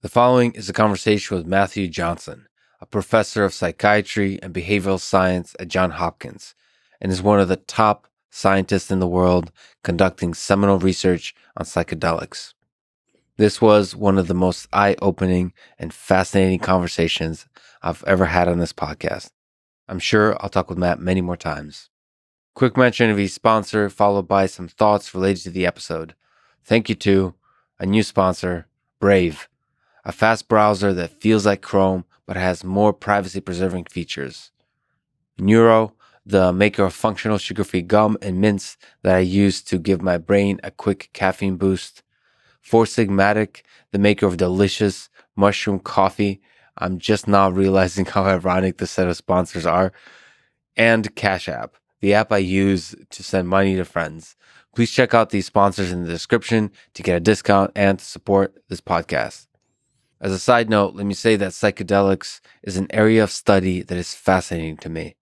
The following is a conversation with Matthew Johnson, a professor of psychiatry and behavioral science at Johns Hopkins, and is one of the top scientists in the world conducting seminal research on psychedelics. This was one of the most eye-opening and fascinating conversations I've ever had on this podcast. I'm sure I'll talk with Matt many more times. Quick mention of each sponsor, followed by some thoughts related to the episode. Thank you to a new sponsor, Brave, a fast browser that feels like Chrome but has more privacy-preserving features. Neuro, the maker of functional sugar-free gum and mints that I use to give my brain a quick caffeine boost. Four Sigmatic, the maker of delicious mushroom coffee. I'm just now realizing how ironic the set of sponsors are. And Cash App, the app I use to send money to friends. Please check out these sponsors in the description to get a discount and to support this podcast. As a side note, let me say that psychedelics is an area of study that is fascinating to me,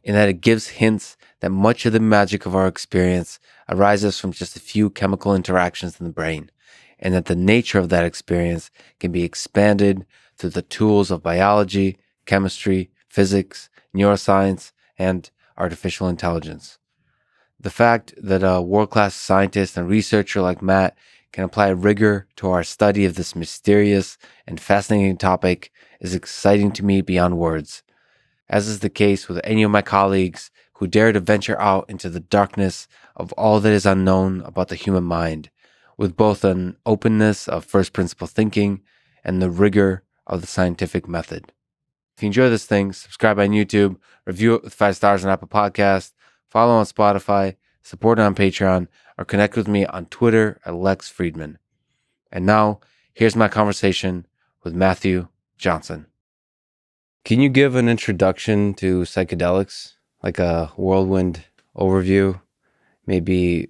in that it gives hints that much of the magic of our experience arises from just a few chemical interactions in the brain, and that the nature of that experience can be expanded through the tools of biology, chemistry, physics, neuroscience, and artificial intelligence. The fact that a world-class scientist and researcher like Matt can apply rigor to our study of this mysterious and fascinating topic is exciting to me beyond words, as is the case with any of my colleagues who dare to venture out into the darkness of all that is unknown about the human mind, with both an openness of first principle thinking and the rigor of the scientific method. If you enjoy this thing, subscribe on YouTube, review it with 5 stars on Apple Podcasts, follow on Spotify, support it on Patreon, or connect with me on Twitter at Lex Fridman. And now, here's my conversation with Matthew Johnson. Can you give an introduction to psychedelics, like a whirlwind overview? Maybe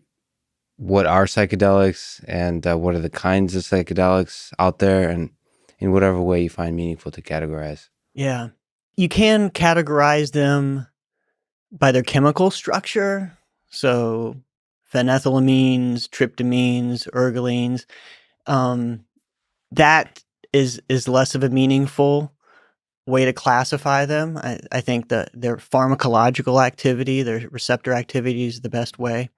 what are psychedelics and what are the kinds of psychedelics out there, and in whatever way you find meaningful to categorize? Yeah. You can categorize them by their chemical structure. So phenethylamines, tryptamines, ergolines. That is less of a meaningful way to classify them. I think that their pharmacological activity, their receptor activity is the best way.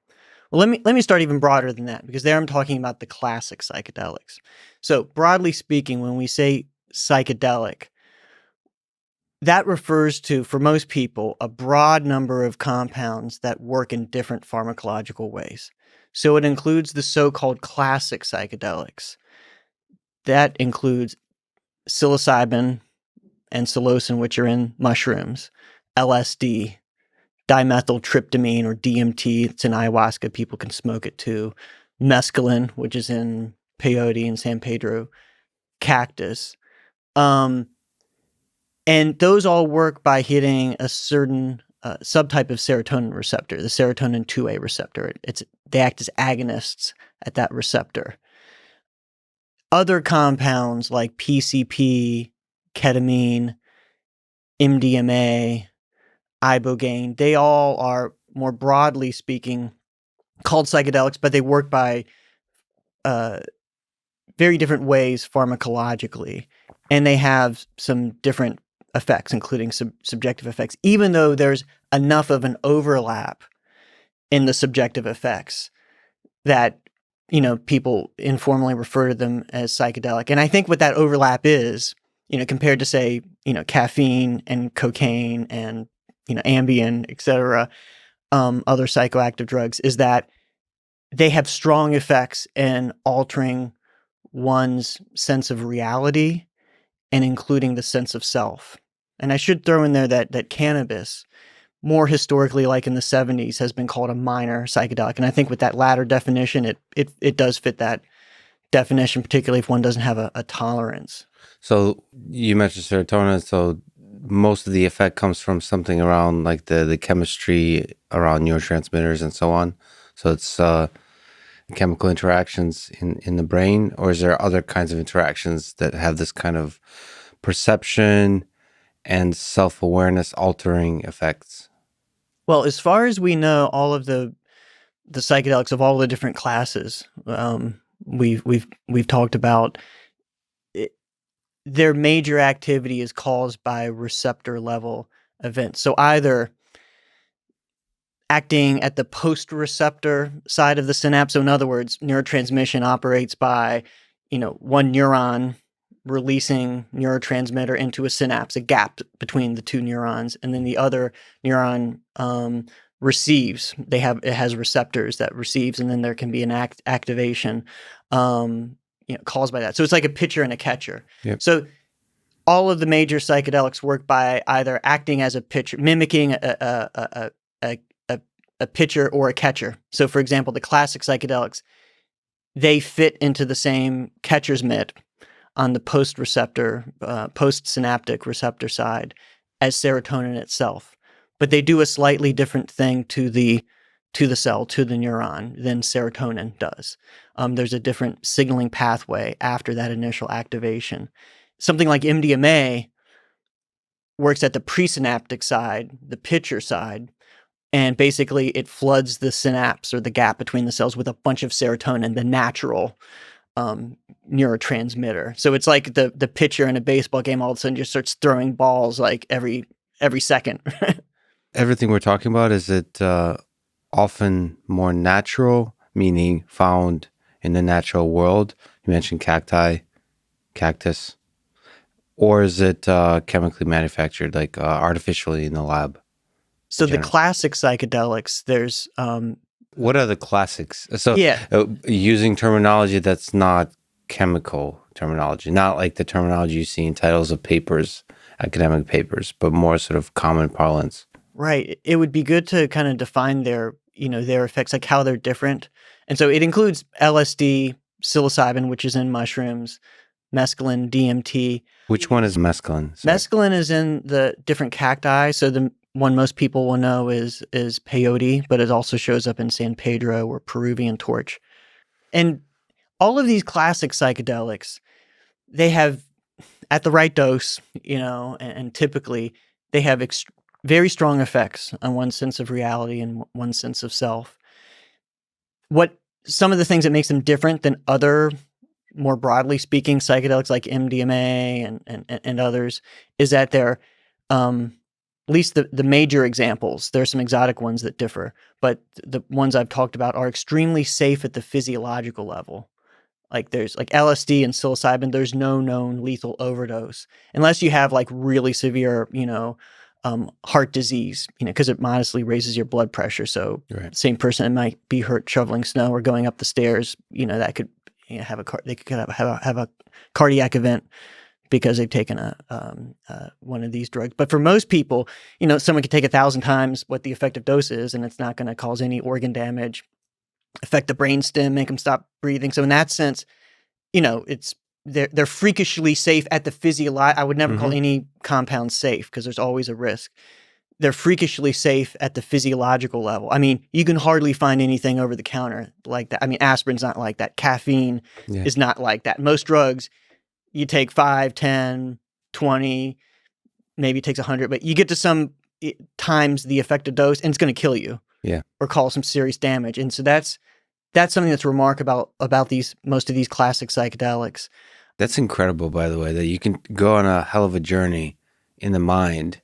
Well, let me start even broader than that, because there I'm talking about the classic psychedelics. So broadly speaking, when we say psychedelic, that refers to, for most people, a broad number of compounds that work in different pharmacological ways. So it includes the so-called classic psychedelics. That includes psilocybin and psilocin, which are in mushrooms, LSD, dimethyltryptamine or DMT, it's in ayahuasca, people can smoke it too, mescaline, which is in peyote and San Pedro cactus. And those all work by hitting a certain subtype of serotonin receptor, the serotonin 2A receptor. They act as agonists at that receptor. Other compounds like PCP, ketamine, MDMA, ibogaine, they all are, more broadly speaking, called psychedelics, but they work by very different ways pharmacologically. And they have some different effects, including subjective effects, even though there's enough of an overlap in the subjective effects that, people informally refer to them as psychedelic. And I think what that overlap is, compared to, say, caffeine and cocaine and, Ambien, et cetera, other psychoactive drugs, is that they have strong effects in altering one's sense of reality and including the sense of self. And I should throw in there that cannabis, more historically, like in the 70s, has been called a minor psychedelic. And I think with that latter definition, it does fit that definition, particularly if one doesn't have a tolerance. So you mentioned serotonin, so most of the effect comes from something around like the chemistry around neurotransmitters and so on. So it's chemical interactions in the brain, or is there other kinds of interactions that have this kind of perception and self-awareness altering effects? Well, as far as we know, all of the psychedelics of all the different classes we've talked about, their major activity is caused by receptor level events. So either acting at the post-receptor side of the synapse. So in other words, neurotransmission operates by, one neuron releasing neurotransmitter into a synapse, a gap between the two neurons, and then the other neuron receives. It has receptors that receives, and then there can be an activation caused by that. So it's like a pitcher and a catcher. Yep. So all of the major psychedelics work by either acting as a pitcher, mimicking a pitcher or a catcher. So for example, the classic psychedelics, they fit into the same catcher's mitt on the postsynaptic receptor side as serotonin itself. But they do a slightly different thing to the cell, to the neuron, than serotonin does. There's a different signaling pathway after that initial activation. Something like MDMA works at the presynaptic side, the pitcher side, and basically it floods the synapse or the gap between the cells with a bunch of serotonin, the natural neurotransmitter. So it's like the pitcher in a baseball game all of a sudden just starts throwing balls like every second. Everything we're talking about, is it often more natural, meaning found in the natural world? You mentioned cacti, cactus. Or is it chemically manufactured, like artificially in the lab? So the classic psychedelics, there's... what are the classics? So yeah. Using terminology that's not chemical terminology, not like the terminology you see in titles of papers, academic papers, but more sort of common parlance. Right. It would be good to kind of define their effects, like how they're different. And so it includes LSD, psilocybin, which is in mushrooms, mescaline, DMT. Which one is mescaline? Sorry. Mescaline is in the different cacti. So the one most people will know is peyote, but it also shows up in San Pedro or Peruvian torch. And all of these classic psychedelics, they have, at the right dose, and typically they have very strong effects on one's sense of reality and one's sense of self. Some of the things that makes them different than other, more broadly speaking, psychedelics like MDMA and others, is that they're, at least the major examples, there are some exotic ones that differ, but the ones I've talked about are extremely safe at the physiological level. Like there's like LSD and psilocybin, there's no known lethal overdose unless you have like really severe, heart disease, because it modestly raises your blood pressure. So right. The same person might be hurt shoveling snow or going up the stairs, that could have a cardiac event because they've taken one of these drugs. But for most people, someone could take 1,000 times what the effective dose is, and it's not going to cause any organ damage, affect the brainstem, make them stop breathing. So in that sense, they're freakishly safe at the physiological. I would never call any compound safe because there's always a risk. They're freakishly safe at the physiological level. I mean, you can hardly find anything over the counter like that. I mean, aspirin's not like that. Caffeine is not like that. Most drugs, you take 5, 10, 20, maybe it takes 100, but you get to some times the effective dose and it's going to kill you. Yeah. Or cause some serious damage. And so that's something that's remarkable about most of these classic psychedelics. That's incredible, by the way, that you can go on a hell of a journey in the mind,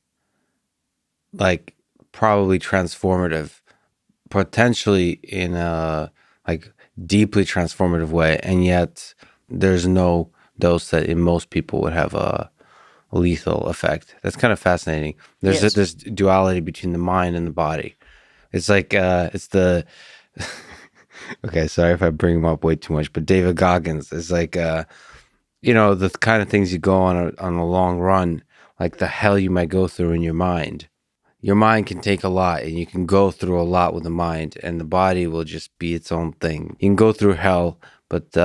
like probably transformative, potentially in a like deeply transformative way, and yet there's no dose that in most people would have a lethal effect. That's kind of fascinating. There's this duality between the mind and the body. It's like it's the okay, sorry if I bring him up way too much, but David Goggins is like the kind of things you go on a long run, like the hell you might go through in your mind. Your mind can take a lot, and you can go through a lot with the mind, and the body will just be its own thing. You can go through hell, but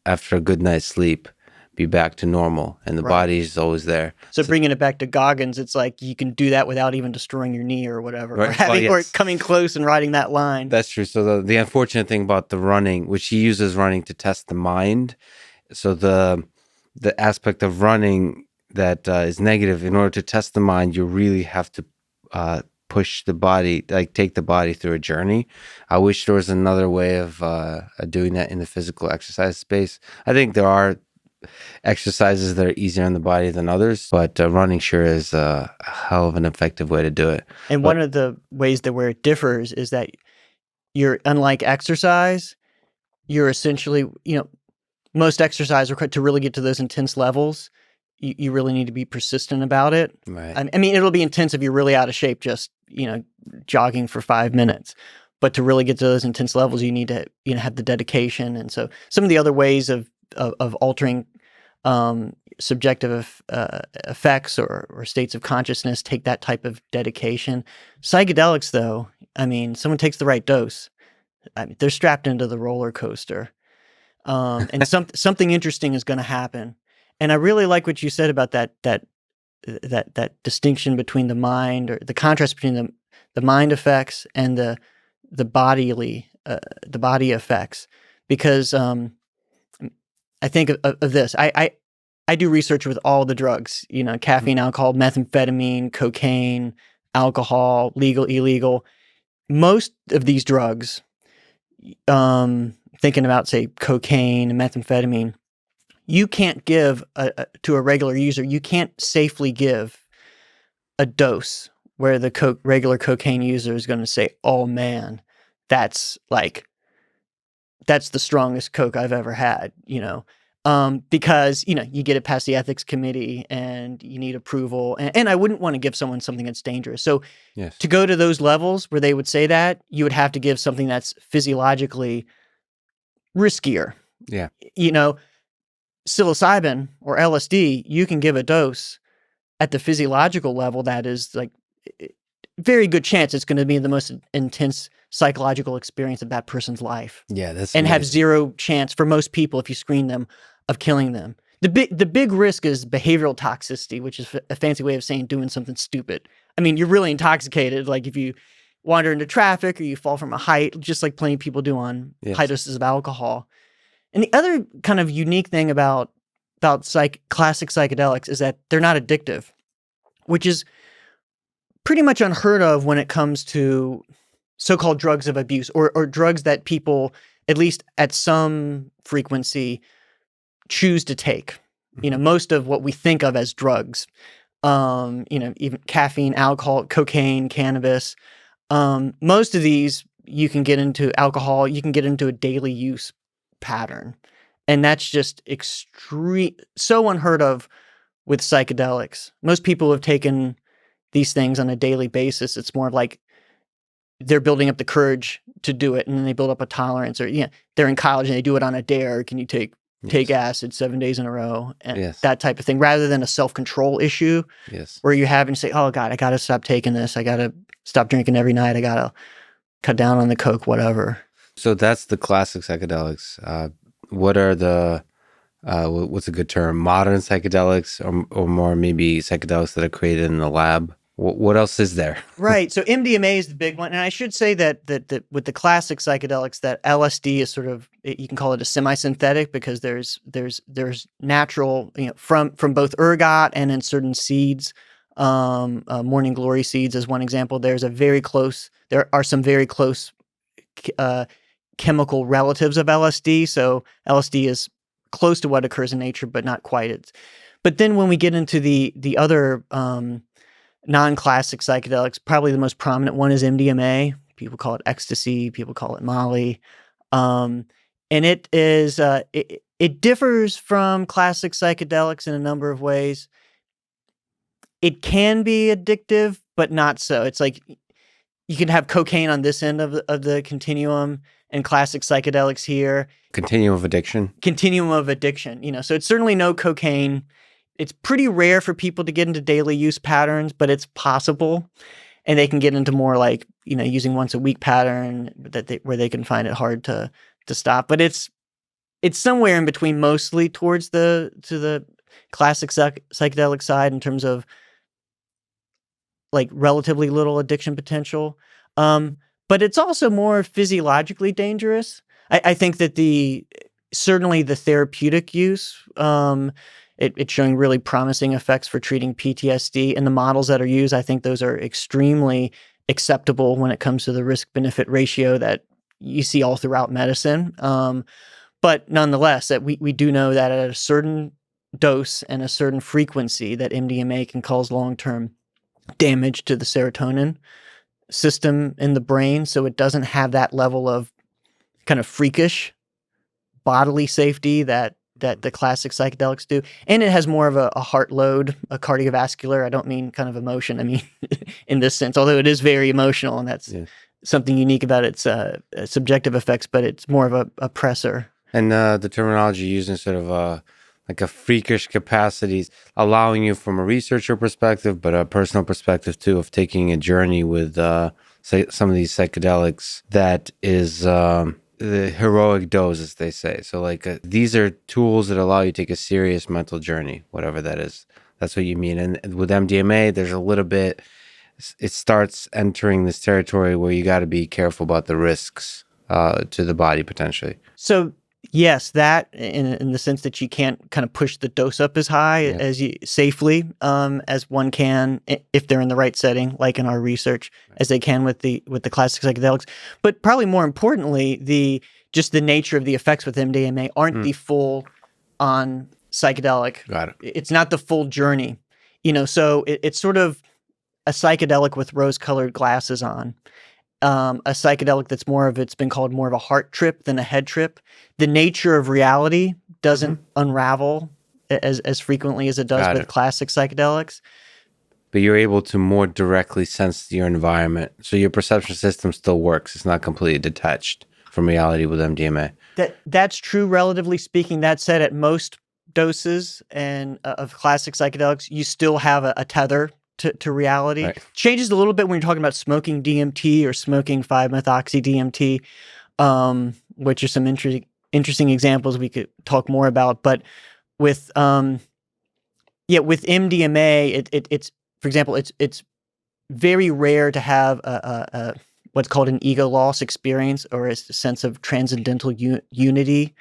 after a good night's sleep, be back to normal, and the body is always there. So bringing it back to Goggins, it's like you can do that without even destroying your knee or whatever, right? Or coming close and riding that line. That's true. So the unfortunate thing about the running, which he uses running to test the mind, so the aspect of running that is negative, in order to test the mind, you really have to push the body, like take the body through a journey. I wish there was another way of doing that in the physical exercise space. I think there are exercises that are easier on the body than others, but running sure is a hell of an effective way to do it. And But one of the ways that where it differs is that you're, unlike exercise, you're essentially, most exercise required to really get to those intense levels. You really need to be persistent about it. right. I mean, it'll be intense if you're really out of shape, just, jogging for 5 minutes. But to really get to those intense levels, you need to, have the dedication. And so some of the other ways of altering subjective effects or states of consciousness take that type of dedication. Psychedelics, though, I mean, someone takes the right dose, I mean, they're strapped into the roller coaster. And something interesting is going to happen. And I really like what you said about that distinction between the mind, or the contrast between the mind effects and the body effects, because I think of this. I do research with all the drugs, caffeine, alcohol, methamphetamine, cocaine, alcohol, legal, illegal. Most of these drugs, thinking about, say, cocaine and methamphetamine, you can't give to a regular user, you can't safely give a dose where the regular cocaine user is going to say, oh man, that's the strongest Coke I've ever had, because, you get it past the ethics committee and you need approval. And I wouldn't want to give someone something that's dangerous. So Yes. to go to those levels where they would say that, you would have to give something that's physiologically riskier. Yeah. Psilocybin or LSD, you can give a dose at the physiological level that is like very good chance it's going to be the most intense psychological experience of that person's life. Yeah, that's and have amazing. zero chance for most people, if you screen them, of killing them. The big risk is behavioral toxicity, which is a fancy way of saying doing something stupid. I mean, you're really intoxicated, like if you wander into traffic or you fall from a height, just like plenty of people do on high doses of alcohol. And the other kind of unique thing about classic psychedelics is that they're not addictive, which is pretty much unheard of when it comes to so-called drugs of abuse, or drugs that people, at least at some frequency, choose to take. Most of what we think of as drugs, even caffeine, alcohol, cocaine, cannabis, most of these you can get into alcohol, you can get into a daily use pattern. And that's just so unheard of with psychedelics. Most people have taken these things on a daily basis. It's more like they're building up the courage to do it, and then they build up a tolerance. Or they're in college and they do it on a dare. Can you take acid 7 days in a row, and that type of thing, rather than a self-control issue where you have and say, oh God, I got to stop taking this. I got to stop drinking every night. I got to cut down on the Coke, whatever. So that's the classic psychedelics. What are the what's a good term? Modern psychedelics, or more maybe psychedelics that are created in the lab? What else is there? Right. So MDMA is the big one. And I should say that with the classic psychedelics, that LSD is sort of, you can call it a semi-synthetic, because there's natural, from both ergot and in certain seeds. Morning glory seeds is one example. There are some very close chemical relatives of LSD. So LSD is close to what occurs in nature, but not quite. But then when we get into the other non-classic psychedelics, probably the most prominent one is MDMA. People call it ecstasy. People call it Molly. And it is it differs from classic psychedelics in a number of ways. It can be addictive, but not so. It's like you can have cocaine on this end of the continuum, and classic psychedelics here. Continuum of addiction. So it's certainly no cocaine. It's pretty rare for people to get into daily use patterns, but it's possible. And they can get into more like, using once a week pattern where they can find it hard to stop. But it's somewhere in between, mostly towards the classic psychedelic side in terms of like relatively little addiction potential. But it's also more physiologically dangerous. I think that certainly the therapeutic use, it's showing really promising effects for treating PTSD. And the models that are used, I think those are extremely acceptable when it comes to the risk-benefit ratio that you see all throughout medicine. But nonetheless, that we do know that at a certain dose and a certain frequency that MDMA can cause long-term damage to the serotonin system in the brain. So it doesn't have that level of kind of freakish bodily safety that the classic psychedelics do. And it has more of a heart load, a cardiovascular. I don't mean kind of emotion. I mean, in this sense, although it is very emotional, and that's something unique about its subjective effects, but it's more of a oppressor. And the terminology used instead of like a freakish capacities, allowing you from a researcher perspective, but a personal perspective too, of taking a journey with say some of these psychedelics that is the heroic dose, as they say. So like these are tools that allow you to take a serious mental journey, whatever that is. That's what you mean. And with MDMA, there's a little bit, it starts entering this territory where you got to be careful about the risks to the body potentially. So yes, that in the sense that you can't kind of push the dose up as high as you safely as one can if they're in the right setting, like in our research, as they can with the classic psychedelics. But probably more importantly, just the nature of the effects with MDMA aren't the full on psychedelic. Got it. It's not the full journey, So it's sort of a psychedelic with rose-colored glasses on. A psychedelic that's it's been called more of a heart trip than a head trip. The nature of reality doesn't unravel as frequently as it does with classic psychedelics. But you're able to more directly sense your environment. So your perception system still works. It's not completely detached from reality with MDMA. That's true, relatively speaking. That said, at most doses and of classic psychedelics, you still have a tether to reality. Right. Changes a little bit when you're talking about smoking DMT or smoking 5-methoxy-DMT, which are some interesting examples we could talk more about. But with MDMA, it's for example, it's very rare to have a what's called an ego loss experience, or a sense of transcendental unity,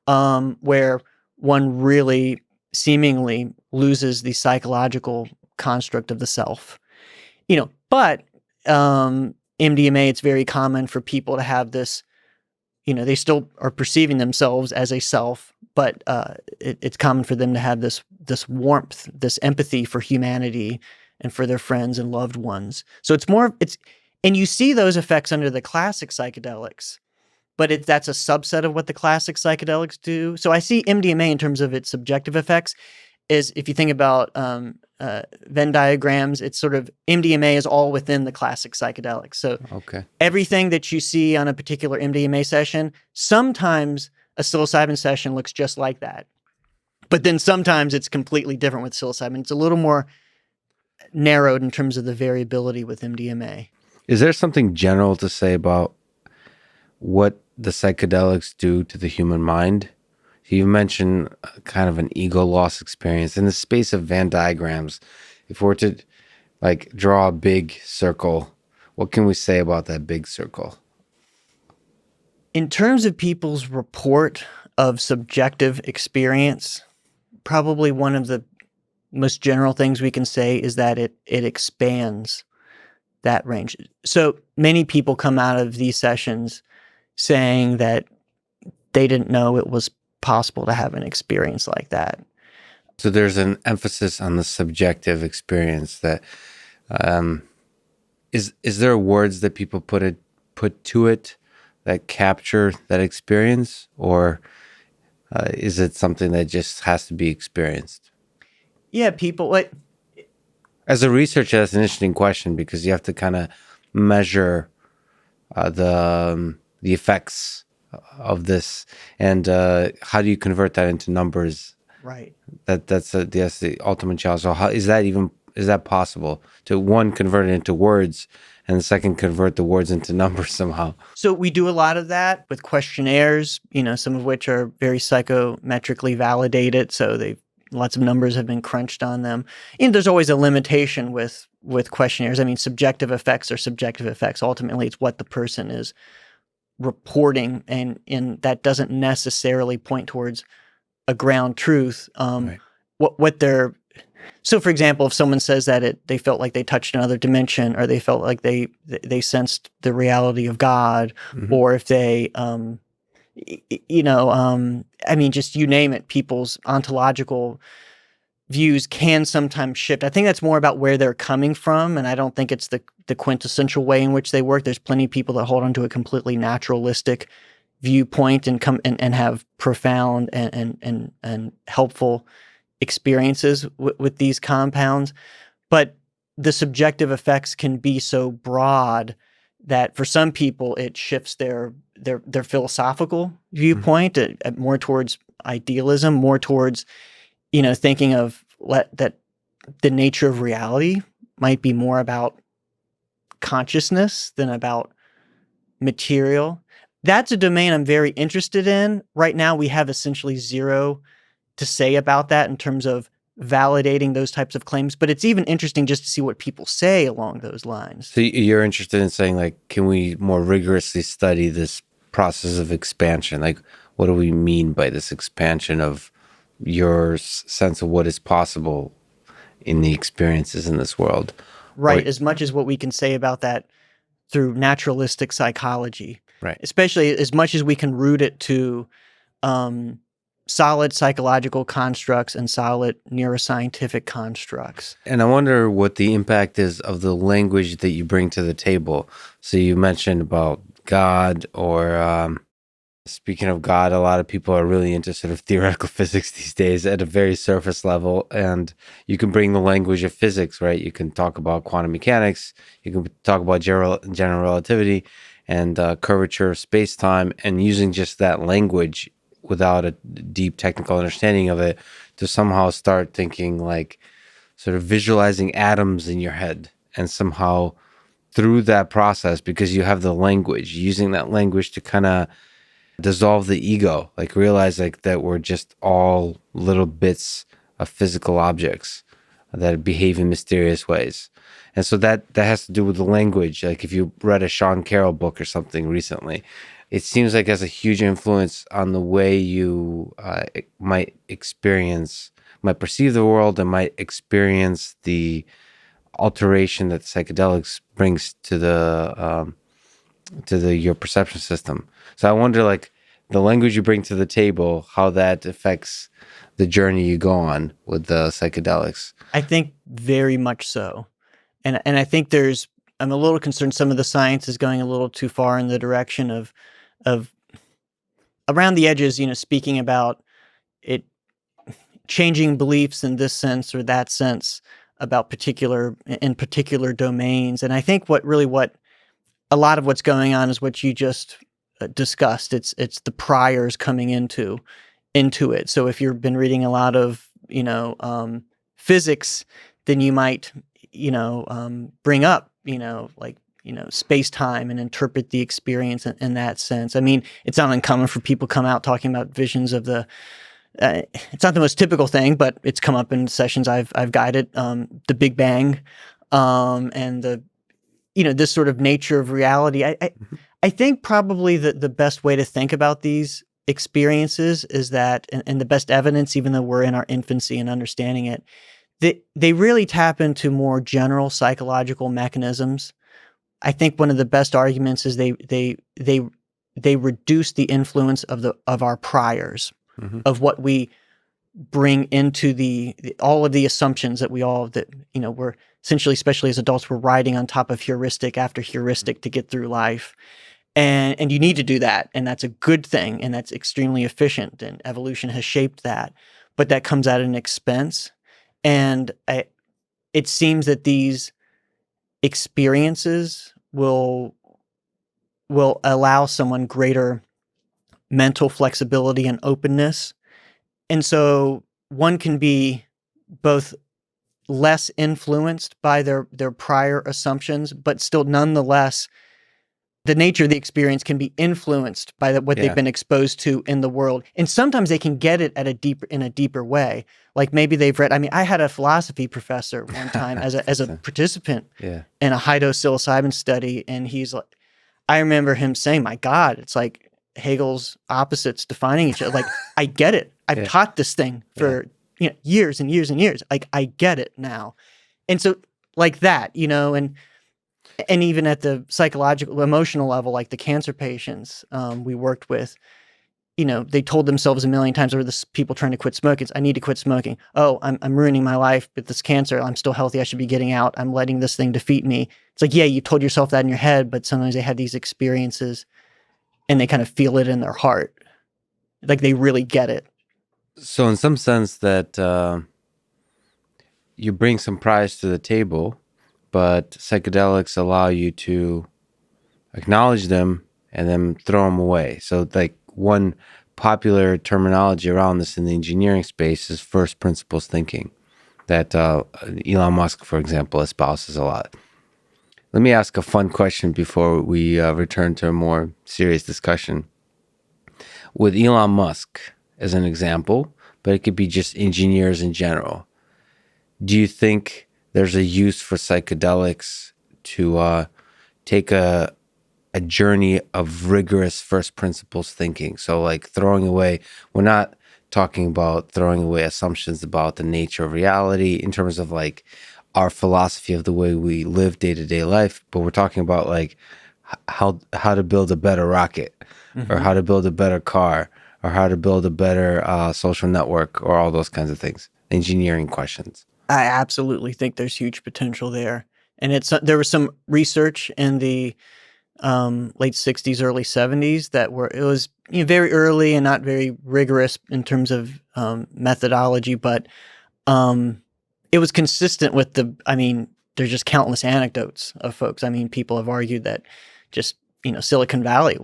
where one really seemingly loses the psychological construct of the self, but MDMA, it's very common for people to have this, they still are perceiving themselves as a self, but it's common for them to have this warmth, this empathy for humanity and for their friends and loved ones. So and you see those effects under the classic psychedelics, but that's a subset of what the classic psychedelics do. So I see MDMA in terms of its subjective effects is, if you think about Venn diagrams, it's sort of MDMA is all within the classic psychedelics. So everything that you see on a particular MDMA session, sometimes a psilocybin session looks just like that. But then sometimes it's completely different with psilocybin. It's a little more narrowed in terms of the variability with MDMA. Is there something general to say about what the psychedelics do to the human mind? You mentioned kind of an ego loss experience in the space of Venn diagrams. If we were to draw a big circle, what can we say about that big circle? In terms of people's report of subjective experience, probably one of the most general things we can say is that it expands that range. So many people come out of these sessions saying that they didn't know it was possible to have an experience like that. So there's an emphasis on the subjective experience. That is there words that people put to it that capture that experience, or is it something that just has to be experienced? Yeah, people. As a researcher, that's an interesting question, because you have to kind of measure the effects of this, and how do you convert that into numbers? Right. That's the ultimate challenge. So how is that possible to, one, convert it into words, and the second, convert the words into numbers somehow? So we do a lot of that with questionnaires, some of which are very psychometrically validated. So lots of numbers have been crunched on them. And there's always a limitation with questionnaires. I mean, subjective effects are subjective effects. Ultimately, it's what the person is reporting, and that doesn't necessarily point towards a ground truth. Right. So for example, if someone says that they felt like they touched another dimension, or they felt like they sensed the reality of God, or if they I mean, just you name it, people's ontological views can sometimes shift. I think that's more about where they're coming from, and I don't think it's the quintessential way in which they work. There's plenty of people that hold on to a completely naturalistic viewpoint and and have profound and helpful experiences with these compounds. But the subjective effects can be so broad that for some people it shifts their philosophical viewpoint more towards idealism, more towards thinking of that the nature of reality might be more about consciousness than about material. That's a domain I'm very interested in. Right now, we have essentially zero to say about that in terms of validating those types of claims, but it's even interesting just to see what people say along those lines. So you're interested in saying, like, can we more rigorously study this process of expansion? Like, what do we mean by this expansion of your sense of what is possible in the experiences in this world? Right, as much as what we can say about that through naturalistic psychology. Right. Especially as much as we can root it to solid psychological constructs and solid neuroscientific constructs. And I wonder what the impact is of the language that you bring to the table. So you mentioned about God, or speaking of God, a lot of people are really into sort of theoretical physics these days at a very surface level. And you can bring the language of physics, right? You can talk about quantum mechanics, you can talk about general relativity and curvature of space-time, and using just that language without a deep technical understanding of it to somehow start thinking, like, sort of visualizing atoms in your head, and somehow through that process, because you have the language, using that language to kind of dissolve the ego, like realize like that we're just all little bits of physical objects that behave in mysterious ways. And so that has to do with the language. Like if you read a Sean Carroll book or something recently, it seems like it has a huge influence on the way you might perceive the world, and might experience the alteration that psychedelics brings to your perception system. So I wonder, like, the language you bring to the table, how that affects the journey you go on with the psychedelics. I think very much so. And I think I'm a little concerned some of the science is going a little too far in the direction of around the edges, speaking about it changing beliefs in this sense or that sense about particular domains. And I think what a lot of what's going on is what you just discussed. It's the priors coming into it. So if you've been reading a lot of physics, then you might bring up space-time and interpret the experience in that sense. I mean, it's not uncommon for people to come out talking about visions of the. It's not the most typical thing, but it's come up in sessions I've guided. The Big Bang, and the this sort of nature of reality. I think probably the best way to think about these experiences is that, and the best evidence, even though we're in our infancy in understanding it, they really tap into more general psychological mechanisms. I think one of the best arguments is they reduce the influence of our priors, of what we bring into all of the assumptions that we're essentially, especially as adults, we're riding on top of heuristic after heuristic to get through life. And you need to do that. And that's a good thing. And that's extremely efficient. And evolution has shaped that. But that comes at an expense. And it seems that these experiences will allow someone greater mental flexibility and openness. And so one can be both less influenced by their prior assumptions, but still nonetheless, the nature of the experience can be influenced by what they've been exposed to in the world. And sometimes they can get it in a deeper way. Like maybe they've read, I mean, I had a philosophy professor one time as a participant in a high-dose psilocybin study. And he's like, I remember him saying, my God, it's like Hegel's opposites defining each other. Like, I get it. I've taught this thing for years and years and years. Like, I get it now. And so like that, and even at the psychological, emotional level, like the cancer patients we worked with, they told themselves a million times, or this people trying to quit smoking, I need to quit smoking. Oh, I'm ruining my life with this cancer. I'm still healthy. I should be getting out. I'm letting this thing defeat me. It's like, yeah, you told yourself that in your head, but sometimes they have these experiences and they kind of feel it in their heart. Like they really get it. So in some sense that you bring some prize to the table, but psychedelics allow you to acknowledge them and then throw them away. So like one popular terminology around this in the engineering space is first principles thinking that Elon Musk, for example, espouses a lot. Let me ask a fun question before we return to a more serious discussion. With Elon Musk as an example, but it could be just engineers in general, do you think there's a use for psychedelics to take a journey of rigorous first principles thinking? So like throwing away, we're not talking about throwing away assumptions about the nature of reality in terms of like our philosophy of the way we live day-to-day life, but we're talking about like how to build a better rocket, or how to build a better car, or how to build a better social network, or all those kinds of things, engineering questions. I absolutely think there's huge potential there. And there was some research in the late 60s, early 70s it was very early and not very rigorous in terms of methodology, but it was consistent with there's just countless anecdotes of folks. People have argued that just, Silicon Valley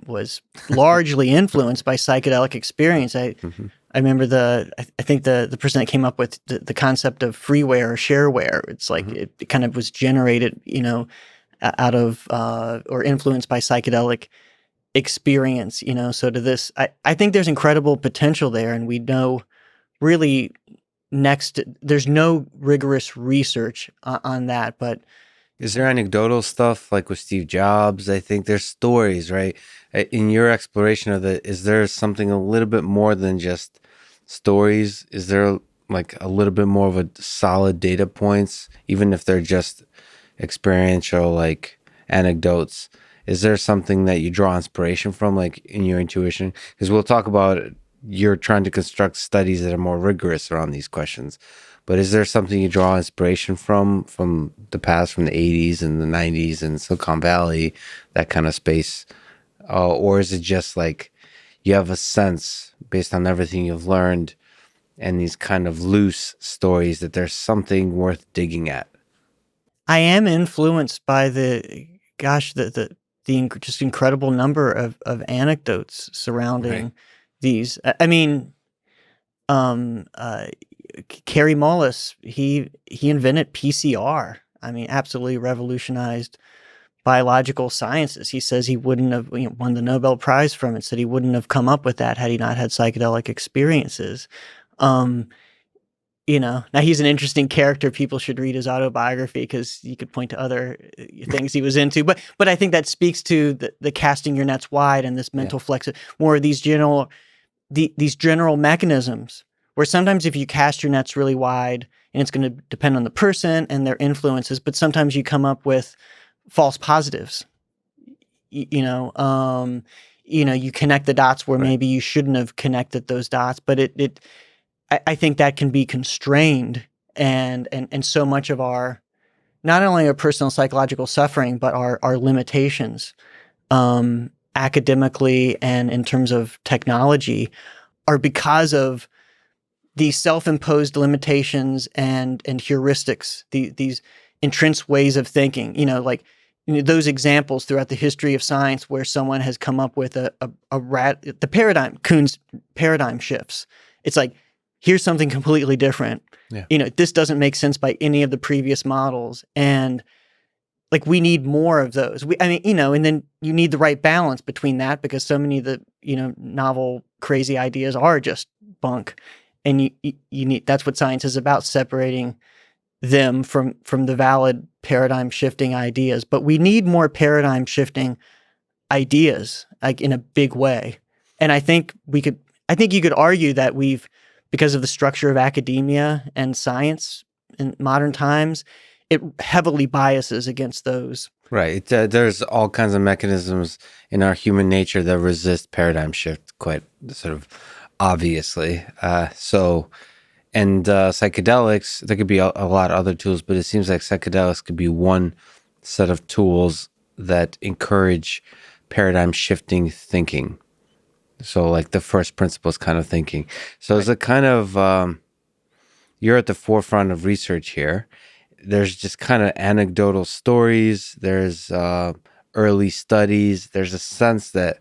was largely influenced by psychedelic experience. I remember I think the person that came up with the concept of freeware or shareware, it's like it kind of was generated, out of or influenced by psychedelic experience, So to this, I think there's incredible potential there, and we know really there's no rigorous research on that, but is there anecdotal stuff like with Steve Jobs? I think there's stories, right? In your exploration of it, is there something a little bit more than just stories? Is there like a little bit more of a solid data points, even if they're just experiential, like anecdotes? Is there something that you draw inspiration from, like in your intuition? Because we'll talk about you're trying to construct studies that are more rigorous around these questions. But is there something you draw inspiration from the past, from the 80s and the 90s and Silicon Valley, that kind of space? Or is it just like you have a sense based on everything you've learned and these kind of loose stories that there's something worth digging at? I am influenced by the just incredible number of anecdotes surrounding these. Kerry Mullis, he invented PCR. Absolutely revolutionized biological sciences. He says he wouldn't have won the Nobel Prize from it. Said he wouldn't have come up with that had he not had psychedelic experiences. Now he's an interesting character. People should read his autobiography because you could point to other things he was into. But I think that speaks to the casting your nets wide and this mental more of these general mechanisms where sometimes if you cast your nets really wide, and it's going to depend on the person and their influences, but sometimes you come up with false positives. You connect the dots where maybe you shouldn't have connected those dots, but I think that can be constrained and so much of our, not only our personal psychological suffering, but our limitations, academically and in terms of technology, are because of these self-imposed limitations and heuristics, these entrenched ways of thinking, those examples throughout the history of science where someone has come up with Kuhn's paradigm shifts. It's like, here's something completely different. Yeah. This doesn't make sense by any of the previous models. And like, we need more of those. And then you need the right balance between that, because so many of the, novel, crazy ideas are just bunk. And you need, that's what science is about, separating them from the valid paradigm shifting ideas. But we need more paradigm shifting ideas, like in a big way. And I think you could argue that because of the structure of academia and science in modern times, it heavily biases against those Right. There's all kinds of mechanisms in our human nature that resist paradigm shift quite sort of obviously. Psychedelics, there could be a lot of other tools, but it seems like psychedelics could be one set of tools that encourage paradigm shifting thinking. So, like the first principles kind of thinking. So, it's a kind of, you're at the forefront of research here. There's just kind of anecdotal stories, there's early studies, there's a sense that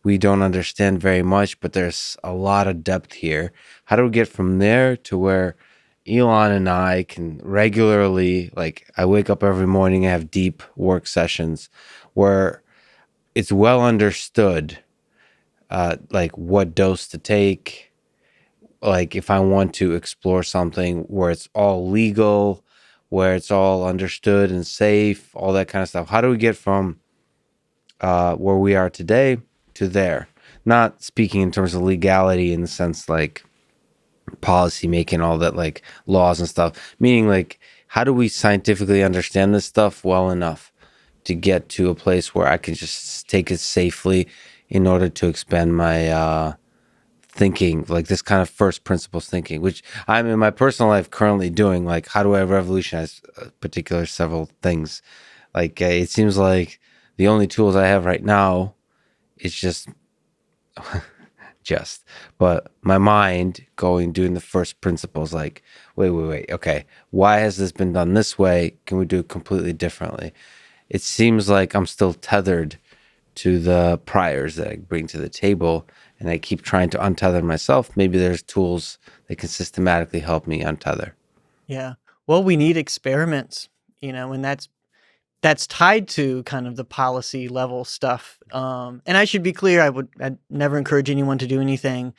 we don't understand very much, but there's a lot of depth here. How do we get from there to where Elon and I can regularly, like, I wake up every morning and have deep work sessions where it's well understood, like what dose to take, like if I want to explore something where it's all legal, where it's all understood and safe, all that kind of stuff. How do we get from where we are today to there? Not speaking in terms of legality in the sense like policy making, all that, like laws and stuff, meaning like how do we scientifically understand this stuff well enough to get to a place where I can just take it safely in order to expand my thinking, like this kind of first principles thinking, which I'm in my personal life currently doing. Like, how do I revolutionize particular several things? Like, it seems like the only tools I have right now is just, but my mind doing the first principles, like, wait, okay, why has this been done this way? Can we do it completely differently? It seems like I'm still tethered to the priors that I bring to the table, and I keep trying to untether myself. Maybe there's tools that can systematically help me untether. Yeah. Well, we need experiments, and that's tied to kind of the policy level stuff. And I should be clear, I'd never encourage anyone to do anything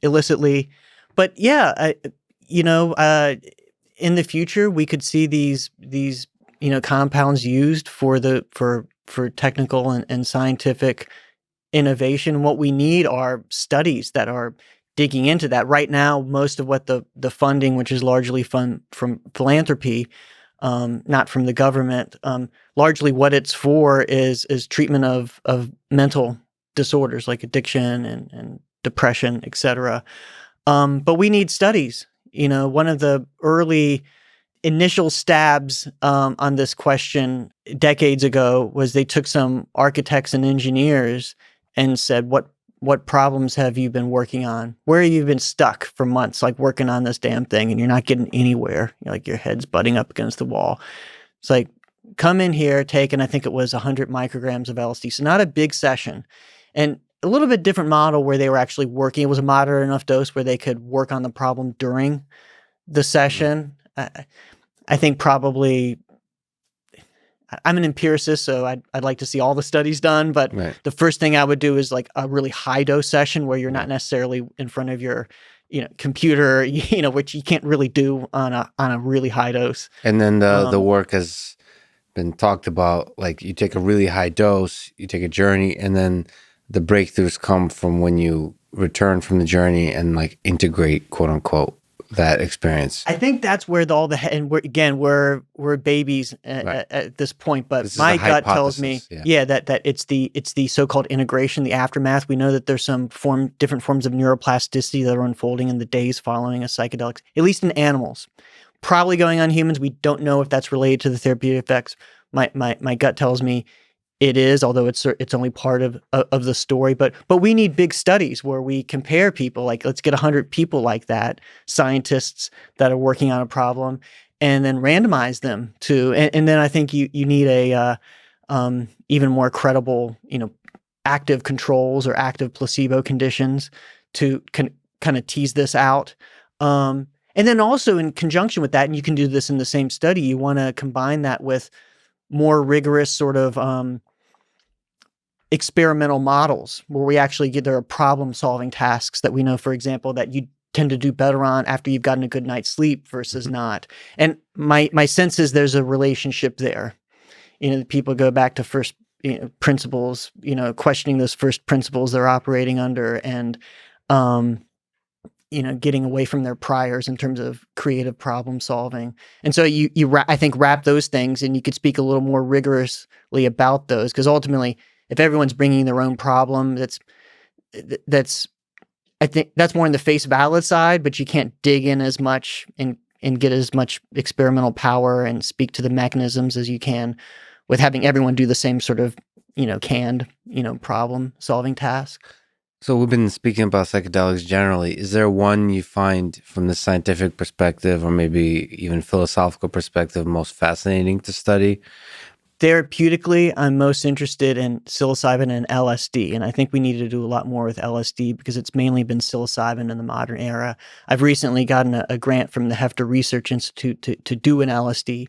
illicitly. But yeah, in the future, we could see these compounds used for technical and scientific innovation. What we need are studies that are digging into that. Right now, most of what the funding, which is largely from philanthropy, not from the government, largely what it's for is treatment of mental disorders like addiction and depression, etc. But we need studies. One of the early initial stabs on this question decades ago was they took some architects and engineers and said, what problems have you been working on? Where have you been stuck for months, like working on this damn thing, and you're not getting anywhere? Like your head's butting up against the wall. It's like, come in here, and I think it was 100 micrograms of LSD. So not a big session. And a little bit different model where they were actually working. It was a moderate enough dose where they could work on the problem during the session. I think probably I'm an empiricist, so I'd like to see all the studies done. But Right. the first thing I would do is like a really high dose session where you're not necessarily in front of your computer, which you can't really do on a really high dose. And then the work has been talked about. Like you take a really high dose, you take a journey, and then the breakthroughs come from when you return from the journey and like integrate, quote unquote, that experience. I think that's where we're babies at this point, but This is my a gut tells me, hypothesis, that it's the so-called integration, the aftermath. We know that there's some different forms of neuroplasticity that are unfolding in the days following a psychedelics, at least in animals. Probably going on humans. We don't know if that's related to the therapeutic effects. My gut tells me it is, although it's only part of the story. But we need big studies where we compare people. Like, let's get 100 people like that, scientists that are working on a problem, and then randomize them to. And then I think you need a even more credible, active controls or active placebo conditions to kind of tease this out. And then also in conjunction with that, and you can do this in the same study, you want to combine that with more rigorous sort of experimental models where we actually there are problem-solving tasks that we know, for example, that you tend to do better on after you've gotten a good night's sleep versus not. And my sense is there's a relationship there. People go back to first principles, questioning those first principles they're operating under, and getting away from their priors in terms of creative problem solving. And so I think wrap those things, and you could speak a little more rigorously about those, because ultimately, if everyone's bringing their own problem, that's I think that's more in the face valid side, but you can't dig in as much and get as much experimental power and speak to the mechanisms as you can with having everyone do the same sort of, canned, problem solving task. So we've been speaking about psychedelics generally. Is there one you find from the scientific perspective or maybe even philosophical perspective most fascinating to study? Therapeutically, I'm most interested in psilocybin and LSD, and I think we need to do a lot more with LSD because it's mainly been psilocybin in the modern era. I've recently gotten a grant from the Hefter Research Institute to do an LSD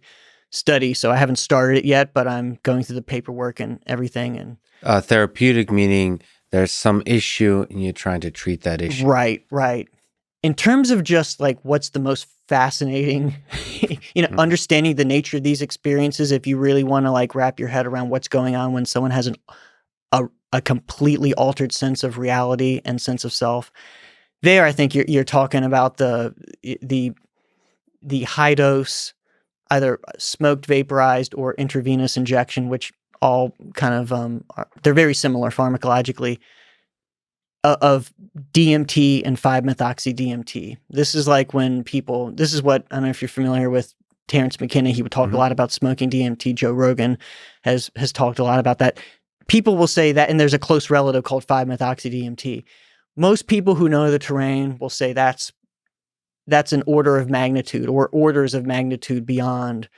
study, so I haven't started it yet, but I'm going through the paperwork and everything. And Therapeutic meaning there's some issue and you're trying to treat that issue. Right. In terms of just like what's the most fascinating, understanding the nature of these experiences, if you really want to like wrap your head around what's going on when someone has a completely altered sense of reality and sense of self, there I think you're talking about the high dose, either smoked, vaporized, or intravenous injection, which all kind of they're very similar pharmacologically, of DMT and 5-methoxy-DMT. This is like when this is what, I don't know if you're familiar with Terrence McKenna. He would talk a lot about smoking DMT. Joe Rogan has talked a lot about that. People will say that, and there's a close relative called 5-methoxy-DMT. Most people who know the terrain will say that's an order of magnitude or orders of magnitude beyond,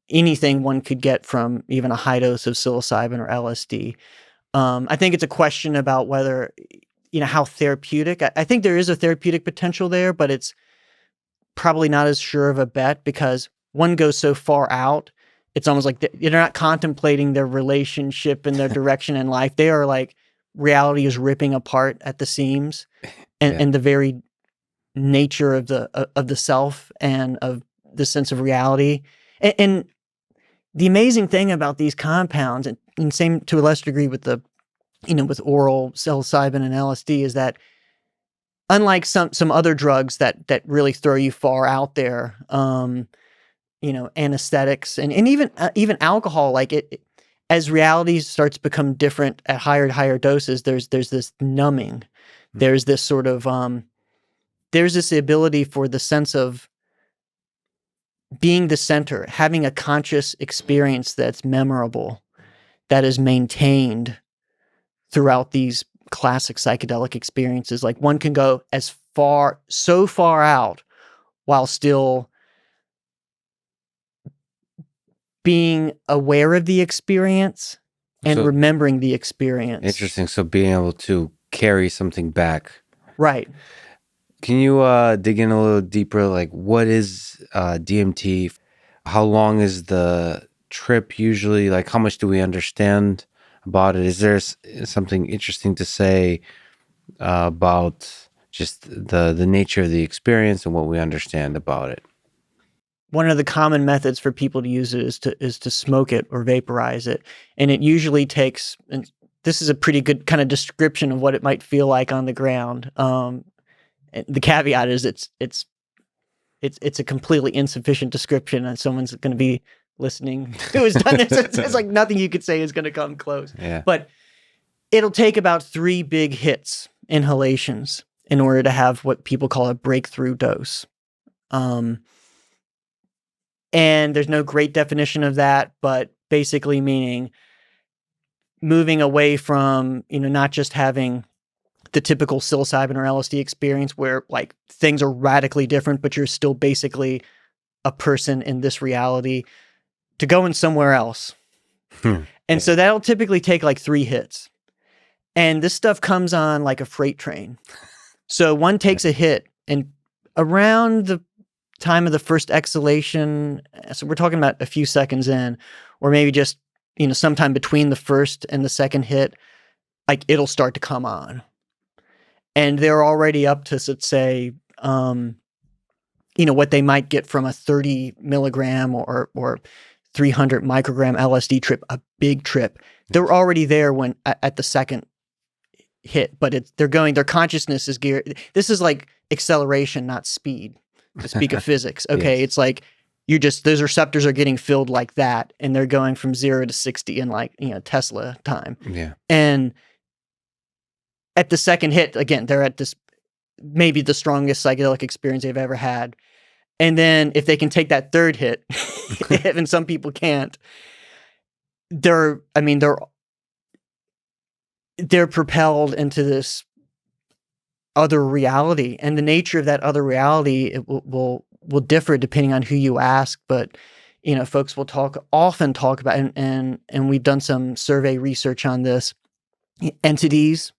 anything one could get from even a high dose of psilocybin or LSD. I think it's a question about whether, how therapeutic. I think there is a therapeutic potential there, but it's probably not as sure of a bet because one goes so far out. It's almost like they're not contemplating their relationship and their direction in life. They are like, reality is ripping apart at the seams, and the very nature of the self and of the sense of reality. And the amazing thing about these compounds, and same to a lesser degree with with oral psilocybin and LSD, is that unlike some other drugs that really throw you far out there, anesthetics and even alcohol, like as reality starts to become different at higher and higher doses, there's this numbing, there's this sort of there's this ability for the sense of being the center, having a conscious experience that's memorable, that is maintained throughout these classic psychedelic experiences. Like one can go so far out while still being aware of the experience and remembering the experience. Interesting. So being able to carry something back. Right. Can you dig in a little deeper? Like, what is DMT? How long is the trip usually? Like, how much do we understand about it? Is there something interesting to say about just the nature of the experience and what we understand about it? One of the common methods for people to use it is to smoke it or vaporize it, and it usually takes. And this is a pretty good kind of description of what it might feel like on the ground. The caveat is it's a completely insufficient description, and someone's going to be listening who has done this. It's like nothing you could say is going to come close. Yeah. But it'll take about 3 big hits, inhalations, in order to have what people call a breakthrough dose. And there's no great definition of that, but basically meaning moving away from, not just having the typical psilocybin or LSD experience where like things are radically different, but you're still basically a person in this reality, to going somewhere else. And so that'll typically take like 3 hits. And this stuff comes on like a freight train. So one takes a hit, and around the time of the first exhalation, so we're talking about a few seconds in, or maybe just, sometime between the first and the second hit, like it'll start to come on. And they're already up to, let's say, what they might get from a 30 milligram or 300 microgram LSD trip, a big trip. They're already there when at the second hit, but their consciousness is geared. This is like acceleration, not speed, to speak of physics. Okay, Yes. it's like those receptors are getting filled like that, and they're going from 0 to 60 in like Tesla time. Yeah. And at the second hit, again, they're at this maybe the strongest psychedelic experience they've ever had. And then if they can take that third hit, and some people can't, they're propelled into this other reality, and the nature of that other reality it will differ depending on who you ask. But folks will often talk about, and we've done some survey research on this. Entities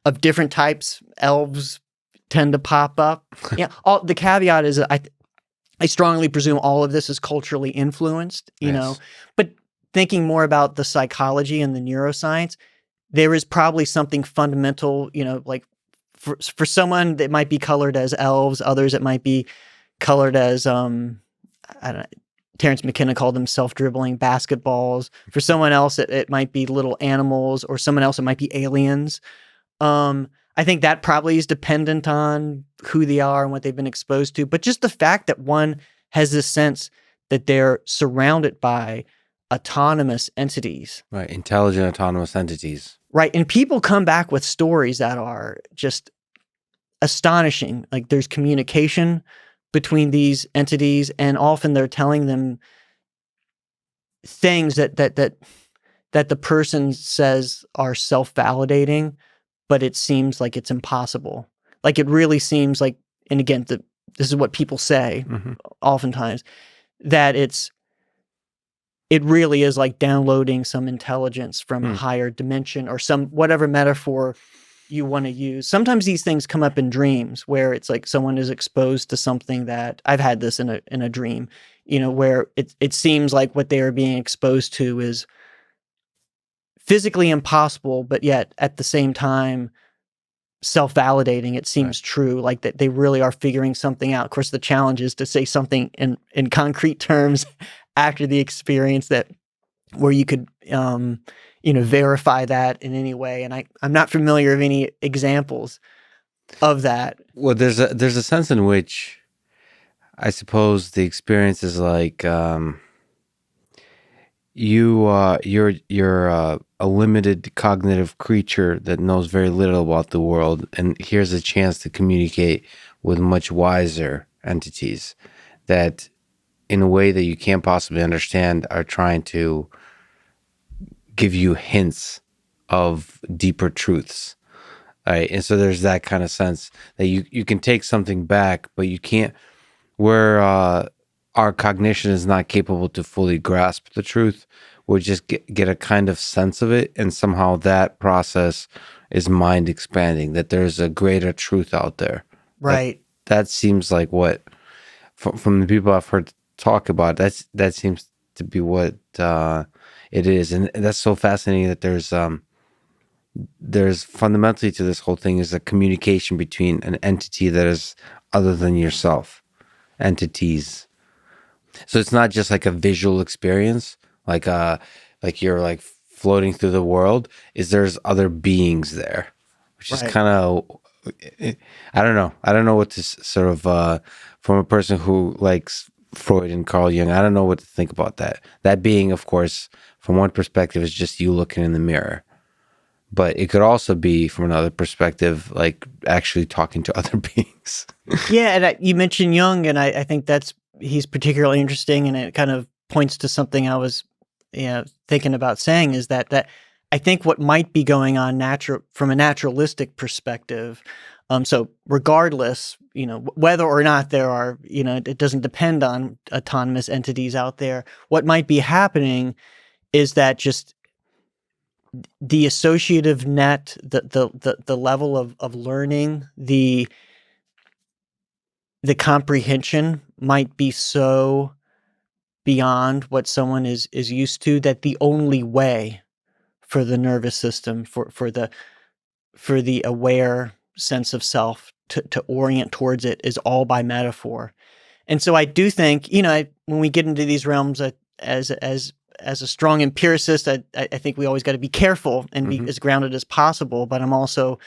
of different types, elves tend to pop up. Yeah. The caveat is I strongly presume all of this is culturally influenced. Yes. But thinking more about the psychology and the neuroscience, there is probably something fundamental. Like for someone that might be colored as elves, others it might be colored as I don't know. Terrence McKenna called them self-dribbling basketballs. For someone else, it might be little animals, or someone else, it might be aliens. I think that probably is dependent on who they are and what they've been exposed to. But just the fact that one has this sense that they're surrounded by autonomous entities. Right. Intelligent autonomous entities. Right. And people come back with stories that are just astonishing. Like there's communication between these entities, and often they're telling them things that the person says are self-validating, but it seems like it's impossible. Like it really seems like, and again, this is what people say oftentimes, that it really is like downloading some intelligence from a higher dimension, or some whatever metaphor you want to use. Sometimes these things come up in dreams, where it's like someone is exposed to something that I've had this in a dream, where it seems like what they are being exposed to is physically impossible, but yet at the same time self-validating. It seems true, like that they really are figuring something out. Of course, the challenge is to say something in concrete terms after the experience where you could verify that in any way. And I'm not familiar of any examples of that. Well, there's a sense in which I suppose the experience is like you're a limited cognitive creature that knows very little about the world, and here's a chance to communicate with much wiser entities that, in a way that you can't possibly understand, are trying to give you hints of deeper truths. Right? And so there's that kind of sense that you can take something back, but you can't, where our cognition is not capable to fully grasp the truth. We'll just get a kind of sense of it, and somehow that process is mind expanding, that there's a greater truth out there. Right. That seems like what, from the people I've heard talk about, that seems to be what it is. And that's so fascinating that there's fundamentally to this whole thing is a communication between an entity that is other than yourself, entities. So it's not just like a visual experience, like you're like floating through the world. There's other beings there, which is kind of, I don't know what to sort of, from a person who likes Freud and Carl Jung, I don't know what to think about that. That being, of course, from one perspective, is just you looking in the mirror. But it could also be, from another perspective, like actually talking to other beings. Yeah, and you mentioned Jung, and I think he's particularly interesting, and it kind of points to something I was thinking about saying, is that I think what might be going on from a naturalistic perspective, so regardless, whether or not there are, it doesn't depend on autonomous entities out there, what might be happening is that just the associative net, the level of learning, the comprehension might be so beyond what someone is used to, that the only way for the nervous system, for the aware sense of self to orient towards it, is all by metaphor. And so I do think, when we get into these realms, as a strong empiricist, I think we always got to be careful and be as grounded as possible. But I'm also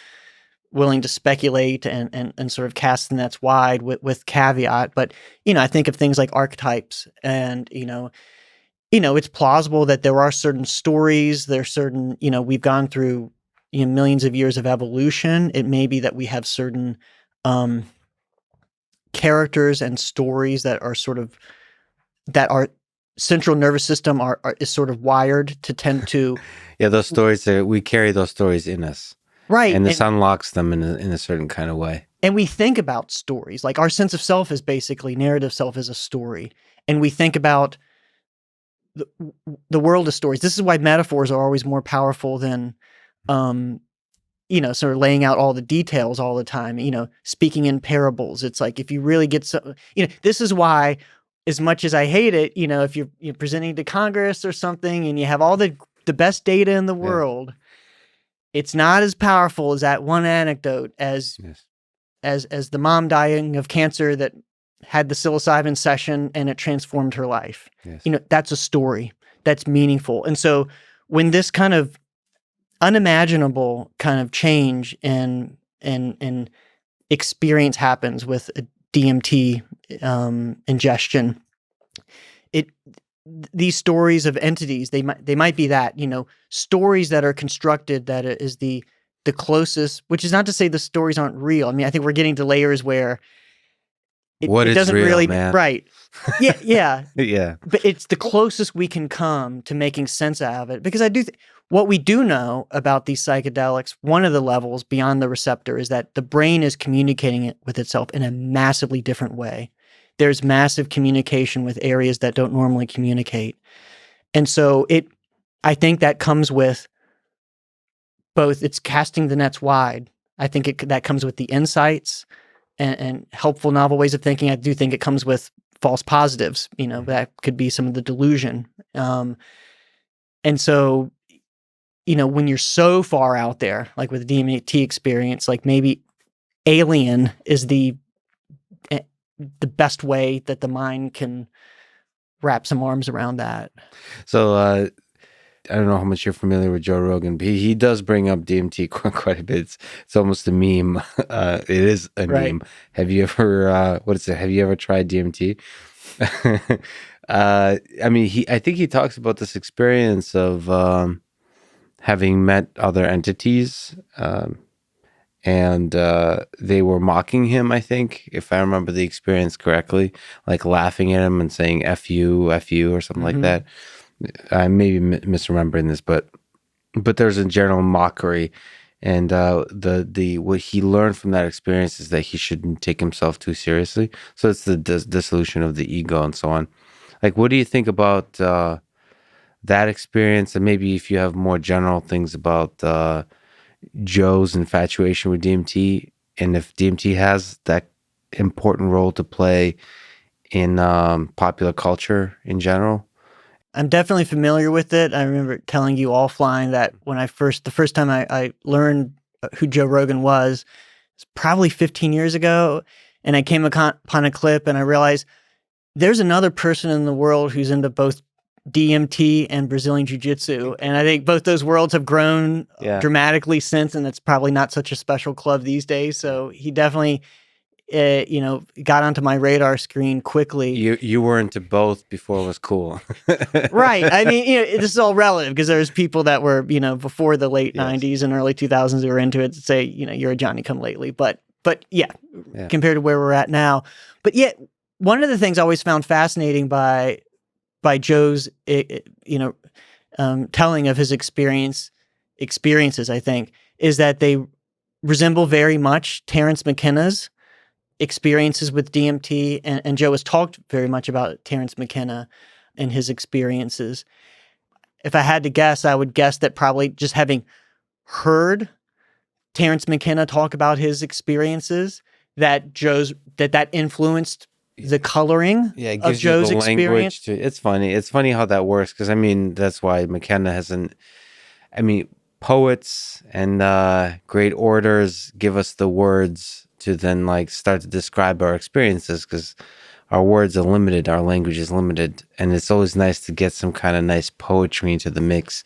willing to speculate and sort of cast the nets wide with caveat. But, I think of things like archetypes and, it's plausible that there are certain stories, there's certain, we've gone through, millions of years of evolution. It may be that we have certain characters and stories that are that our central nervous system is sort of wired to tend to. Yeah, those stories, we carry those stories in us. Right. And this unlocks them in a certain kind of way. And we think about stories. Like our sense of self is basically, narrative self is a story. And we think about the world as stories. This is why metaphors are always more powerful than, sort of laying out all the details all the time, speaking in parables. It's like, if you really get this is why, as much as I hate it, if you're presenting to Congress or something and you have all the best data in the world, it's not as powerful as that one anecdote as the mom dying of cancer that had the psilocybin session and it transformed her life. Yes. That's a story that's meaningful. And so when this kind of unimaginable kind of change in experience happens with a DMT ingestion, these stories of entities, they might be that, stories that are constructed that is the closest, which is not to say the stories aren't real. I mean, I think we're getting to layers where it doesn't real, really, man? right. Yeah. Yeah. Yeah. But it's the closest we can come to making sense out of it, because I do what we do know about these psychedelics, one of the levels beyond the receptor, is that the brain is communicating it with itself in a massively different way. There's massive communication with areas that don't normally communicate. And so I think that comes with both, it's casting the nets wide. I think that comes with the insights and helpful novel ways of thinking. I do think it comes with false positives, that could be some of the delusion. And so, when you're so far out there, like with the DMT experience, like maybe alien is the best way that the mind can wrap some arms around that. So I don't know how much you're familiar with Joe Rogan, but he does bring up DMT quite a bit. It's almost a meme. It is a meme. Have you ever, have you ever tried DMT? I mean, I think he talks about this experience of having met other entities, and they were mocking him, I think, if I remember the experience correctly, like laughing at him and saying F you, or something like that. I may be misremembering this, but there's a general mockery, and the what he learned from that experience is that he shouldn't take himself too seriously. So it's the dissolution of the ego and so on. Like, what do you think about that experience, and maybe if you have more general things about Joe's infatuation with DMT, and if DMT has that important role to play in popular culture in general? I'm definitely familiar with it. I remember telling you offline that when the first time I learned who Joe Rogan was probably 15 years ago, and I came upon a clip and I realized there's another person in the world who's into both DMT and Brazilian Jiu-Jitsu. And I think both those worlds have grown dramatically since, and it's probably not such a special club these days. So he definitely, got onto my radar screen quickly. You were into both before it was cool. Right. I mean, this is all relative, because there's people that were, before the late 90s and early 2000s who were into it to say, you're a Johnny-come-lately. But yeah, compared to where we're at now. But yet, one of the things I always found fascinating by Joe's, telling of his experiences, I think, is that they resemble very much Terence McKenna's experiences with DMT. And Joe has talked very much about Terence McKenna and his experiences. If I had to guess, I would guess that probably just having heard Terence McKenna talk about his experiences, that influenced the coloring it gives of Joe's you the experience. It's funny how that works, because I mean, that's why McKenna poets and great orators give us the words to then start to describe our experiences, because our words are limited, our language is limited, and it's always nice to get some kind of nice poetry into the mix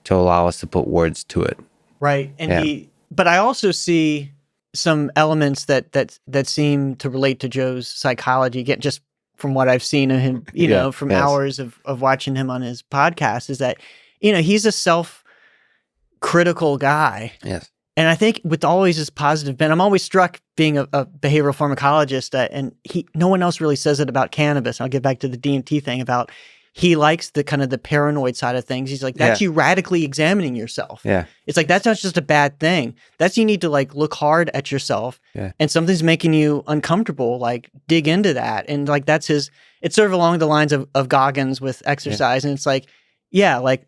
to allow us to put words to it. Right. And but I also see some elements that seem to relate to Joe's psychology. Again, just from what I've seen of him, from hours of watching him on his podcast, is that he's a self-critical guy. Yes. And I think with always his positive bent, I'm always struck being a behavioral pharmacologist, and no one else really says it about cannabis. I'll get back to the DMT thing about he likes the kind of the paranoid side of things. He's like, that's you radically examining yourself. Yeah. It's like, that's not just a bad thing. That's you need to like look hard at yourself and something's making you uncomfortable, like dig into that. And like, it's sort of along the lines of Goggins with exercise. And it's like, like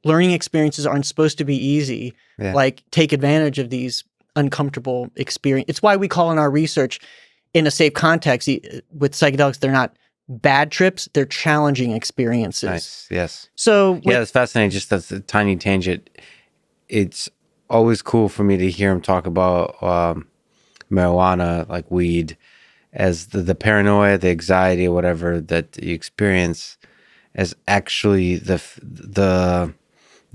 learning experiences aren't supposed to be easy. Yeah. Like take advantage of these uncomfortable experience. It's why we call in our research in a safe context with psychedelics, they're not bad trips, they're challenging experiences. Nice. Yes. So it's fascinating. Just as a tiny tangent, it's always cool for me to hear him talk about marijuana, like weed, as the paranoia, the anxiety, or whatever that you experience, as actually the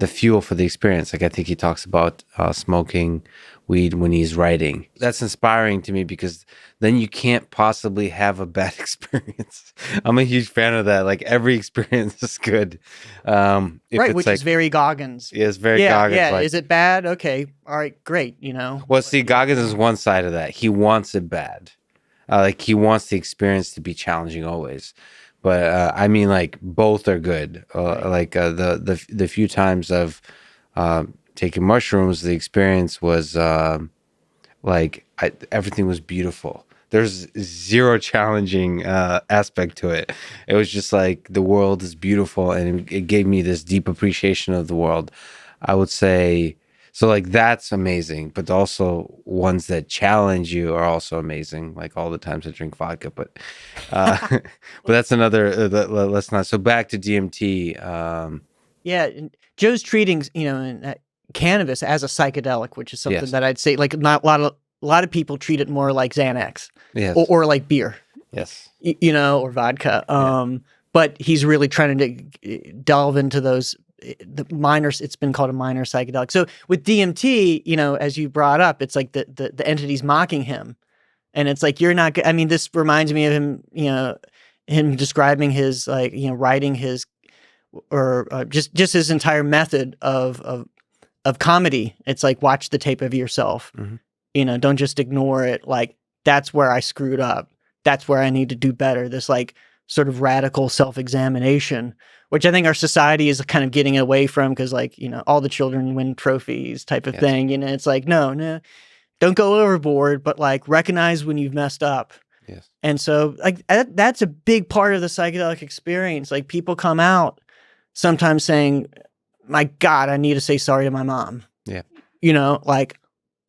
fuel for the experience. Like I think he talks about smoking weed when he's writing. That's inspiring to me because then you can't possibly have a bad experience. I'm a huge fan of that. Like every experience is good. Right, which is very Goggins. Yeah, it's very Goggins. Yeah, like, is it bad? Okay, all right, great, Well, see, Goggins is one side of that. He wants it bad. Like he wants the experience to be challenging always. But I mean, like both are good. Like the few times of taking mushrooms, the experience was everything was beautiful. There's zero challenging aspect to it. It was just like the world is beautiful, and it gave me this deep appreciation of the world. I would say so. Like that's amazing, but also ones that challenge you are also amazing. Like all the times I drink vodka, but that's another. Let's not. So back to DMT. Joe's treating cannabis as a psychedelic, which is something that I'd say like not a lot of people treat it more like Xanax, or like beer, or vodka. But he's really trying to delve into those. The minors, it's been called a minor psychedelic. So with DMT, as you brought up, it's like the entity's mocking him, and it's like you're not. I mean, this reminds me of him, him describing his writing his or just his entire method of comedy. It's like watch the tape of yourself. Mm-hmm. Don't just ignore it. Like that's where I screwed up. That's where I need to do better. This like sort of radical self-examination, which I think our society is kind of getting away from because all the children win trophies type of thing. It's like, no, don't go overboard, but like recognize when you've messed up. Yes. And so like that's a big part of the psychedelic experience. Like people come out sometimes saying, my God, I need to say sorry to my mom. Yeah. Like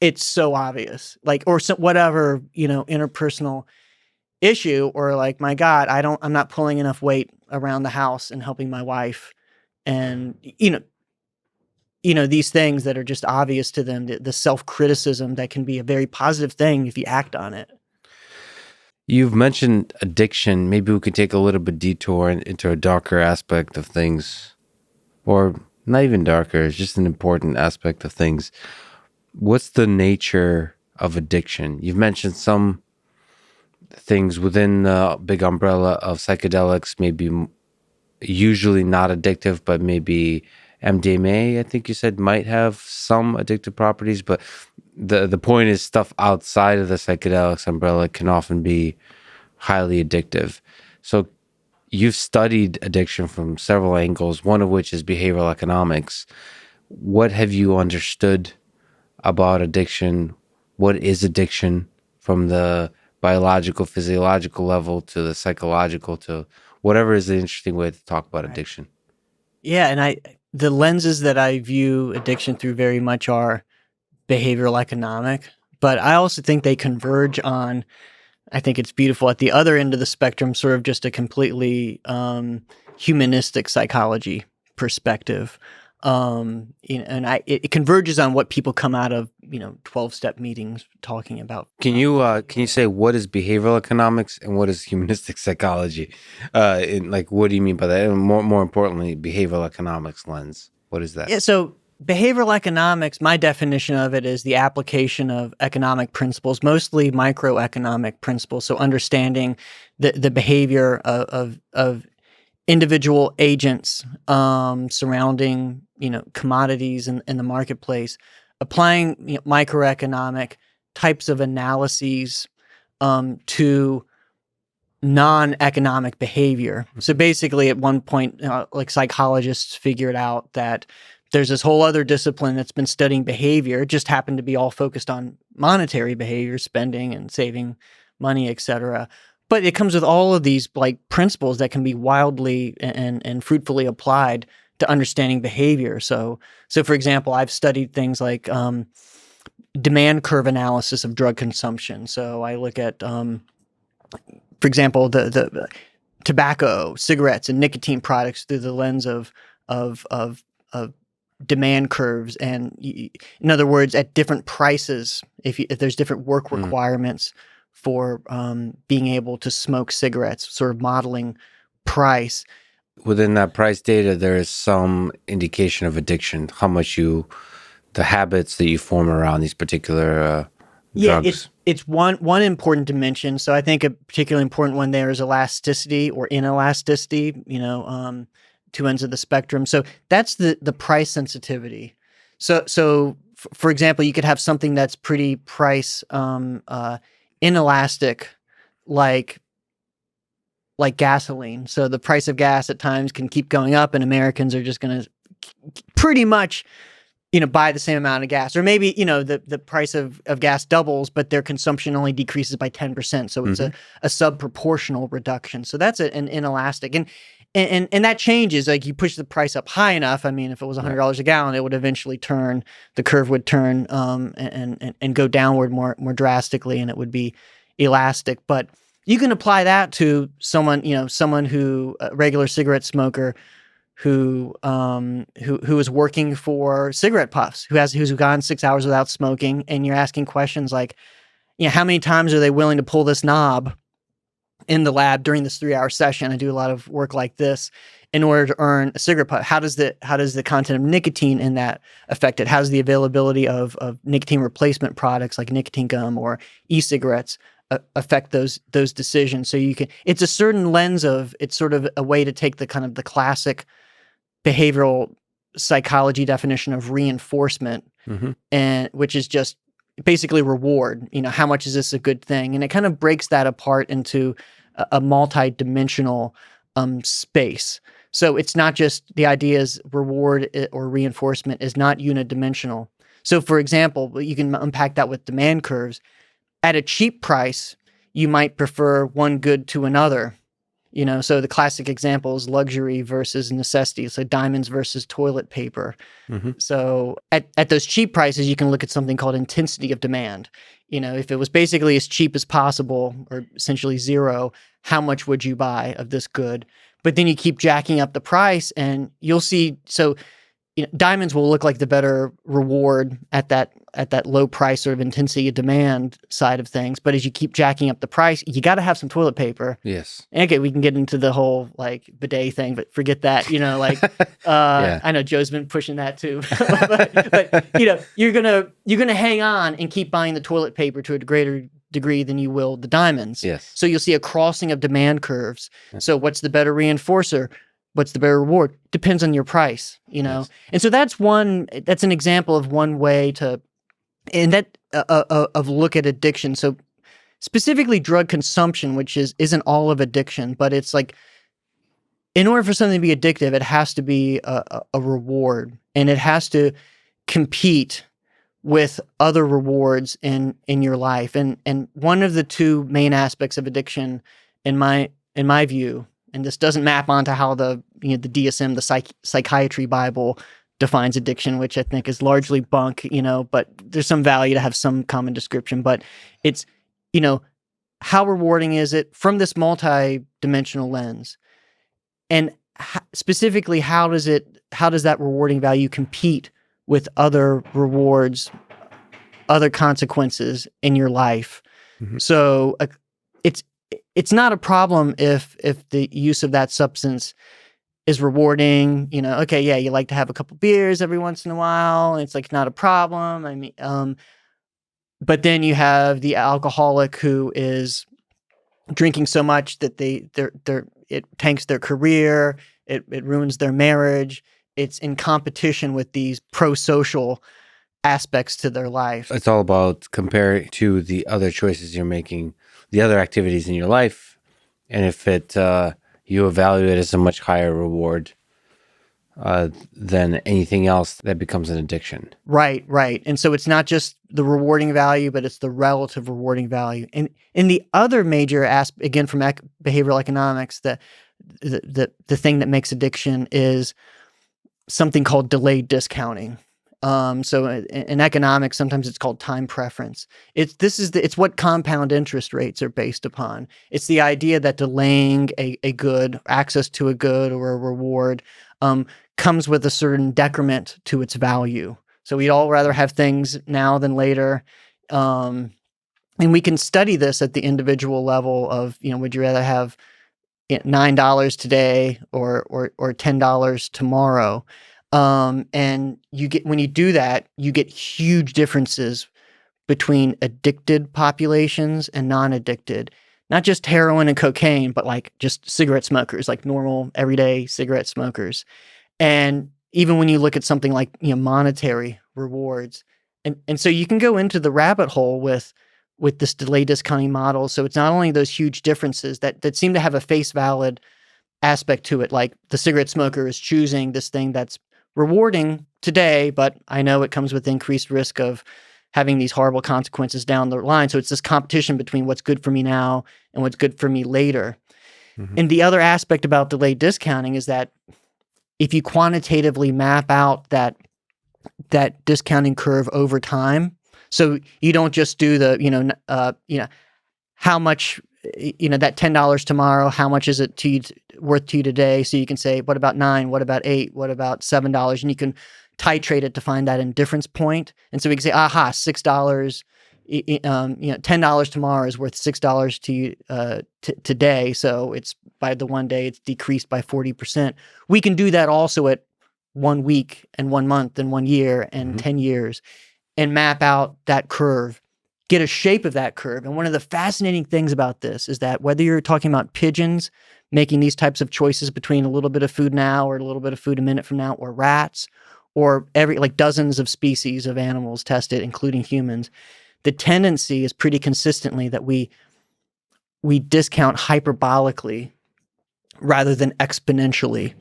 it's so obvious, like, or whatever, interpersonal issue, or like, my God, I'm not pulling enough weight around the house and helping my wife. And, these things that are just obvious to them, the self-criticism that can be a very positive thing if you act on it. You've mentioned addiction. Maybe we could take a little bit detour into a darker aspect of things, or not even darker. It's just an important aspect of things. What's the nature of addiction? You've mentioned some things within the big umbrella of psychedelics, maybe usually not addictive, but maybe MDMA, I think you said, might have some addictive properties. But the point is, stuff outside of the psychedelics umbrella can often be highly addictive. So you've studied addiction from several angles, one of which is behavioral economics. What have you understood about addiction? What is addiction from the biological, physiological level to the psychological, to whatever is the interesting way to talk about addiction? Yeah, and the lenses that I view addiction through very much are behavioral economic, but I also think they converge on, I think it's beautiful, at the other end of the spectrum, sort of just a completely humanistic psychology perspective. And it converges on what people come out of 12-step meetings talking about. Can you say what is behavioral economics and what is humanistic psychology? What do you mean by that? And more importantly, behavioral economics lens. What is that? Yeah, so behavioral economics, my definition of it is the application of economic principles, mostly microeconomic principles. So understanding the behavior of individual agents surrounding, commodities in the marketplace, applying microeconomic types of analyses to non-economic behavior. So basically, at one point, like psychologists figured out that there's this whole other discipline that's been studying behavior. It just happened to be all focused on monetary behavior, spending and saving money, et cetera. But it comes with all of these like principles that can be wildly and fruitfully applied to understanding behavior. So for example, I've studied things like demand curve analysis of drug consumption. So I look at, for example, the tobacco, cigarettes, and nicotine products through the lens of demand curves, and in other words, at different prices, if there's different work requirements for being able to smoke cigarettes, sort of modeling price. Within that price data, there is some indication of addiction, how much the habits that you form around these particular drugs. It's one important dimension. So I think a particularly important one there is elasticity or inelasticity, two ends of the spectrum. So that's the price sensitivity. So for example, you could have something that's pretty price inelastic, like gasoline. So the price of gas at times can keep going up, and Americans are just going to pretty much, buy the same amount of gas. Or maybe, the price of gas doubles, but their consumption only decreases by 10%. So it's a sub-proportional reduction. So that's an inelastic. And that changes. Like you push the price up high enough. I mean, if it was $100 a gallon, it would eventually turn. The curve would turn and go downward more drastically, and it would be elastic. But you can apply that to someone who a regular cigarette smoker who is working for cigarette puffs, who's gone 6 hours without smoking, and you're asking questions like, how many times are they willing to pull this knob in the lab during this 3-hour session? I do a lot of work like this in order to earn a cigarette puff. How does the content of nicotine in that affect it? How does the availability of nicotine replacement products like nicotine gum or e-cigarettes affect those decisions? So it's a certain lens of, it's sort of a way to take the kind of the classic behavioral psychology definition of reinforcement, and which is just basically reward. How much is this a good thing? And it kind of breaks that apart into a multi-dimensional space. So it's not just the idea is reward or reinforcement is not unidimensional. So for example, you can unpack that with demand curves. At a cheap price, you might prefer one good to another. So the classic example is luxury versus necessity. So diamonds versus toilet paper. So at those cheap prices, you can look at something called intensity of demand. If it was basically as cheap as possible or essentially zero, how much would you buy of this good? But then you keep jacking up the price and you'll see, so diamonds will look like the better reward at that low price sort of intensity of demand side of things. But as you keep jacking up the price, you got to have some toilet paper. Yes. Okay, we can get into the whole like bidet thing, but forget that. I know Joe's been pushing that too. but you're gonna hang on and keep buying the toilet paper to a greater degree than you will the diamonds. Yes. So you'll see a crossing of demand curves. So what's the better reinforcer? What's the better reward? Depends on your price, Yes. And so that's an example of one way to, and that of look at addiction. So specifically drug consumption, which isn't all of addiction, but it's like, in order for something to be addictive, it has to be a reward, and it has to compete with other rewards in your life. And one of the two main aspects of addiction, in my view, and this doesn't map onto how the DSM, the psychiatry Bible, defines addiction, which I think is largely bunk, but there's some value to have some common description. But it's, how rewarding is it from this multi-dimensional lens? And specifically, how does that rewarding value compete with other rewards, other consequences in your life? So it's not a problem if the use of that substance is rewarding. Okay, yeah, you like to have a couple beers every once in a while. And it's like not a problem. I mean, but then you have the alcoholic who is drinking so much that it tanks their career, it ruins their marriage. It's in competition with these pro-social aspects to their life. It's all about comparing to the other choices you're making, the other activities in your life, and if you evaluate it as a much higher reward than anything else, that becomes an addiction. Right. And so it's not just the rewarding value, but it's the relative rewarding value. And in the other major aspect, again, from behavioral economics, the thing that makes addiction is something called delayed discounting. So in economics, sometimes it's called time preference. It's what compound interest rates are based upon. It's the idea that delaying a good, access to a good or a reward, comes with a certain decrement to its value. So we'd all rather have things now than later. And we can study this at the individual level of, would you rather have $9 today or $10 tomorrow? And when you do that, you get huge differences between addicted populations and non-addicted. Not just heroin and cocaine, but like just cigarette smokers, like normal everyday cigarette smokers. And even when you look at something like monetary rewards, and so you can go into the rabbit hole with this delay discounting model. So it's not only those huge differences that seem to have a face valid aspect to it, like the cigarette smoker is choosing this thing that's rewarding today, but I know it comes with increased risk of having these horrible consequences down the line. So it's this competition between what's good for me now and what's good for me later. Mm-hmm. And the other aspect about delayed discounting is that if you quantitatively map out that discounting curve over time, so you don't just do the how much that $10 tomorrow, how much is it worth to you today? So you can say, what about $9? What about $8? What about $7? And you can titrate it to find that indifference point. And so we can say, aha, $6. $10 tomorrow is worth $6 to you today. So it's by the one day it's decreased by 40%. We can do that also at 1 week and 1 month and 1 year and 10 years and map out that curve, get a shape of that curve. And one of the fascinating things about this is that whether you're talking about pigeons making these types of choices between a little bit of food now or a little bit of food a minute from now, or rats, or dozens of species of animals tested, including humans, the tendency is pretty consistently that we discount hyperbolically rather than exponentially.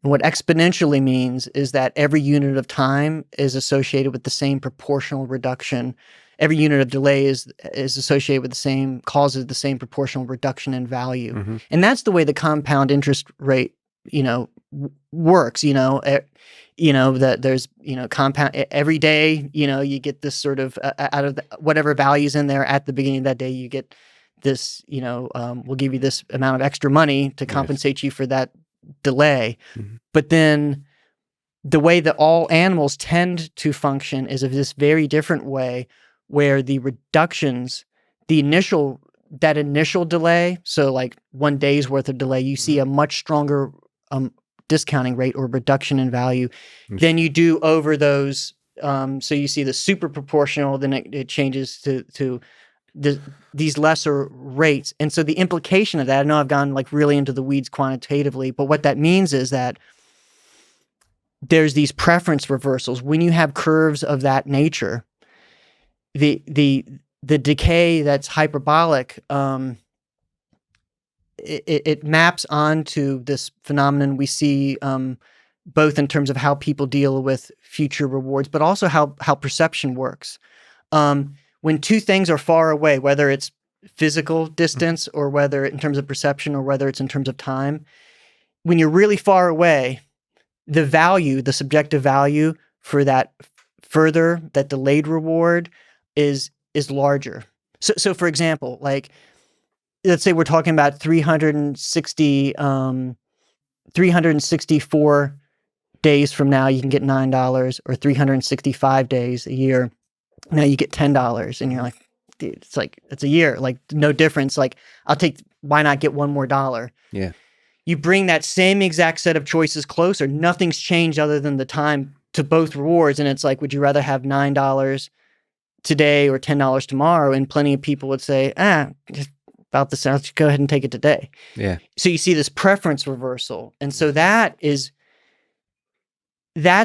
And what exponentially means is that every unit of time is associated with the same proportional reduction. Every unit of delay is associated with causes the same proportional reduction in value. Mm-hmm. And that's the way the compound interest rate, works, that there's, compound every day, you get this sort of out of whatever value's in there at the beginning of that day, you get this, we'll give you this amount of extra money to compensate you for that delay. Mm-hmm. But then the way that all animals tend to function is of this very different way, where the reductions, that initial delay, so like 1 day's worth of delay, you see a much stronger discounting rate or reduction in value than you do over those. So you see the super proportional, then it changes to these lesser rates. And so the implication of that, I know I've gone like really into the weeds quantitatively, but what that means is that there's these preference reversals. When you have curves of that nature, the decay that's hyperbolic, it maps onto this phenomenon we see both in terms of how people deal with future rewards, but also how perception works. When two things are far away, whether it's physical distance or whether in terms of perception or whether it's in terms of time, when you're really far away, the subjective value for that delayed reward is larger. So for example, like, let's say we're talking about 364 days from now, you can get $9, or 365 days a year, now you get $10. And you're like, dude, it's a year, like no difference. Like, why not get one more dollar? Yeah. you bring that same exact set of choices closer. Nothing's changed other than the time to both rewards. And it's like, would you rather have $9 today or $10 tomorrow? And plenty of people would say, just about the same. Let's go ahead and take it today. Yeah. So you see this preference reversal. And so that's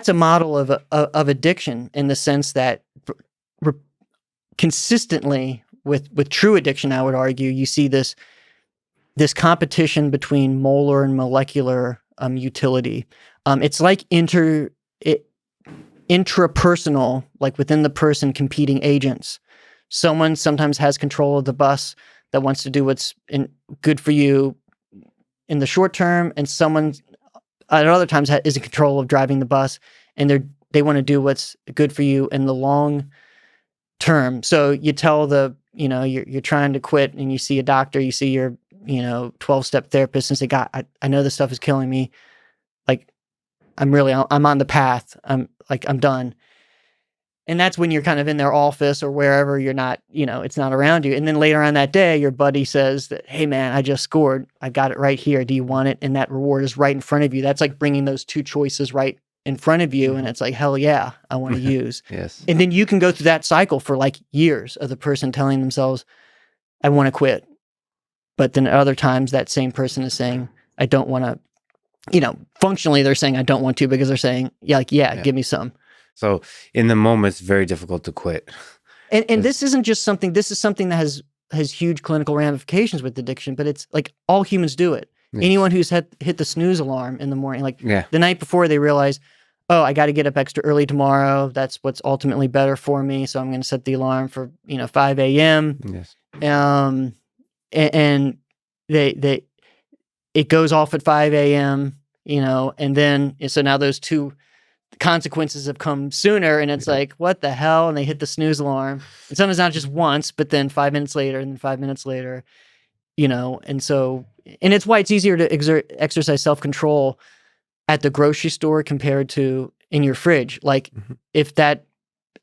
a model of addiction in the sense that consistently with true addiction, I would argue, you see this competition between molar and molecular utility. It's like intrapersonal, like within the person, competing agents. Someone sometimes has control of the bus that wants to do what's good for you in the short term, and someone at other times is in control of driving the bus, and they want to do what's good for you in the long term. So you tell you're trying to quit, and you see a doctor, you see your 12-step therapist, and say, God, I know this stuff is killing me. Like, I'm on the path. I'm done. And that's when you're kind of in their office or wherever you're not, it's not around you. And then later on that day, your buddy says that, hey man, I just scored. I got it right here. Do you want it? And that reward is right in front of you. That's like bringing those two choices right in front of you. And it's like, hell yeah, I want to use. Yes. And then you can go through that cycle for like years of the person telling themselves, I want to quit. But then at other times that same person is saying, I don't want to, functionally they're saying, I don't want to, because they're saying, give me some. So in the moment, it's very difficult to quit. And this isn't just something, this is something that has huge clinical ramifications with addiction, but it's like all humans do it. Yes. Anyone who's hit the snooze alarm in the morning, the night before, they realize, oh, I got to get up extra early tomorrow. That's what's ultimately better for me. So I'm going to set the alarm for, 5 a.m. Yes. And it goes off at 5 a.m., and then, so now those two consequences have come sooner, and it's like, what the hell? And they hit the snooze alarm. And sometimes not just once, but then 5 minutes later, and then 5 minutes later, and so, and it's why it's easier to exercise self-control at the grocery store compared to in your fridge. Like, if that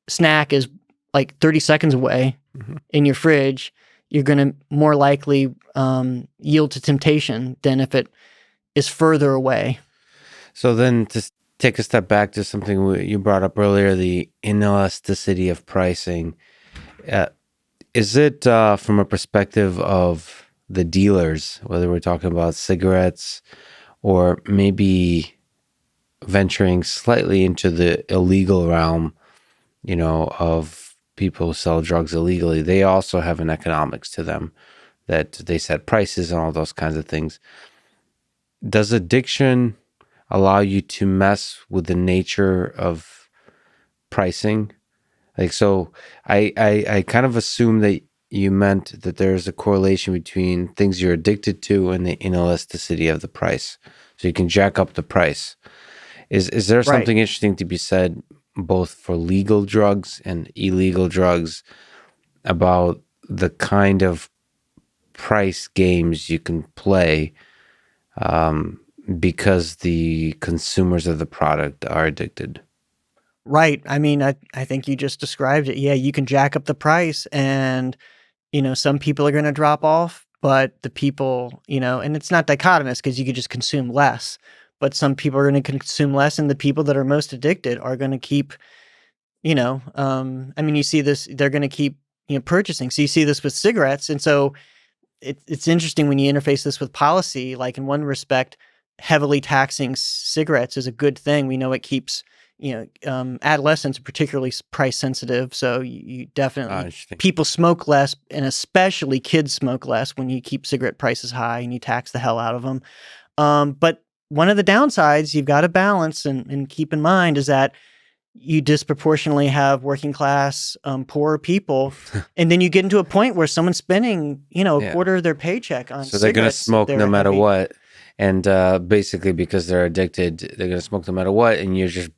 snack is like 30 seconds away in your fridge, you're going to more likely yield to temptation than if it is further away. So then to take a step back to something you brought up earlier, the inelasticity of pricing. Is it from a perspective of the dealers, whether we're talking about cigarettes or maybe venturing slightly into the illegal realm, of people who sell drugs illegally? They also have an economics to them, that they set prices and all those kinds of things. Does addiction allow you to mess with the nature of pricing? Like, so I kind of assume that you meant that there's a correlation between things you're addicted to and the inelasticity of the price. So you can jack up the price. Is there something interesting to be said both for legal drugs and illegal drugs about the kind of price games you can play because the consumers of the product are addicted? Right. I mean, I think you just described it. Yeah, you can jack up the price, and, some people are going to drop off, but the people, and it's not dichotomous because you could just consume less, but some people are going to consume less, and the people that are most addicted are going to keep, you see this, they're going to keep, purchasing. So you see this with cigarettes. And so it's interesting when you interface this with policy. Like, in one respect, heavily taxing cigarettes is a good thing. We know it keeps, adolescents are particularly price sensitive. So you definitely, people smoke less, and especially kids smoke less when you keep cigarette prices high and you tax the hell out of them. But one of the downsides you've got to balance and keep in mind is that you disproportionately have working class, poorer people. And then you get into a point where someone's spending, a quarter of their paycheck on cigarettes. So they're going to smoke no matter what. And basically, because they're addicted, they're going to smoke no matter what. And you're just,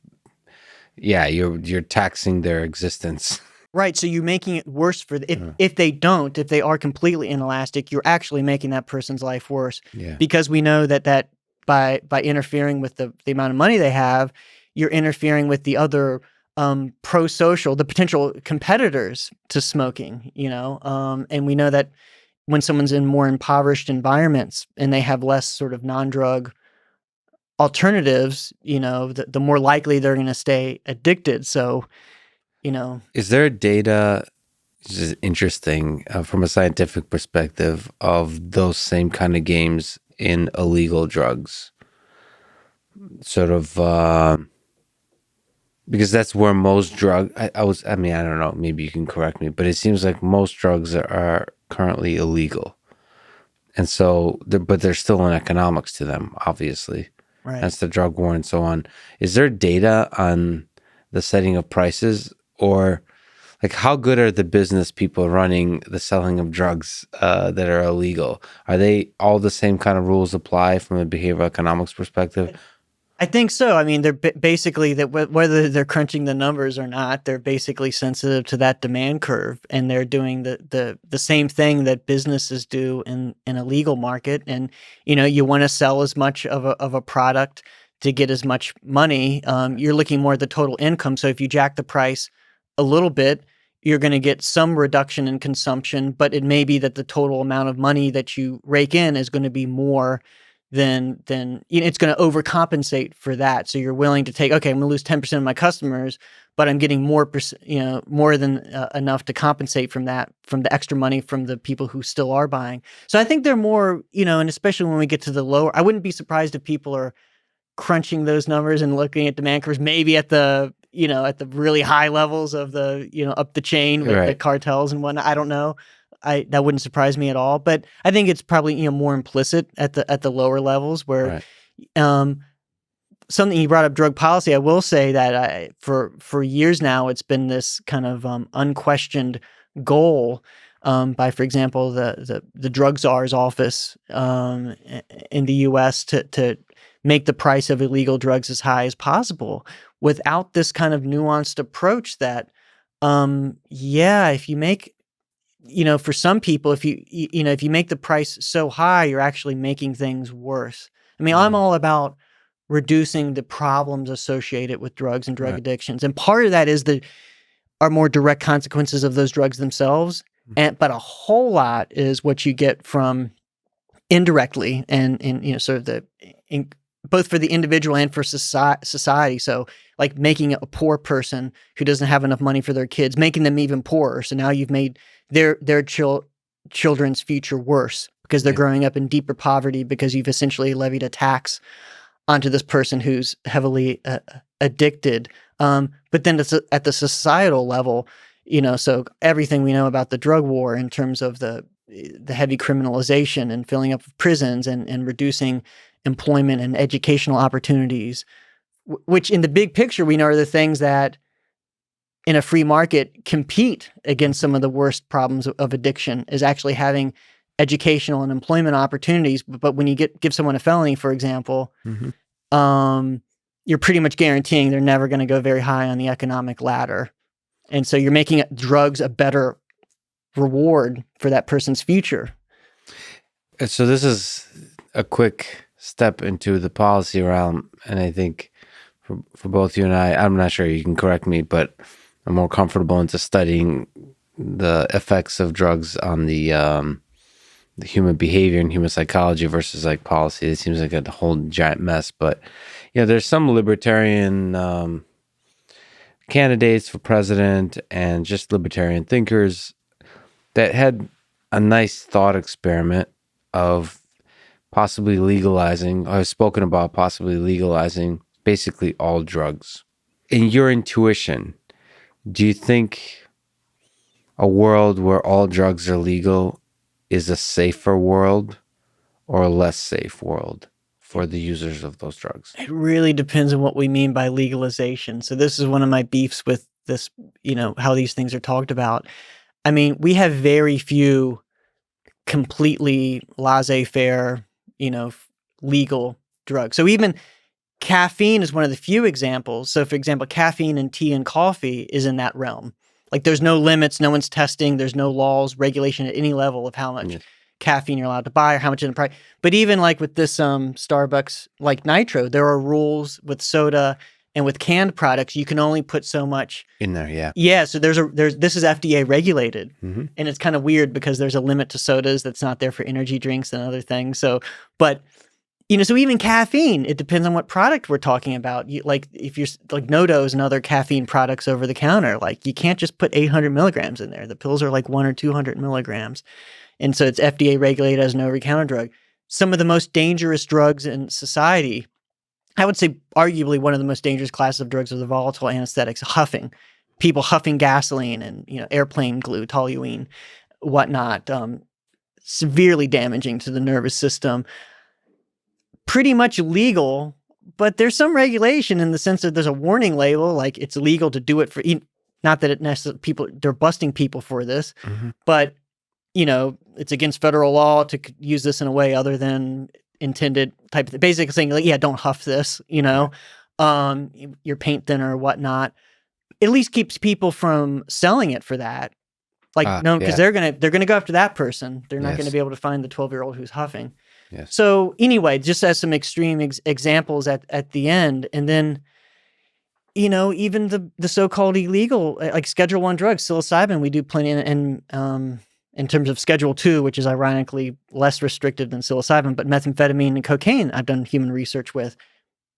you're taxing their existence. Right. So you're making it worse for if they are completely inelastic, you're actually making that person's life worse. Yeah. Because we know that by interfering with the amount of money they have, you're interfering with the other pro-social, the potential competitors to smoking, and we know that when someone's in more impoverished environments and they have less sort of non-drug alternatives, the more likely they're going to stay addicted. So, Is there data, which is interesting from a scientific perspective, of those same kind of games in illegal drugs? Sort of, because that's where most I don't know, maybe you can correct me, but it seems like most drugs are currently illegal. And so, but there's still an economics to them, obviously. right. That's the drug war and so on. Is there data on the setting of prices, or like how good are the business people running the selling of drugs that are illegal? Are they all the same kind of rules apply from a behavioral economics perspective? I think so. I mean, they're basically that whether they're crunching the numbers or not, they're basically sensitive to that demand curve, and they're doing the same thing that businesses do in a legal market. And you want to sell as much of a product to get as much money. You're looking more at the total income. So if you jack the price a little bit, you're going to get some reduction in consumption, but it may be that the total amount of money that you rake in is going to be more then it's going to overcompensate for that. So you're willing to take, okay, I'm going to lose 10% of my customers, but I'm getting more than enough to compensate from that, from the extra money from the people who still are buying. So I think they're more, and especially when we get to the lower, I wouldn't be surprised if people are crunching those numbers and looking at demand curves, maybe at the, at the really high levels of the, up the chain with the cartels and whatnot. I don't know. That wouldn't surprise me at all, but I think it's probably more implicit at the lower levels where something you brought up, drug policy. I will say that for years now it's been this kind of unquestioned goal by, for example, the drug czar's office in the U.S. to make the price of illegal drugs as high as possible, without this kind of nuanced approach that if you make for some people, if you make the price so high, you're actually making things worse. I mean, I'm all about reducing the problems associated with drugs and drug addictions. And part of that is are more direct consequences of those drugs themselves. But a whole lot is what you get from indirectly and sort of both for the individual and for society. So like making a poor person who doesn't have enough money for their kids, making them even poorer. So now you've made their children's future worse because they're growing up in deeper poverty because you've essentially levied a tax onto this person who's heavily addicted. But then it's at the societal level, so everything we know about the drug war in terms of the heavy criminalization and filling up of prisons and reducing employment and educational opportunities, which in the big picture we know are the things that in a free market compete against some of the worst problems of addiction, is actually having educational and employment opportunities. But when you give someone a felony, for example, you're pretty much guaranteeing they're never going to go very high on the economic ladder. And so you're making drugs a better reward for that person's future. So this is a quick step into the policy realm. And I think for both you and I'm not sure, you can correct me, but I'm more comfortable into studying the effects of drugs on the human behavior and human psychology versus like policy. It seems like a whole giant mess, but there's some libertarian candidates for president and just libertarian thinkers that had a nice thought experiment of possibly legalizing, or have spoken about possibly legalizing basically all drugs. In your intuition, do you think a world where all drugs are legal is a safer world or a less safe world for the users of those drugs? It really depends on what we mean by legalization. So this is one of my beefs with this, how these things are talked about. I mean, we have very few completely laissez-faire, legal drugs. So even caffeine is one of the few examples. So for example, caffeine in tea and coffee is in that realm. Like there's no limits, no one's testing, there's no laws, regulation at any level of how much caffeine you're allowed to buy or how much in the price. But even like with this Starbucks like Nitro, there are rules with soda And with canned products, you can only put so much in there. Yeah. Yeah, so this is FDA regulated, Mm-hmm. and it's kind of weird because there's a limit to sodas that's not there for energy drinks and other things. So, but so even caffeine, it depends on what product we're talking about. Like if you're like No-Dose and other caffeine products over the counter, like you can't just put 800 milligrams in there. The pills are like 100 or 200 milligrams, and so it's FDA regulated as an over-the-counter drug. Some of the most dangerous drugs in society, I would say arguably one of the most dangerous classes of drugs are the volatile anesthetics, huffing. People huffing gasoline and airplane glue, toluene, whatnot, severely damaging to the nervous system. Pretty much legal, but there's some regulation in the sense that there's a warning label, like it's illegal to do it for. Not that it necessarily they're busting people for this, but it's against federal law to use this in a way other than intended type of thing. Basically saying like, yeah, don't huff this, your paint thinner or whatnot. At least keeps people from selling it for that. Like, no, because they're gonna go after that person. They're not gonna be able to find the 12-year-old who's huffing. Yes. So anyway, just as some extreme examples at the end, and then even the so-called illegal like Schedule 1 drugs, psilocybin, we do plenty in terms of Schedule 2, which is ironically less restrictive than psilocybin, but methamphetamine and cocaine I've done human research with.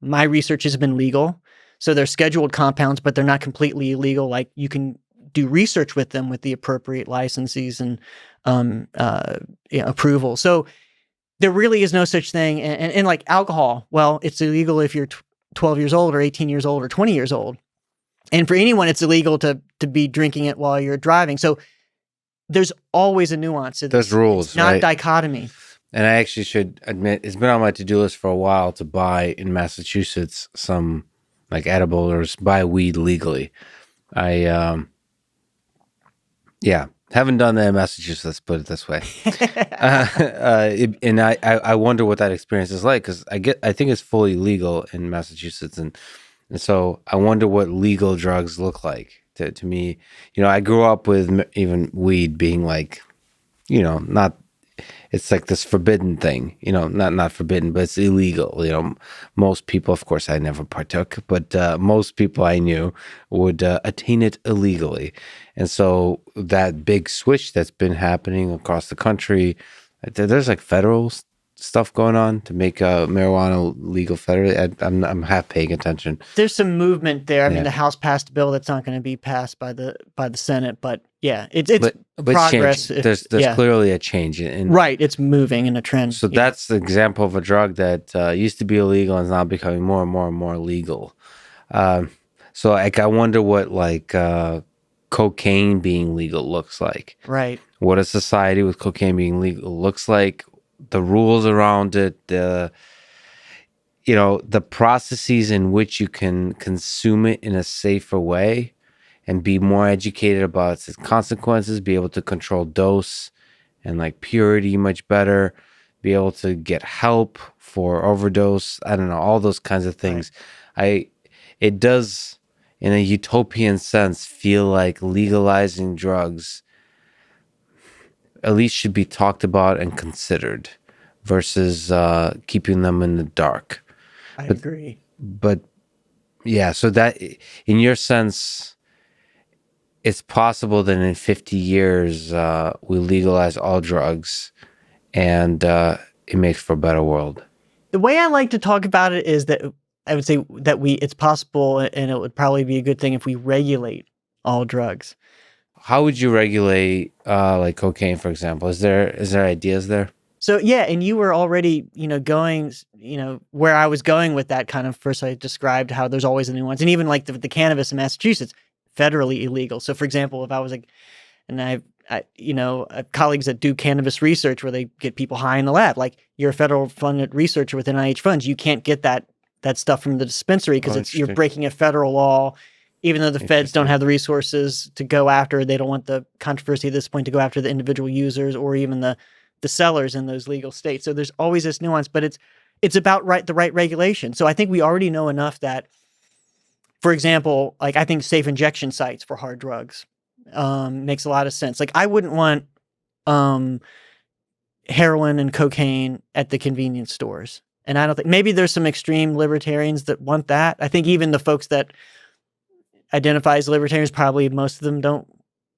My research has been legal. So they're scheduled compounds, but they're not completely illegal. Like you can do research with them with the appropriate licenses and approval. So there really is no such thing. And like alcohol, well, it's illegal if you're 12 years old or 18 years old or 20 years old. And for anyone, it's illegal to be drinking it while you're driving. So there's always a nuance. There's rules, it's not right? Dichotomy. And I actually should admit, it's been on my to-do list for a while to buy in Massachusetts some like edible or buy weed legally. I haven't done that in Massachusetts, let's put it this way. And I wonder what that experience is like, because I think it's fully legal in Massachusetts, and so I wonder what legal drugs look like to me. I grew up with even weed being like, not. It's like this forbidden thing, not forbidden, but it's illegal. Most people, of course, I never partook, but most people I knew would attain it illegally. And so that big switch that's been happening across the country, there's like federal stuff going on to make marijuana legal federally. I'm half paying attention. There's some movement there. I mean, the House passed a bill that's not going to be passed by the Senate, but yeah, it's progress. There's clearly a change right. It's moving in a trend. So that's the example of a drug that used to be illegal and is now becoming more and more and more legal. So like I wonder what like cocaine being legal looks like. Right. What a society with cocaine being legal looks like. The rules around it, the processes in which you can consume it in a safer way and be more educated about its consequences, be able to control dose and like purity much better, be able to get help for overdose. I don't know, all those kinds of things. Right. It does, in a utopian sense, feel like legalizing drugs at least should be talked about and considered versus keeping them in the dark. I agree. But yeah, so that in your sense, it's possible that in 50 years we legalize all drugs and it makes for a better world. The way I like to talk about it is that I would say that it's possible, and it would probably be a good thing if we regulate all drugs. How would you regulate like cocaine, for example? Is there ideas there? So yeah, and you were already, going, where I was going with that kind of first. I described how there's always a nuance, and even like the cannabis in Massachusetts, federally illegal. So for example, if I was and I have colleagues that do cannabis research where they get people high in the lab. Like you're a federal funded researcher with NIH funds, you can't get that stuff from the dispensary because you're breaking a federal law. Even though the feds don't have the resources to go after, they don't want the controversy at this point to go after the individual users or even the sellers in those legal states. So there's always this nuance, but it's about the right regulation. So I think we already know enough that, for example, like I think safe injection sites for hard drugs makes a lot of sense. Like I wouldn't want heroin and cocaine at the convenience stores. And I don't think, maybe there's some extreme libertarians that want that. I think even the folks that identify as libertarians, probably most of them don't.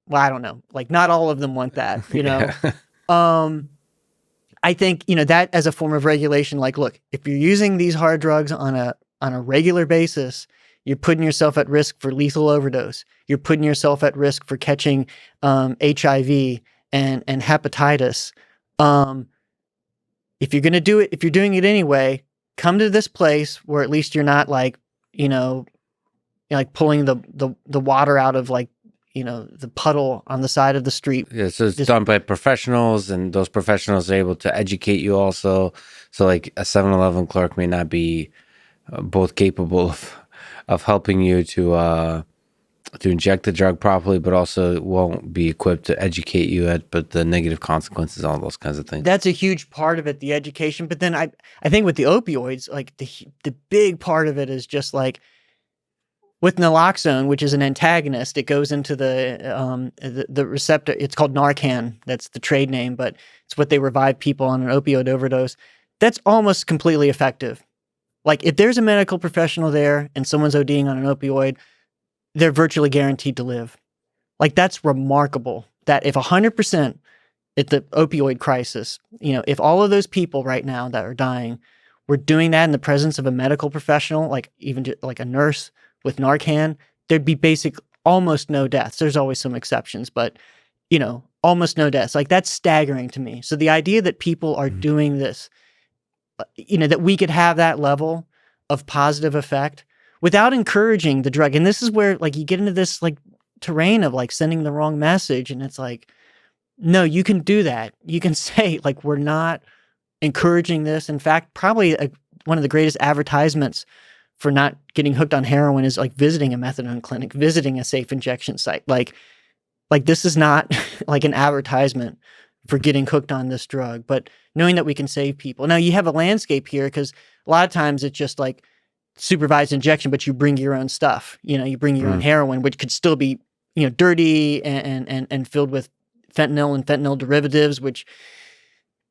Well, I don't know. Like, not all of them want that, you know? I think, you know, that as a form of regulation, like, look, if you're using these hard drugs on a regular basis, you're putting yourself at risk for lethal overdose. You're putting yourself at risk for catching HIV and hepatitis. If you're going to do it, if you're doing it anyway, come to this place where at least you're not like, you know, like pulling the water out of like, you know, the puddle on the side of the street. Yeah, so it's done by professionals, and those professionals are able to educate you also. So like a 7-Eleven clerk may not be both capable of helping you to inject the drug properly, but also won't be equipped to educate you but the negative consequences, all those kinds of things. That's a huge part of it, the education. But then I think with the opioids, like the big part of it is just like, with naloxone, which is an antagonist, it goes into the receptor. It's called Narcan. That's the trade name, but it's what they revive people on an opioid overdose. That's almost completely effective. Like, if there's a medical professional there and someone's ODing on an opioid, they're virtually guaranteed to live. Like, that's remarkable. That if 100% at the opioid crisis, you know, if all of those people right now that are dying were doing that in the presence of a medical professional, like even like a nurse with Narcan, there'd be almost no deaths. There's always some exceptions, but, you know, almost no deaths. Like, that's staggering to me. So the idea that people are doing this, you know, that we could have that level of positive effect without encouraging the drug. And this is where, like, you get into this, like, terrain of, like, sending the wrong message. And it's like, no, you can do that. You can say, like, we're not encouraging this. In fact, probably one of the greatest advertisements for not getting hooked on heroin is like visiting a methadone clinic, visiting a safe injection site. Like this is not like an advertisement for getting hooked on this drug, but knowing that we can save people. Now, you have a landscape here because a lot of times it's just like supervised injection, but you bring your own stuff. You know, you bring your own heroin, which could still be, you know, dirty and filled with fentanyl and fentanyl derivatives, which,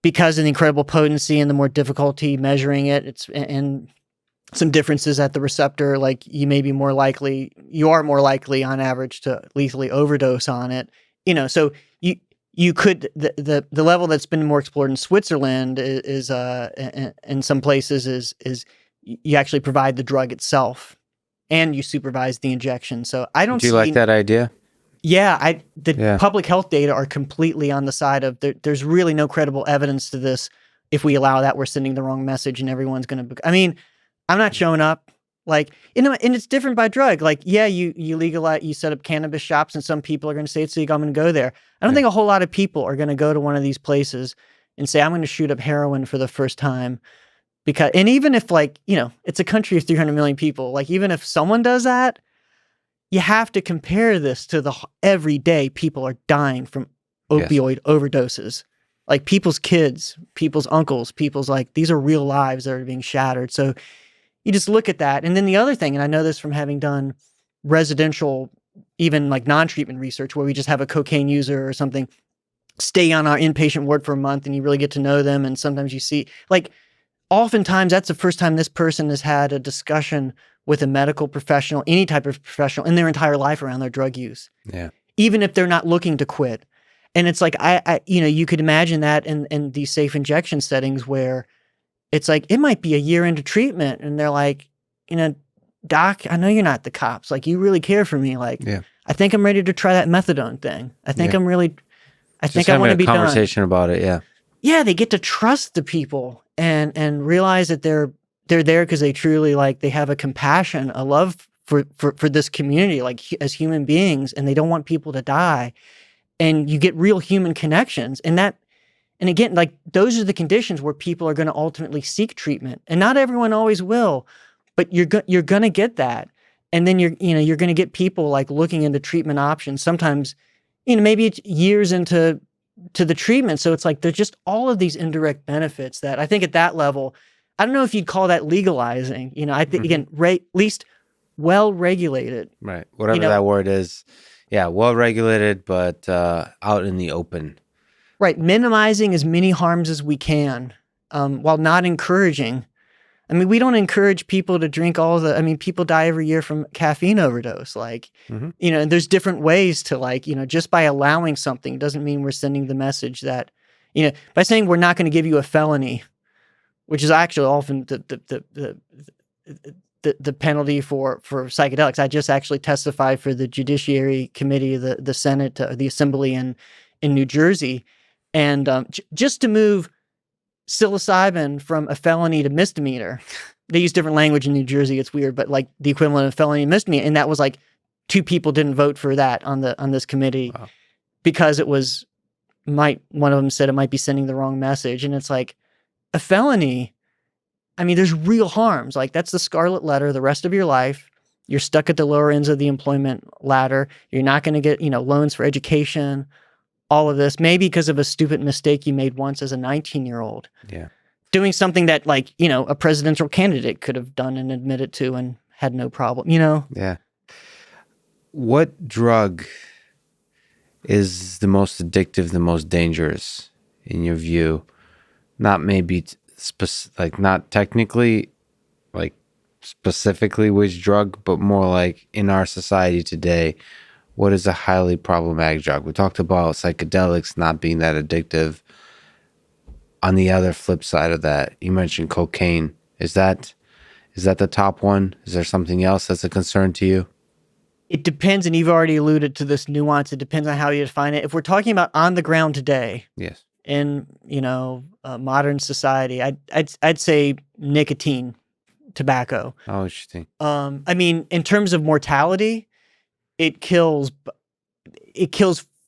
because of the incredible potency and the more difficulty measuring it, and some differences at the receptor, like you are more likely on average to lethally overdose on it. You know, so you could, the level that's been more explored in Switzerland is in some places is you actually provide the drug itself and you supervise the injection. So I don't. Do you like that idea? Yeah, public health data are completely on the side of there's really no credible evidence to this. If we allow that, we're sending the wrong message and everyone's going to, I mean, I'm not showing up. Like, you know, and it's different by drug. Like, yeah, you legalize, you set up cannabis shops and some people are going to say it's legal, I'm going to go there. I don't think a whole lot of people are going to go to one of these places and say, I'm going to shoot up heroin for the first time. Because, and even if, like, you know, it's a country of 300 million people, like, even if someone does that, you have to compare this to the everyday people are dying from opioid overdoses. Like, people's kids, people's uncles, people's, like, these are real lives that are being shattered. So you just look at that. And then the other thing, and I know this from having done residential, even like non-treatment research, where we just have a cocaine user or something stay on our inpatient ward for a month and you really get to know them. And sometimes you see, like, oftentimes that's the first time this person has had a discussion with a medical professional, any type of professional, in their entire life around their drug use. Yeah. Even if they're not looking to quit. And it's like, I you know, you could imagine that in these safe injection settings where it's like, it might be a year into treatment and they're like, you know, doc, I know you're not the cops. Like, you really care for me. Like, I think I'm ready to try that methadone thing. I think I'm really, I think I want to be done. Conversation about it. Yeah. Yeah. They get to trust the people and realize that they're there because they truly, like, they have a compassion, a love for this community, like, as human beings, and they don't want people to die. And you get real human connections. And again, like, those are the conditions where people are going to ultimately seek treatment. And not everyone always will, but you're going to get that. And then you're going to get people, like, looking into treatment options. Sometimes, you know, maybe it's years into the treatment. So it's like, there's just all of these indirect benefits that I think at that level, I don't know if you'd call that legalizing. You know, I think, again, at least well-regulated. Right. Whatever that word is. Yeah, well-regulated, but out in the open. Right. Minimizing as many harms as we can while not encouraging I mean, we don't encourage people to drink people die every year from caffeine overdose. Like, and there's different ways to just by allowing something doesn't mean we're sending the message that, by saying we're not going to give you a felony, which is actually often the penalty for psychedelics. I just actually testified for the Judiciary Committee of the Senate, the Assembly in New Jersey. And just to move psilocybin from a felony to misdemeanor. They use different language in New Jersey. It's weird, but like the equivalent of felony and misdemeanor. And that was like 2 people didn't vote for that on this committee because it was one of them said it might be sending the wrong message. And it's like a felony. I mean, there's real harms. Like that's the scarlet letter the rest of your life. You're stuck at the lower ends of the employment ladder. You're not going to get, loans for education. All of this, maybe because of a stupid mistake you made once as a 19-year-old. Yeah. Doing something that a presidential candidate could have done and admitted to and had no problem, Yeah. What drug is the most addictive, the most dangerous in your view? Not maybe not technically, like specifically which drug, but more like in our society today, what is a highly problematic drug? We talked about psychedelics not being that addictive. On the other flip side of that, you mentioned cocaine. Is that the top one? Is there something else that's a concern to you? It depends, and you've already alluded to this nuance. It depends on how you define it. If we're talking about on the ground today, yes, in modern society, I'd say nicotine, tobacco. Oh, interesting. I mean, in terms of mortality, it kills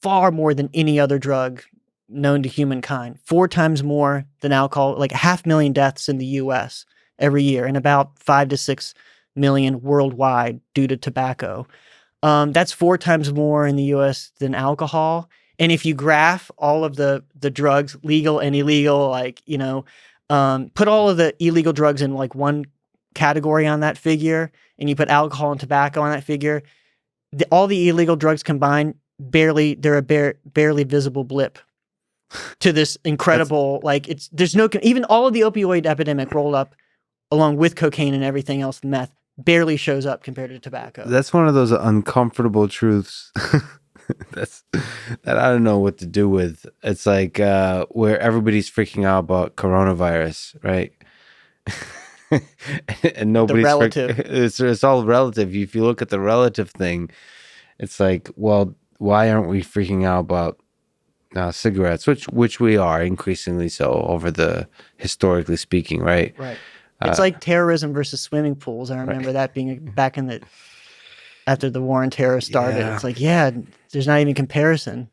far more than any other drug known to humankind. 4 times more than alcohol, like 500,000 deaths in the U.S. every year, and about 5 to 6 million worldwide due to tobacco. That's 4 times more in the U.S. than alcohol. And if you graph all of the drugs, legal and illegal, put all of the illegal drugs in like one category on that figure, and you put alcohol and tobacco on that figure, all the illegal drugs combined, they're a barely visible blip to this incredible, even all of the opioid epidemic rolled up along with cocaine and everything else, meth, barely shows up compared to tobacco. That's one of those uncomfortable truths that I don't know what to do with. It's like where everybody's freaking out about coronavirus, right? And nobody's it's all relative. If you look at the relative thing, it's like, well, why aren't we freaking out about cigarettes, which we are increasingly so over the historically speaking, right? Right. It's like terrorism versus swimming pools. I remember that being back after the war on terror started. Yeah. It's like, there's not even comparison.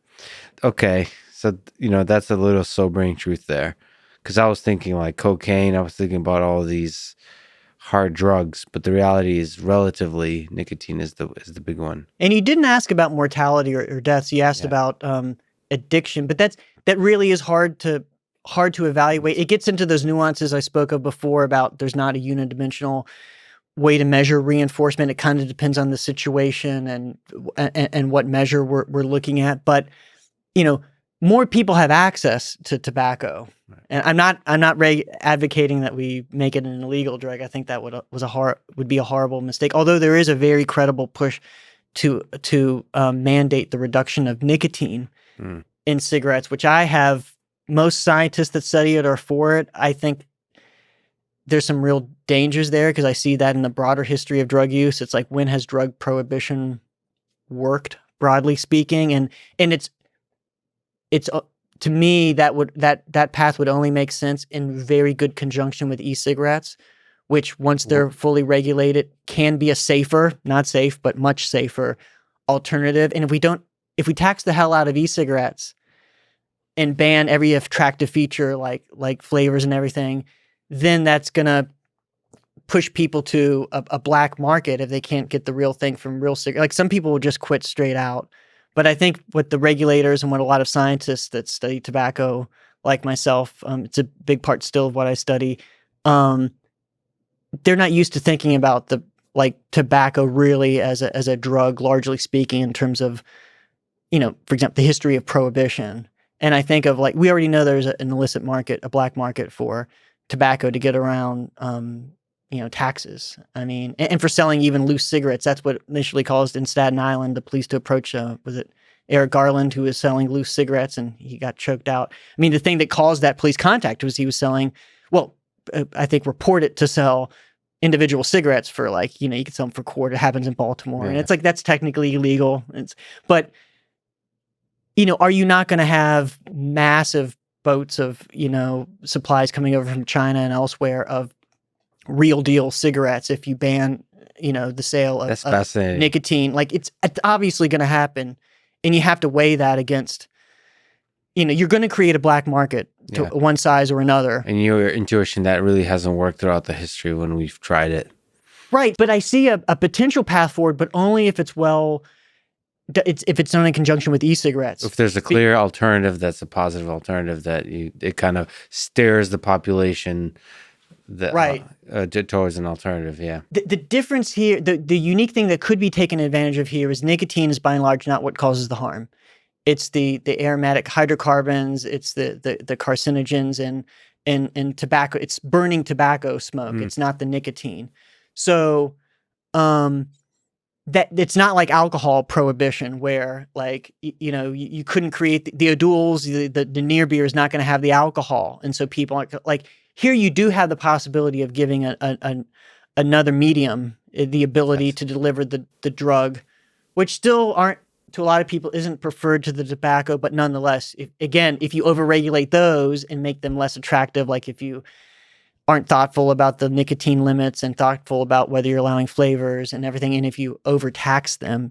Okay, so that's a little sobering truth there. Because I was thinking like cocaine, I was thinking about all these hard drugs, but the reality is relatively nicotine is the big one. And you didn't ask about mortality or deaths. You asked about addiction, but that really is hard to evaluate. It gets into those nuances I spoke of before about there's not a unidimensional way to measure reinforcement. It kind of depends on the situation and what measure we're looking at. But more people have access to tobacco. Right. And I'm not advocating that we make it an illegal drug. I think that would be a horrible mistake. Although there is a very credible push to mandate the reduction of nicotine in cigarettes, which I have. Most scientists that study it are for it. I think there's some real dangers there because I see that in the broader history of drug use. It's like, when has drug prohibition worked, broadly speaking? And it's to me that path would only make sense in very good conjunction with e-cigarettes, which once they're fully regulated can be a safer, not safe, but much safer alternative. And if we tax the hell out of e-cigarettes and ban every attractive feature like flavors and everything, then that's gonna push people to a black market if they can't get the real thing from real cigarettes. Like some people will just quit straight out. But I think what the regulators and what a lot of scientists that study tobacco, like myself, it's a big part still of what I study. They're not used to thinking about tobacco really as a drug, largely speaking, in terms of, for example, the history of prohibition. And I think of we already know there's an illicit market, a black market for tobacco to get around taxes. I mean, and for selling even loose cigarettes. That's what initially caused in Staten Island the police to approach, was it Eric Garland, who was selling loose cigarettes, and he got choked out. I mean, the thing that caused that police contact was he was selling, I think reported to sell individual cigarettes for you could sell them for $1. It happens in Baltimore. And it's that's technically illegal. But, are you not going to have massive boats of, supplies coming over from China and elsewhere of real deal cigarettes if you ban, the sale of nicotine? It's obviously going to happen. And you have to weigh that against, you're going to create a black market to one size or another. And your intuition, that really hasn't worked throughout the history when we've tried it. Right. But I see a potential path forward, but only if it's if it's done in conjunction with e-cigarettes. If there's a clear alternative, that's a positive alternative that it kind of steers the population towards an alternative. Yeah. The difference here, the unique thing that could be taken advantage of here is nicotine is by and large not what causes the harm. It's the aromatic hydrocarbons, it's the carcinogens and tobacco. It's burning tobacco smoke. It's not the nicotine. So that it's not like alcohol prohibition where you couldn't create the O'Doul's, the near beer is not going to have the alcohol. And so people aren't here you do have the possibility of giving another medium the ability to deliver the drug, which still aren't, to a lot of people, isn't preferred to the tobacco, but nonetheless, if you overregulate those and make them less attractive, like if you aren't thoughtful about the nicotine limits and thoughtful about whether you're allowing flavors and everything, and if you overtax them,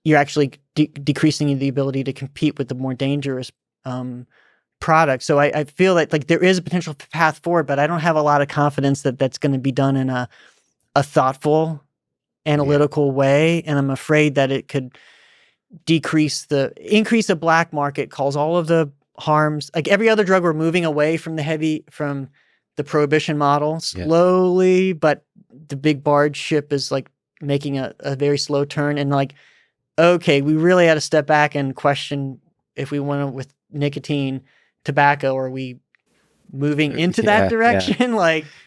you're actually decreasing the ability to compete with the more dangerous products. So I feel that there is a potential path forward, but I don't have a lot of confidence that that's going to be done in a thoughtful, analytical way, and I'm afraid that it could increase the black market, cause all of the harms. Like every other drug, we're moving away from the prohibition model slowly, but the big barge ship is making a very slow turn. And okay, we really had to step back and question if we want with nicotine, tobacco, are we moving into that direction?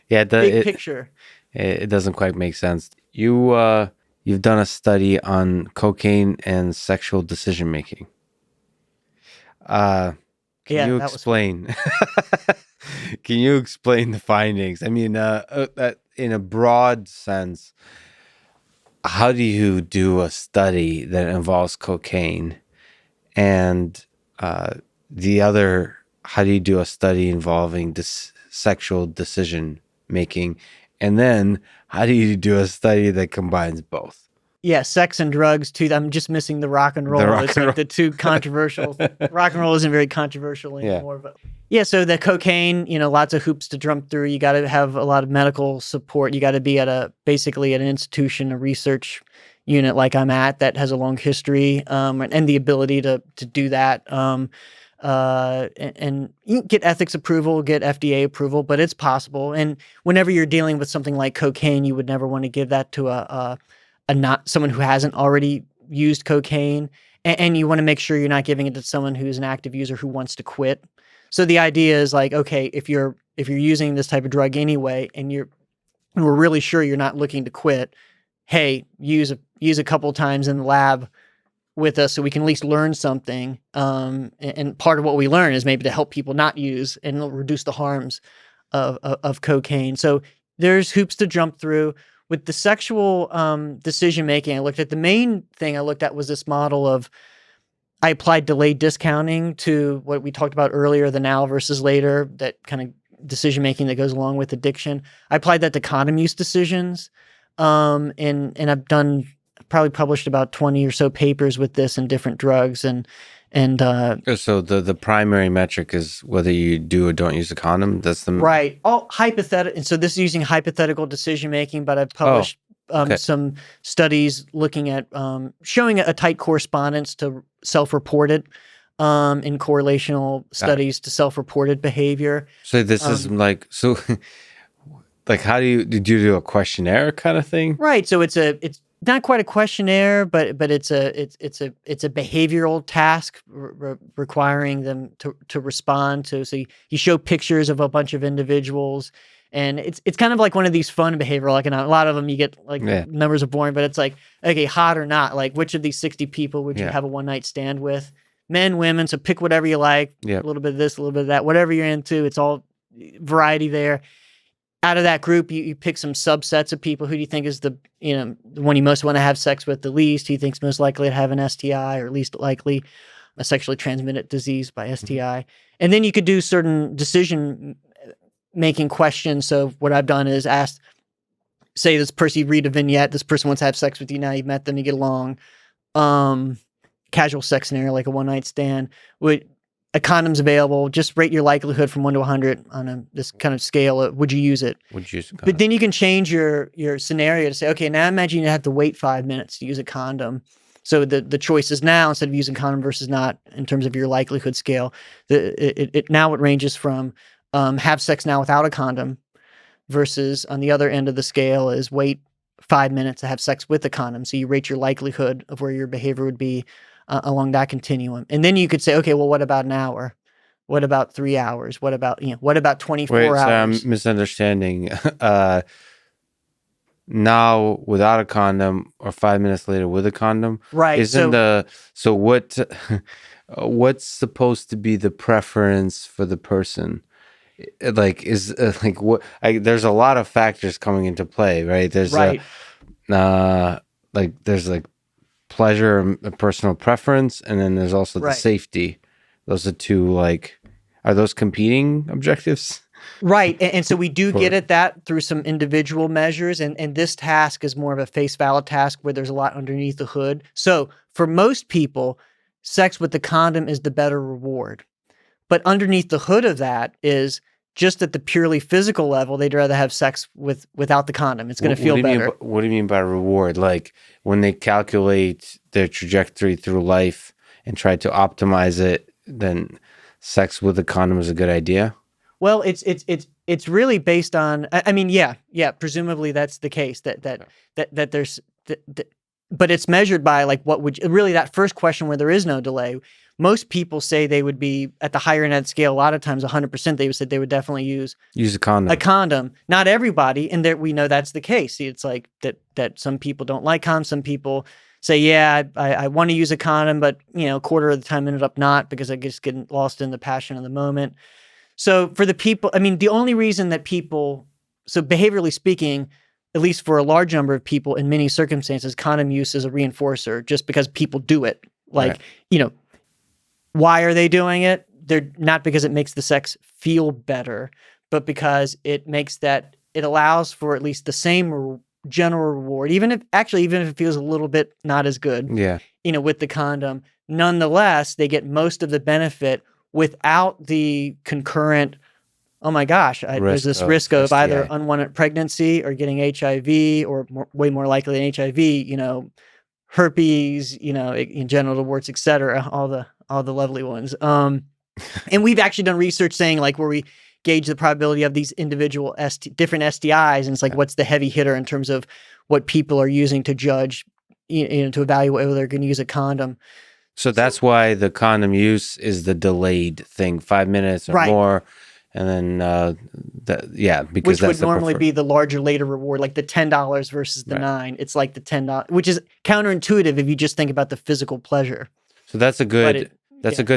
Big picture. It doesn't quite make sense. You've done a study on cocaine and sexual decision making. Can you explain? Can you explain the findings? I mean, in a broad sense, how do you do a study that involves cocaine? And how do you do a study involving sexual decision making? And then how do you do a study that combines both? Yeah, sex and drugs too. I'm just missing the rock and roll. The two controversial. Rock and roll isn't very controversial anymore. But so the cocaine, lots of hoops to jump through. You got to have a lot of medical support. You got to be basically at an institution, a research unit like I'm at that has a long history and the ability to do that. And you get ethics approval, get FDA approval, but it's possible. And whenever you're dealing with something like cocaine, you would never want to give that to not someone who hasn't already used cocaine, and you want to make sure you're not giving it to someone who's an active user who wants to quit. So the idea is okay, if you're using this type of drug anyway, and we're really sure you're not looking to quit, hey, use a couple times in the lab with us so we can at least learn something. And part of what we learn is maybe to help people not use and reduce the harms of cocaine. So there's hoops to jump through. With the sexual decision-making, the main thing I looked at was this model of, I applied delayed discounting to what we talked about earlier, the now versus later, that kind of decision-making that goes along with addiction. I applied that to condom use decisions. And I've probably published about 20 or so papers with this in different drugs. So the primary metric is whether you do or don't use a condom. That's the right. All hypothetical. And so this is using hypothetical decision making, but I've published some studies looking at showing a tight correspondence to self-reported in correlational studies to self-reported behavior. So this is how do you do a questionnaire kind of thing? Right. So it's not quite a questionnaire, but it's a behavioral task requiring them to respond to. So you show pictures of a bunch of individuals, And it's kind of like one of these fun behavioral, like, and a lot of them you get like Yeah. numbers are boring, but it's like, okay, hot or not, like which of these 60 people would you Yeah. have a one night stand with? Men, women, so pick whatever you like, Yep. a little bit of this, a little bit of that, whatever you're into, it's all variety there. Out of that group, you pick some subsets of people. Who do you think is the one you most want to have sex with the least? Who you think's most likely to have an STI or least likely a sexually transmitted disease by STI? And then you could do certain decision making questions. So what I've done is asked, say this person, you read a vignette, this person wants to have sex with you, now you've met them, you get along. Casual sex scenario, like a one night stand. A condom's available, just rate your likelihood from 1 to 100 on this kind of scale of, would you use it? Would you use a condom? But then you can change your scenario to say, okay, now imagine you have to wait 5 minutes to use a condom. So the choice is now, instead of using condom versus not, in terms of your likelihood scale, now it ranges from have sex now without a condom versus on the other end of the scale is wait 5 minutes to have sex with a condom. So you rate your likelihood of where your behavior would be along that continuum. And then you could say, okay, well, what about an hour? What about 3 hours? What about 24 Wait, hours? so I'm misunderstanding. Now without a condom or 5 minutes later with a condom, Right. So what's supposed to be the preference for the person? Like there's a lot of factors coming into play, right? There's right. there's pleasure and personal preference, and then there's also the Right. safety. Those are two, are those competing objectives? Right. And so we do get at that through some individual measures. And this task is more of a face valid task where there's a lot underneath the hood. So for most people, sex with the condom is the better reward. But underneath the hood of that is just at the purely physical level, they'd rather have sex without the condom. It's going to feel better. What do you mean by reward? Like when they calculate their trajectory through life and try to optimize it, then sex with a condom is a good idea? Well, it's really based on. I mean, yeah. Presumably that's the case. That there's. But it's measured by what would really that first question where there is no delay. Most people say they would be at the higher end of that scale. A lot of times, 100%, they would say they would definitely use a condom. A condom. Not everybody, and we know that's the case. See, it's like that. Some people don't like condoms. Some people say, yeah, I want to use a condom, but a quarter of the time ended up not because I just get lost in the passion of the moment. So for the people, I mean, the only reason that people, so behaviorally speaking, at least for a large number of people in many circumstances, condom use is a reinforcer just because people do it. Right. Why are they doing it? They're not because it makes the sex feel better, but because it allows for at least the same general reward, even if it feels a little bit not as good, with the condom. Nonetheless, they get most of the benefit without the concurrent, oh my gosh, there's this risk of STI. either unwanted pregnancy or getting HIV, or way more likely than HIV, herpes, genital warts, etc. All the lovely ones. And we've actually done research saying where we gauge the probability of these individual different STIs, and it's what's the heavy hitter in terms of what people are using to judge, to evaluate whether they're going to use a condom. So that's why the condom use is the delayed thing, 5 minutes or more. And then, because which would normally be the larger later reward, like the $10 versus the $9. It's like the $10, which is counterintuitive if you just think about the physical pleasure. So that's a good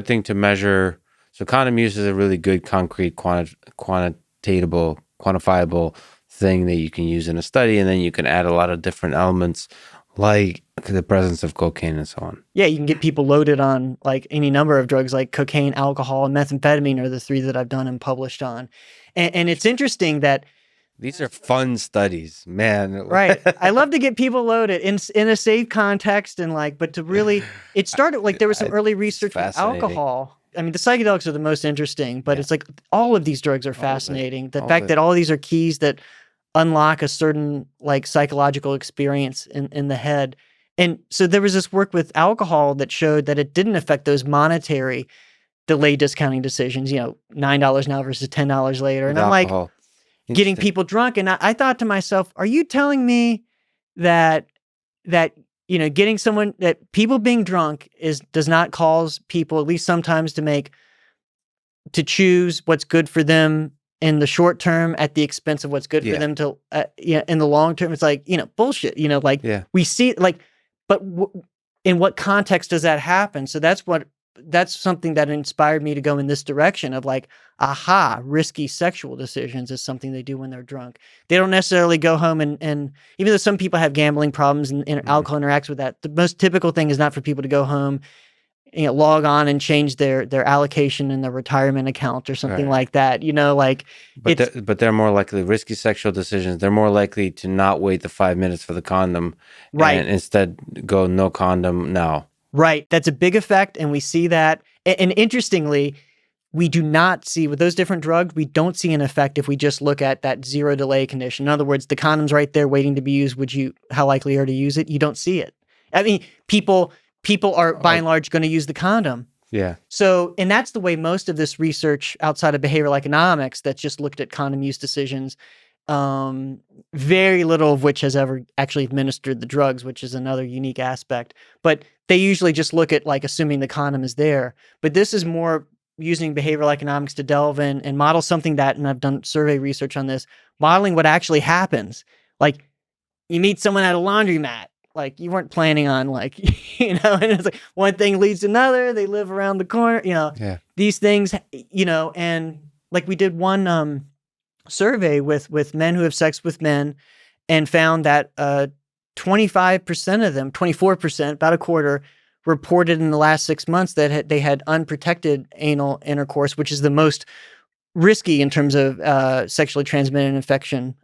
thing to measure. So condom use is a really good concrete, quantifiable thing that you can use in a study, and then you can add a lot of different elements like the presence of cocaine and so on. Yeah, you can get people loaded on any number of drugs like cocaine, alcohol, and methamphetamine are the three that I've done and published on. And it's interesting that these are fun studies, man. Right. I love to get people loaded in a safe context but to really, it started there was some early research with alcohol. I mean, the psychedelics are the most interesting, but it's all of these drugs are fascinating. The fact that all of these are keys that unlock a certain psychological experience in the head. And so there was this work with alcohol that showed that it didn't affect those monetary delay discounting decisions, $9 now versus $10 later. And I'm getting people drunk. And I thought to myself, are you telling me that getting someone, that people being drunk does not cause people, at least sometimes, to choose what's good for them in the short term at the expense of what's good for Yeah. them to, in the long term, it's like, bullshit, like Yeah. we see like, but in what context does that happen? So that's something that inspired me to go in this direction of like, aha, risky sexual decisions is something they do when they're drunk. They don't necessarily go home and even though some people have gambling problems and alcohol interacts with that, the most typical thing is not for people to go home, log on and change their allocation in their retirement account or something like that. Like but they're more likely risky sexual decisions. They're more likely to not wait the 5 minutes for the condom, right, and instead go no condom now. Right. That's a big effect. And we see that. And interestingly, we do not see with those different drugs, we don't see an effect if we just look at that zero delay condition. In other words, the condom's right there waiting to be used. How likely are to use it? You don't see it. I mean, people are by and large going to use the condom. Yeah. So, and that's the way most of this research outside of behavioral economics that's just looked at condom use decisions, very little of which has ever actually administered the drugs, which is another unique aspect. But they usually just look at like assuming the condom is there. But this is more using behavioral economics to delve in and model something that, and I've done survey research on this, modeling what actually happens. Like you meet someone at a laundromat, like you weren't planning on like, and it's like one thing leads to another, they live around the corner, these things, and like we did one survey with men who have sex with men and found that 25% of them, 24%, about a quarter, reported in the last 6 months that they had unprotected anal intercourse, which is the most risky in terms of sexually transmitted infection.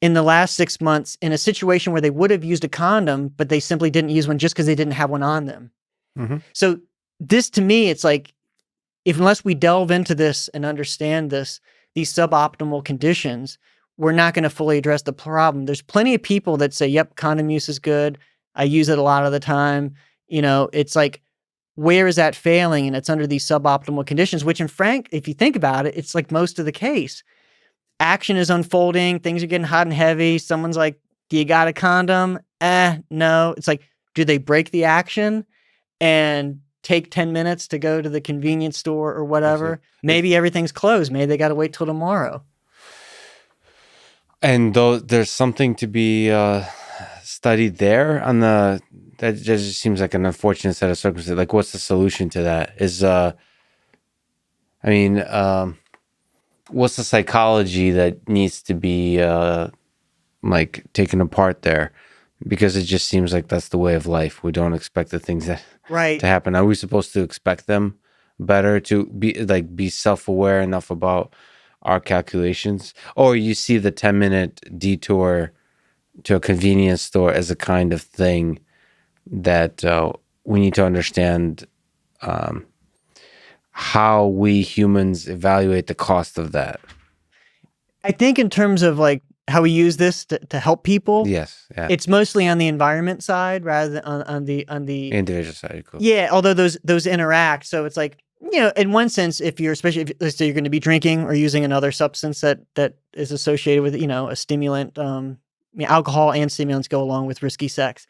In the last 6 months, in a situation where they would have used a condom, but they simply didn't use one just because they didn't have one on them. Mm-hmm. So this, to me, it's like, unless we delve into this and understand these suboptimal conditions, we're not going to fully address the problem. There's plenty of people that say, yep, condom use is good. I use it a lot of the time. It's like, where is that failing? And it's under these suboptimal conditions, which if you think about it, it's like most of the case. Action is unfolding. Things are getting hot and heavy. Someone's like, do you got a condom? No. It's like, do they break the action and take 10 minutes to go to the convenience store or whatever? Maybe everything's closed. Maybe they got to wait till tomorrow. And though there's something to be studied there that just seems like an unfortunate set of circumstances. Like, what's the solution to that? What's the psychology that needs to be like taken apart there? Because it just seems like that's the way of life. We don't expect the things that to happen. Are we supposed to expect them better, to be self-aware enough about our calculations? Or you see the 10-minute detour to a convenience store as a kind of thing that we need to understand how we humans evaluate the cost of that. I think in terms of like how we use this to help people, yes, yeah. It's mostly on the environment side rather than on the individual side. Cool. Yeah, although those interact. So it's like, in one sense, especially if let's say you're going to be drinking or using another substance that is associated with, a stimulant, alcohol and stimulants go along with risky sex.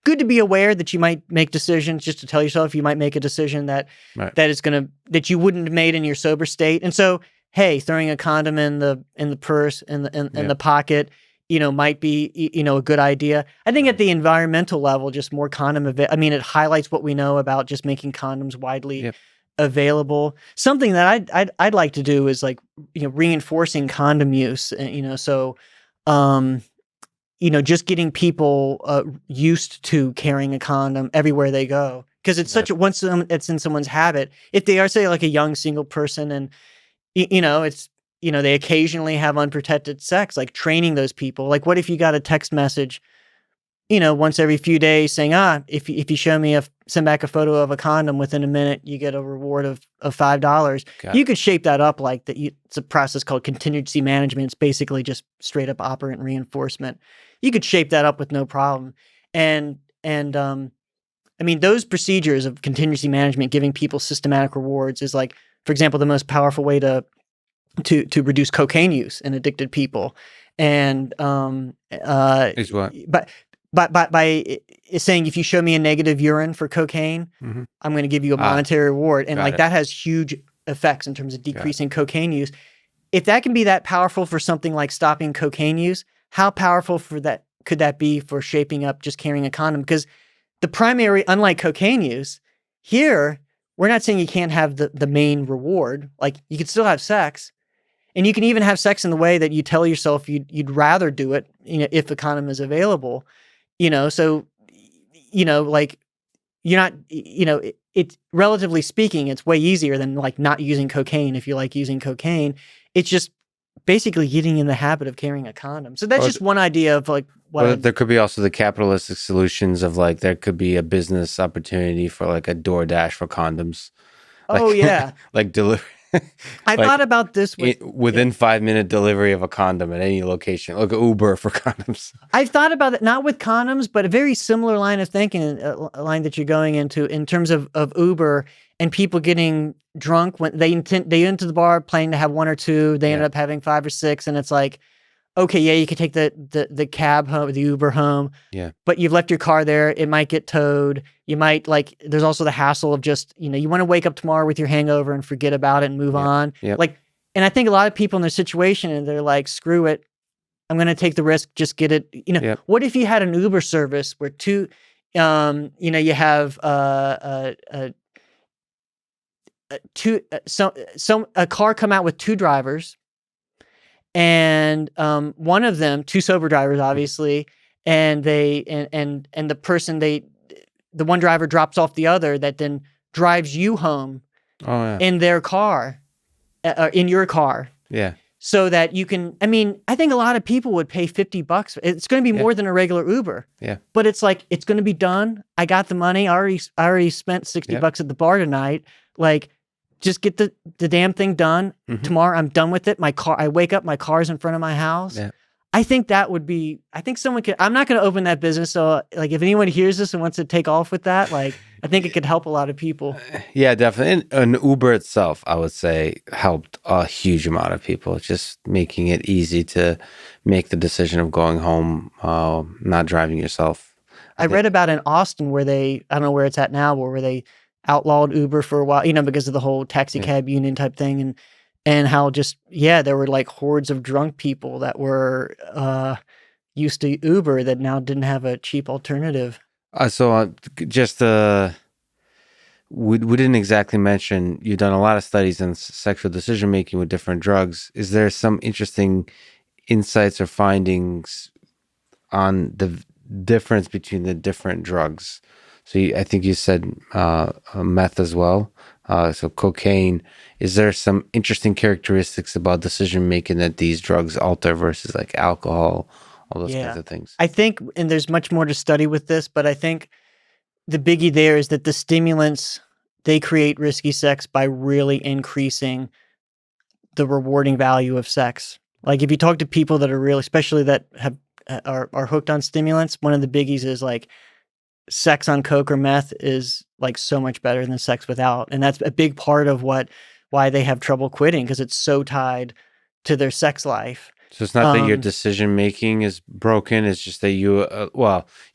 Good to be aware that you might make decisions, just to tell yourself you might make a decision that that you wouldn't have made in your sober state. And so, hey, throwing a condom in the purse in the pocket, might be a good idea. I think at the environmental level, just more condom it highlights what we know about just making condoms widely available. Something that I'd like to do is like reinforcing condom use. Just getting people used to carrying a condom everywhere they go, because it's once it's in someone's habit. If they are, say, like a young single person, and it's they occasionally have unprotected sex, like training those people. Like, what if you got a text message, once every few days saying, if you send back a photo of a condom within a minute, you get a reward of $5. You could shape that up like that. It's a process called contingency management. It's basically just straight up operant reinforcement. You could shape that up with no problem. And those procedures of contingency management, giving people systematic rewards, is like, for example, the most powerful way to reduce cocaine use in addicted people. And is what? By saying, if you show me a negative urine for cocaine, I'm going to give you a monetary reward. And that has huge effects in terms of decreasing cocaine use. If that can be that powerful for something like stopping cocaine use, how powerful could that be for shaping up just carrying a condom? Because the primary, unlike cocaine use, here, we're not saying you can't have the main reward. Like, you could still have sex, and you can even have sex in the way that you tell yourself you'd rather do it, if a condom is available, so, like, you're not, it's relatively speaking, it's way easier than like not using cocaine if you like using cocaine. It's just basically getting in the habit of carrying a condom. So that's just one idea of like what there could be also the capitalistic solutions of like there could be a business opportunity for like a DoorDash for condoms. Oh, yeah. Like delivery. I thought about this within 5-minute delivery of a condom at any location, like Uber for condoms. I've thought about it, not with condoms, but a very similar line of thinking, a line that you're going into in terms of Uber and people getting drunk when they into the bar planning to have one or two, they ended up having 5 or 6, and it's like, okay, yeah, you could take the cab home, the Uber home. Yeah. But you've left your car there. It might get towed. You might there's also the hassle of just, you want to wake up tomorrow with your hangover and forget about it and move on. Yep. And I think a lot of people in their situation, and they're like, screw it. I'm going to take the risk. Just get it. Yep. What if you had an Uber service where you have a car come out with 2 drivers, and one of them, 2 sober drivers, obviously, and the person the one driver drops off the other that then drives you home in their car, in your car. Yeah. So that you can, I think a lot of people would pay $50. It's going to be more than a regular Uber. Yeah. But it's like, it's going to be done. I got the money. I already spent $60 at the bar tonight. Like, just get the damn thing done. Mm-hmm. Tomorrow I'm done with it. I wake up, my car's in front of my house. Yeah. I think that would be, someone could, I'm not going to open that business. So like, if anyone hears this and wants to take off with that, like, I think it could help a lot of people. Yeah, definitely. And Uber itself, I would say, helped a huge amount of people, just making it easy to make the decision of going home, not driving yourself. I read about in Austin where I don't know where it's at now, where they outlawed Uber for a while, because of the whole taxi cab union type thing, and how there were like hordes of drunk people that were used to Uber that now didn't have a cheap alternative. We didn't exactly mention, you've done a lot of studies on sexual decision making with different drugs. Is there some interesting insights or findings on the difference between the different drugs? So I think you said meth as well. So cocaine. Is there some interesting characteristics about decision making that these drugs alter versus like alcohol, all those kinds of things? I think, and there's much more to study with this, but I think the biggie there is that the stimulants, they create risky sex by really increasing the rewarding value of sex. Like if you talk to people that are really, especially that are hooked on stimulants, one of the biggies is like, sex on coke or meth is like so much better than sex without, and that's a big part of why they have trouble quitting, because it's so tied to their sex life. So it's not that your decision making is broken; it's just that you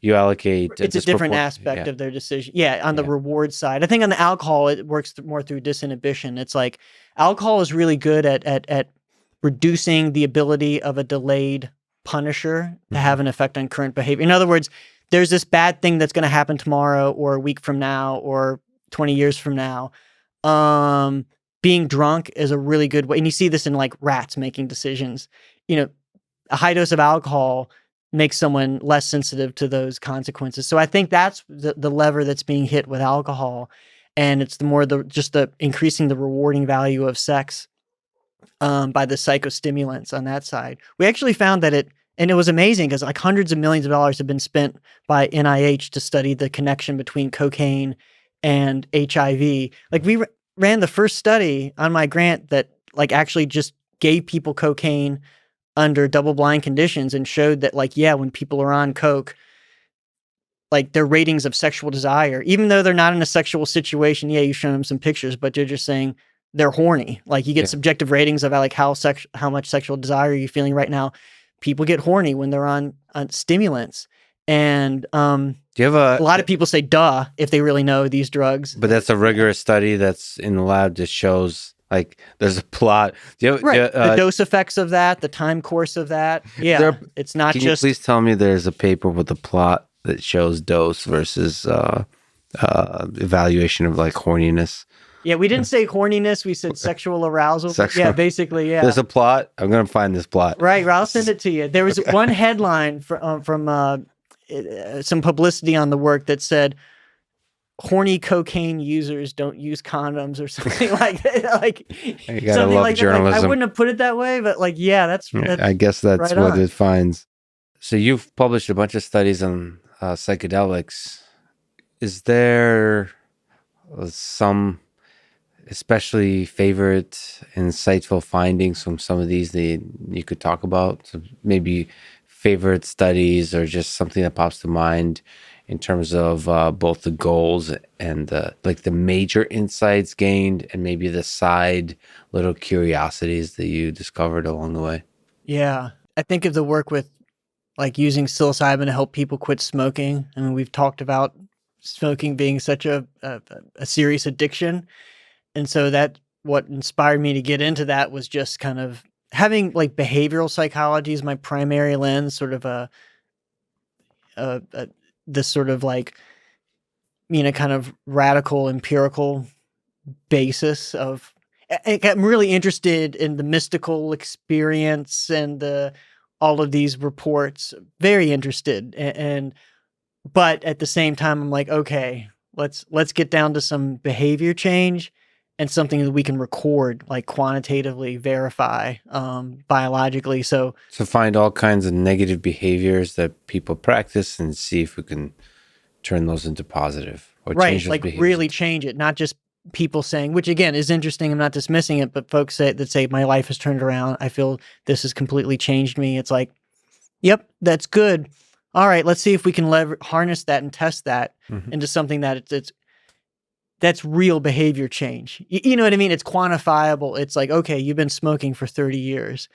allocate. It's a different aspect of their decision. Yeah, on the reward side, I think on the alcohol it works more through disinhibition. It's like alcohol is really good at reducing the ability of a delayed punisher to have an effect on current behavior. In other words, there's this bad thing that's going to happen tomorrow or a week from now or 20 years from now. Being drunk is a really good way. And you see this in like rats making decisions. A high dose of alcohol makes someone less sensitive to those consequences. So I think that's the lever that's being hit with alcohol. And it's the increasing the rewarding value of sex by the psychostimulants on that side. We actually found that and it was amazing because like hundreds of millions of dollars have been spent by NIH to study the connection between cocaine and HIV. Like we ran the first study on my grant that like actually just gave people cocaine under double-blind conditions and showed that like, when people are on coke, like their ratings of sexual desire, even though they're not in a sexual situation, you've shown them some pictures, but you're just saying they're horny. Like you get subjective ratings about like how much sexual desire are you feeling right now. People get horny when they're on stimulants. And do you have a lot of people say, duh, if they really know these drugs. But that's a rigorous study that's in the lab that shows Like there's a plot. Right. The dose effects of that, the time course of that. Yeah. It's not can just. you please tell me there's a paper with a plot that shows dose versus evaluation of like horniness? Yeah, we didn't say horniness. We said sexual arousal. Sexual. Yeah, basically, yeah. There's a plot. I'm going to find this plot. Right. I'll send it to you. There was one headline from some publicity on the work that said, horny cocaine users don't use condoms or something like that. Like You gotta something love like journalism. that. Like, I wouldn't have put it that way, but like, yeah, that's I guess that's right what on. it finds. So you've published a bunch of studies on psychedelics. Is there some especially favorite, insightful findings from some of these that you could talk about? So maybe favorite studies or just something that pops to mind in terms of both the goals and the major insights gained and maybe the side little curiosities that you discovered along the way. Yeah. I think of the work with like using psilocybin to help people quit smoking. I mean, we've talked about smoking being such a serious addiction. And so that what inspired me to get into that was just kind of having like behavioral psychology as my primary lens, sort of this sort of like, kind of radical empirical basis of. I'm really interested in the mystical experience and all of these reports. Very interested, but at the same time, I'm like, okay, let's get down to some behavior change and something that we can record, like quantitatively verify, biologically. So find all kinds of negative behaviors that people practice and see if we can turn those into positive or change those like behaviors. really change it, not just people saying, which again is interesting. I'm not dismissing it, but folks that say my life has turned around. I feel this has completely changed me. It's like, yep, that's good. All right, let's see if we can harness that and test that into something that's real behavior change. You know what I mean? It's quantifiable. It's like, okay, you've been smoking for 30 years.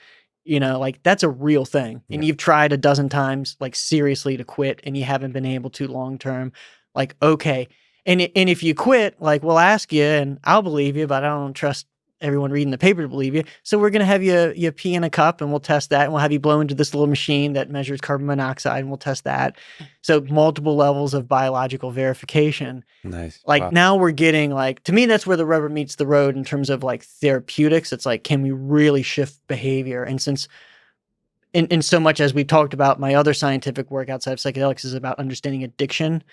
Like that's a real thing. And you've tried a dozen times, like seriously to quit and you haven't been able to long-term. Like, okay. And if you quit, like we'll ask you and I'll believe you, but I don't trust everyone reading the paper to believe you. So we're going to have you pee in a cup and we'll test that. And we'll have you blow into this little machine that measures carbon monoxide and we'll test that. So multiple levels of biological verification. Nice. Like Wow. now we're getting like, to me, that's where the rubber meets the road in terms of like therapeutics. It's like, can we really shift behavior? And since in so much as we talked about, my other scientific work outside of psychedelics is about understanding addiction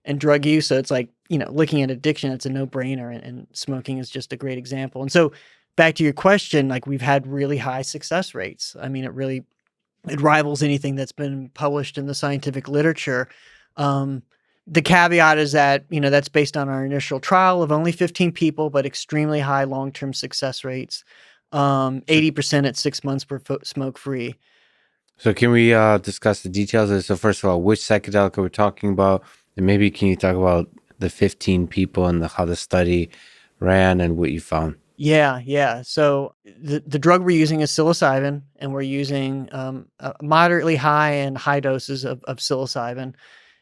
and drug use. So it's like, looking at addiction, it's a no-brainer, and smoking is just a great example. And so back to your question, like we've had really high success rates. I mean, it rivals anything that's been published in the scientific literature. The caveat is that, that's based on our initial trial of only 15 people, but extremely high long-term success rates. 80% at 6 months per smoke-free. So can we discuss the details? So first of all, which psychedelic are we talking about? And maybe can you talk about the 15 people and how the study ran and what you found? Yeah. So the drug we're using is psilocybin, and we're using moderately high and high doses of psilocybin.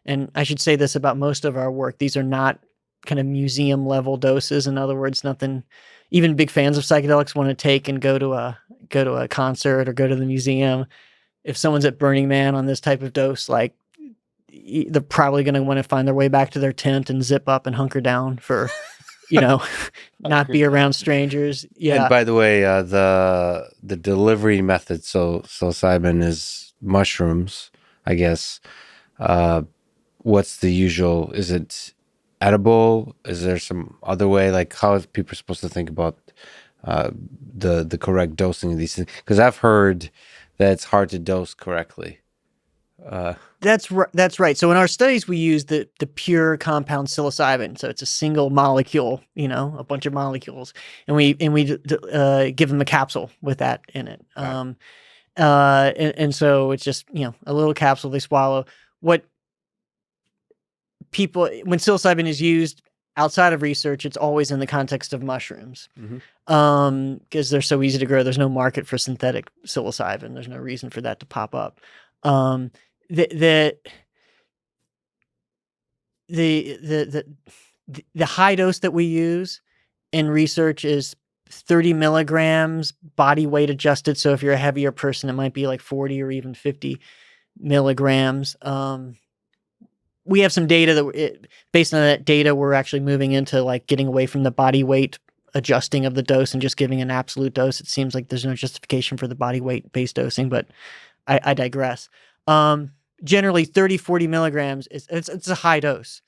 And I should say this about most of our work. These are not kind of museum level doses. In other words, nothing even big fans of psychedelics want to take and go to a concert or go to the museum. If someone's at Burning Man on this type of dose, like they're probably going to want to find their way back to their tent and zip up and hunker down for, not be around strangers. Yeah. And by the way, the delivery method, so psilocybin is mushrooms, I guess. What's the usual? Is it edible? Is there some other way? Like how are people supposed to think about the correct dosing of these things? Because I've heard that it's hard to dose correctly. That's right. So in our studies, we use the pure compound psilocybin. So it's a single molecule, a bunch of molecules, and we give them a capsule with that in it. And so it's just a little capsule they swallow. When psilocybin is used outside of research, it's always in the context of mushrooms. Because they're so easy to grow. There's no market for synthetic psilocybin. There's no reason for that to pop up. The high dose that we use in research is 30 milligrams body weight adjusted. So if you're a heavier person, it might be like 40 or even 50 milligrams. We have some data that based on that data, we're actually moving into like getting away from the body weight adjusting of the dose and just giving an absolute dose. It seems like there's no justification for the body weight based dosing, but I digress. Generally 30, 40 milligrams it's a high dose.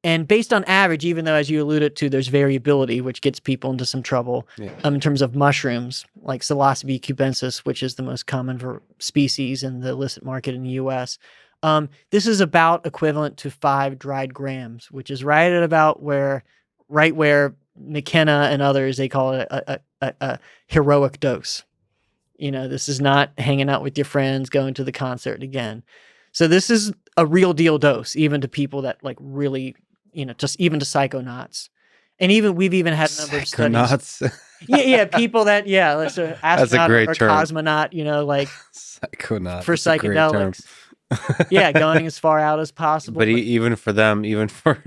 And based on average, even though, as you alluded to, there's variability, which gets people into some trouble in terms of mushrooms, like Psilocybe cubensis, which is the most common species in the illicit market in the U.S. This is about equivalent to 5 dried grams, which is right at about where McKenna and others, they call it a heroic dose. This is not hanging out with your friends, going to the concert again. So this is a real deal dose, even to people that like really, just even to psychonauts. And we've even had a number of studies. Yeah, people that, let's astronaut That's a great or term. Cosmonaut, like psychonaut for psychedelics. Yeah, going as far out as possible. But even for them, even for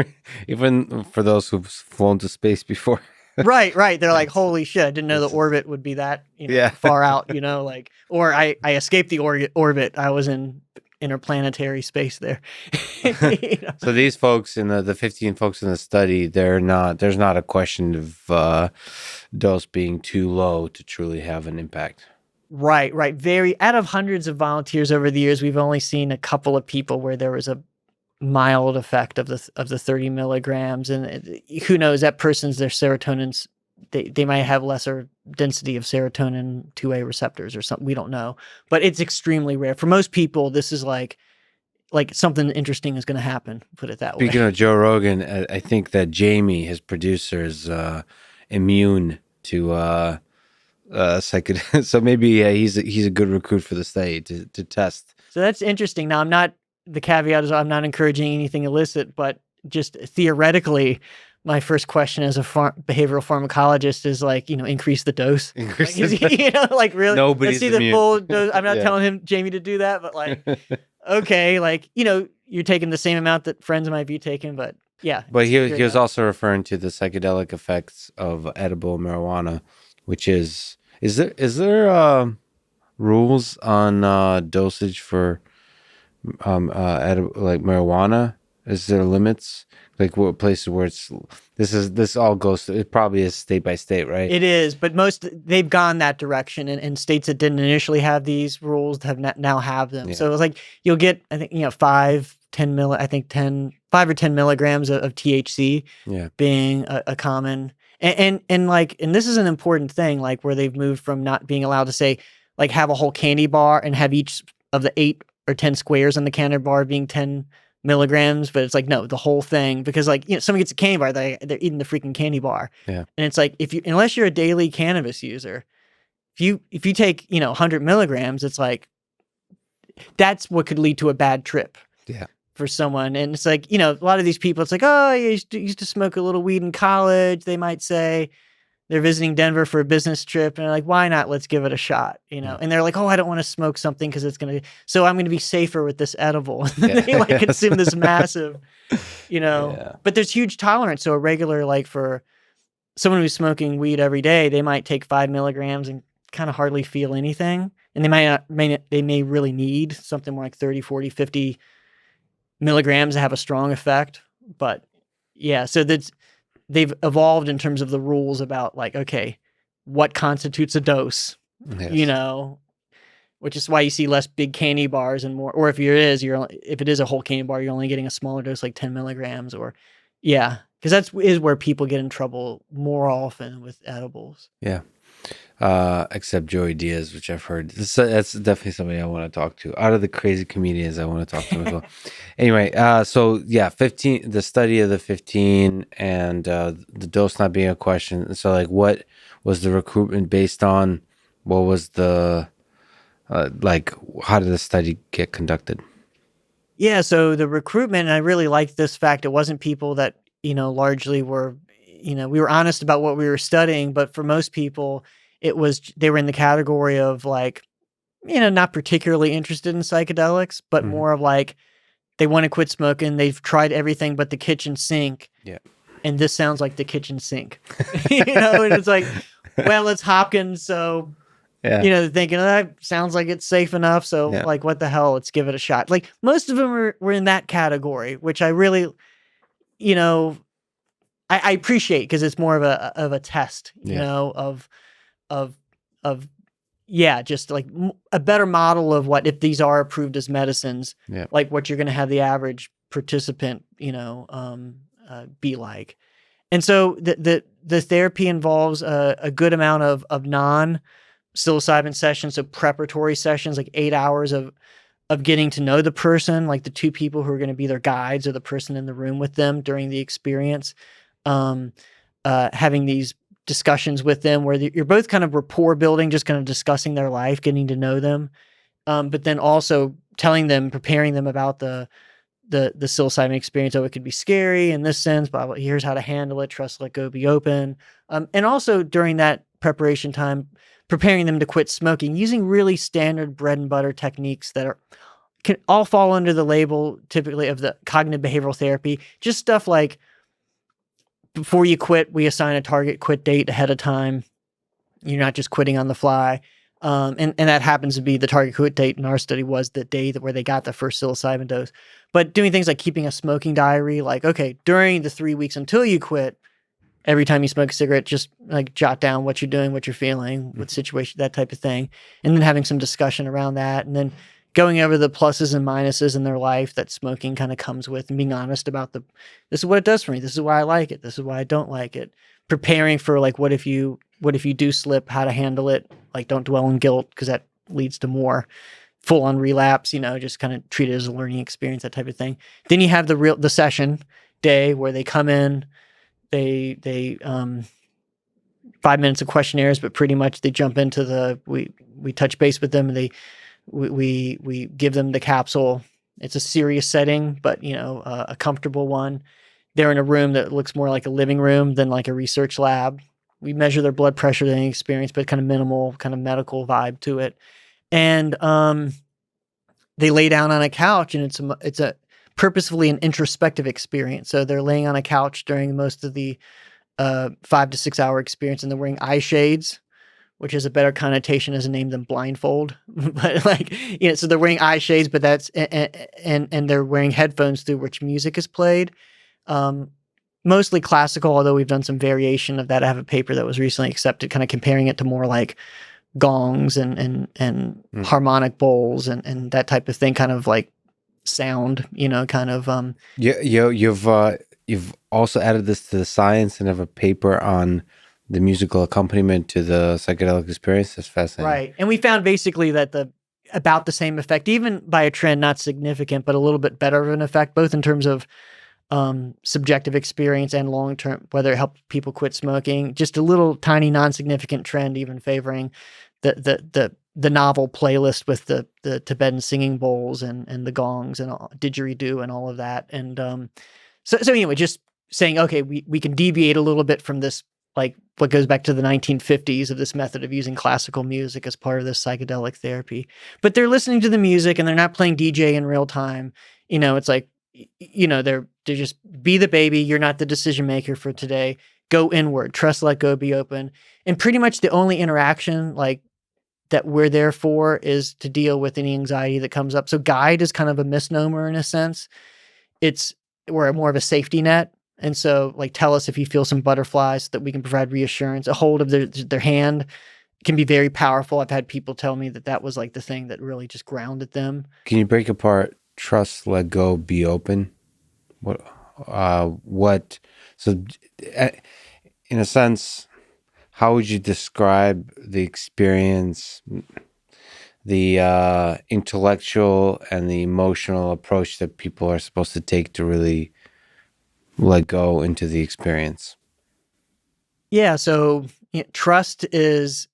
those who've flown to space before. Right. They're like, holy shit, I didn't know the orbit would be that far out, or I escaped the orbit. I was in interplanetary space there. So these folks the 15 folks in the study, there's not a question of dose being too low to truly have an impact. Right. Out of hundreds of volunteers over the years, we've only seen a couple of people where there was a mild effect of the 30 milligrams, and who knows, that person's their serotonin's they might have lesser density of serotonin 2A receptors or something. We don't know, but it's extremely rare. For most people, this is like something interesting is going to happen. Put it that way. Speaking of Joe Rogan, I think that Jamie, his producer, is immune to psychedelics. So maybe he's a good recruit for the study to test. So that's interesting. Now, the caveat is I'm not encouraging anything illicit, but just theoretically, my first question as a behavioral pharmacologist is like, increase the dose. Really, nobody's let's see the immune. full dose. I'm not telling Jamie to do that, but like, okay, like, you're taking the same amount that friends might be taking, but yeah. But he was also referring to the psychedelic effects of edible marijuana, which is there rules on dosage for like marijuana? Is there limits? Like what places where this all goes, it probably is state by state, right? It is, but they've gone that direction, and states that didn't initially have these rules now have them. Yeah. So it's like you'll get, I think, 5 or 10 milligrams of THC being a common, and this is an important thing, like where they've moved from not being allowed to say like have a whole candy bar and have each of the 8 or 10 squares on the candy bar being 10 milligrams, but it's like, no, the whole thing, because like, someone gets a candy bar, they're eating the freaking candy bar. Yeah. And it's like, unless you're a daily cannabis user, if you take, 100 milligrams, it's like, that's what could lead to a bad trip. Yeah. For someone. And it's like, a lot of these people, it's like, oh, I used to smoke a little weed in college. They might say they're visiting Denver for a business trip, and they're like, why not? Let's give it a shot, And they're like, oh, I don't want to smoke something because so I'm going to be safer with this edible. And they like consume this massive, But there's huge tolerance. So a regular, like for someone who's smoking weed every day, they might take 5 milligrams and kind of hardly feel anything. And they may really need something more like 30, 40, 50 milligrams to have a strong effect. But yeah, so they've evolved in terms of the rules about like, okay, what constitutes a dose, which is why you see less big candy bars and more, or if it is a whole candy bar, you're only getting a smaller dose, like 10 milligrams because that is where people get in trouble more often with edibles. Yeah. Except Joey Diaz, which I've heard. That's definitely somebody I want to talk to. Out of the crazy comedians, I want to talk to him as well. Anyway, so yeah, 15, the study of the 15 and the dose not being a question. So like, what was the recruitment based on? What was the, how did the study get conducted? Yeah, so the recruitment, and I really liked this fact, it wasn't people that, largely were, we were honest about what we were studying, but for most people, they were in the category of like, not particularly interested in psychedelics, but more of like, they want to quit smoking. They've tried everything but the kitchen sink. Yeah. And this sounds like the kitchen sink, and it's like, well, it's Hopkins, so Yeah. thinking that sounds like it's safe enough. So Yeah. like, what the hell? Let's give it a shot. Like most of them were in that category, which I really, I appreciate because it's more of a test, of of of yeah, just like a better model of what if these are approved as medicines, Yeah. like what you're going to have the average participant, be like. And so the therapy involves a good amount of non psilocybin sessions, so preparatory sessions, like 8 hours of getting to know the person, like the two people who are going to be their guides or the person in the room with them during the experience. Having these discussions with them where you're both kind of rapport building, just kind of discussing their life, getting to know them, but then also telling them, preparing them about the psilocybin experience. Oh, it could be scary in this sense, but here's how to handle it. Trust, let go, be open. And also during that preparation time, preparing them to quit smoking using really standard bread and butter techniques that can all fall under the label typically of the cognitive behavioral therapy. Just stuff like, before you quit, we assign a target quit date ahead of time. You're not just quitting on the fly. And that happens to be the target quit date in our study was the day where they got the first psilocybin dose. But doing things like keeping a smoking diary, like, okay, during the 3 weeks until you quit, every time you smoke a cigarette, just like jot down what you're doing, what you're feeling, what situation, that type of thing. And then having some discussion around that. And then going over the pluses and minuses in their life that smoking kind of comes with and being honest about this is what it does for me. This is why I like it. This is why I don't like it. Preparing for like, what if you do slip, how to handle it? Like, don't dwell in guilt because that leads to more full on relapse, just kind of treat it as a learning experience, that type of thing. Then you have the session day where they come in, they 5 minutes of questionnaires, but pretty much they jump into we touch base with them and we give them the capsule. It's a serious setting, but a comfortable one. They're in a room that looks more like a living room than like a research lab. We measure their blood pressure, their experience, but kind of minimal, kind of medical vibe to it. And they lay down on a couch, and it's a purposefully an introspective experience. So they're laying on a couch during most of the 5 to 6 hour experience, and they're wearing eye shades, which is a better connotation as a name than blindfold. But like, so they're wearing eye shades, but that's and they're wearing headphones through which music is played. Mostly classical, although we've done some variation of that. I have a paper that was recently accepted, kind of comparing it to more like gongs and harmonic bowls and that type of thing, kind of like sound, kind of. You've also added this to the science and have a paper on the musical accompaniment to the psychedelic experience. That's fascinating. Right. And we found basically that about the same effect, even by a trend, not significant, but a little bit better of an effect, both in terms of subjective experience and long-term, whether it helped people quit smoking, just a little tiny non-significant trend, even favoring the novel playlist with the Tibetan singing bowls and the gongs and all, didgeridoo and all of that. And so anyway, just saying, okay, we can deviate a little bit from this, like what goes back to the 1950s of this method of using classical music as part of this psychedelic therapy. But they're listening to the music and they're not playing DJ in real time. It's like, they're just be the baby. You're not the decision maker for today. Go inward, trust, let go, be open. And pretty much the only interaction like that we're there for is to deal with any anxiety that comes up. So guide is kind of a misnomer in a sense. We're more of a safety net. And so like, tell us if you feel some butterflies so that we can provide reassurance. A hold of their hand can be very powerful. I've had people tell me that was like the thing that really just grounded them. Can you break apart trust, let go, be open? So in a sense, how would you describe the experience, the intellectual and the emotional approach that people are supposed to take to really let go into the experience? Yeah. So trust is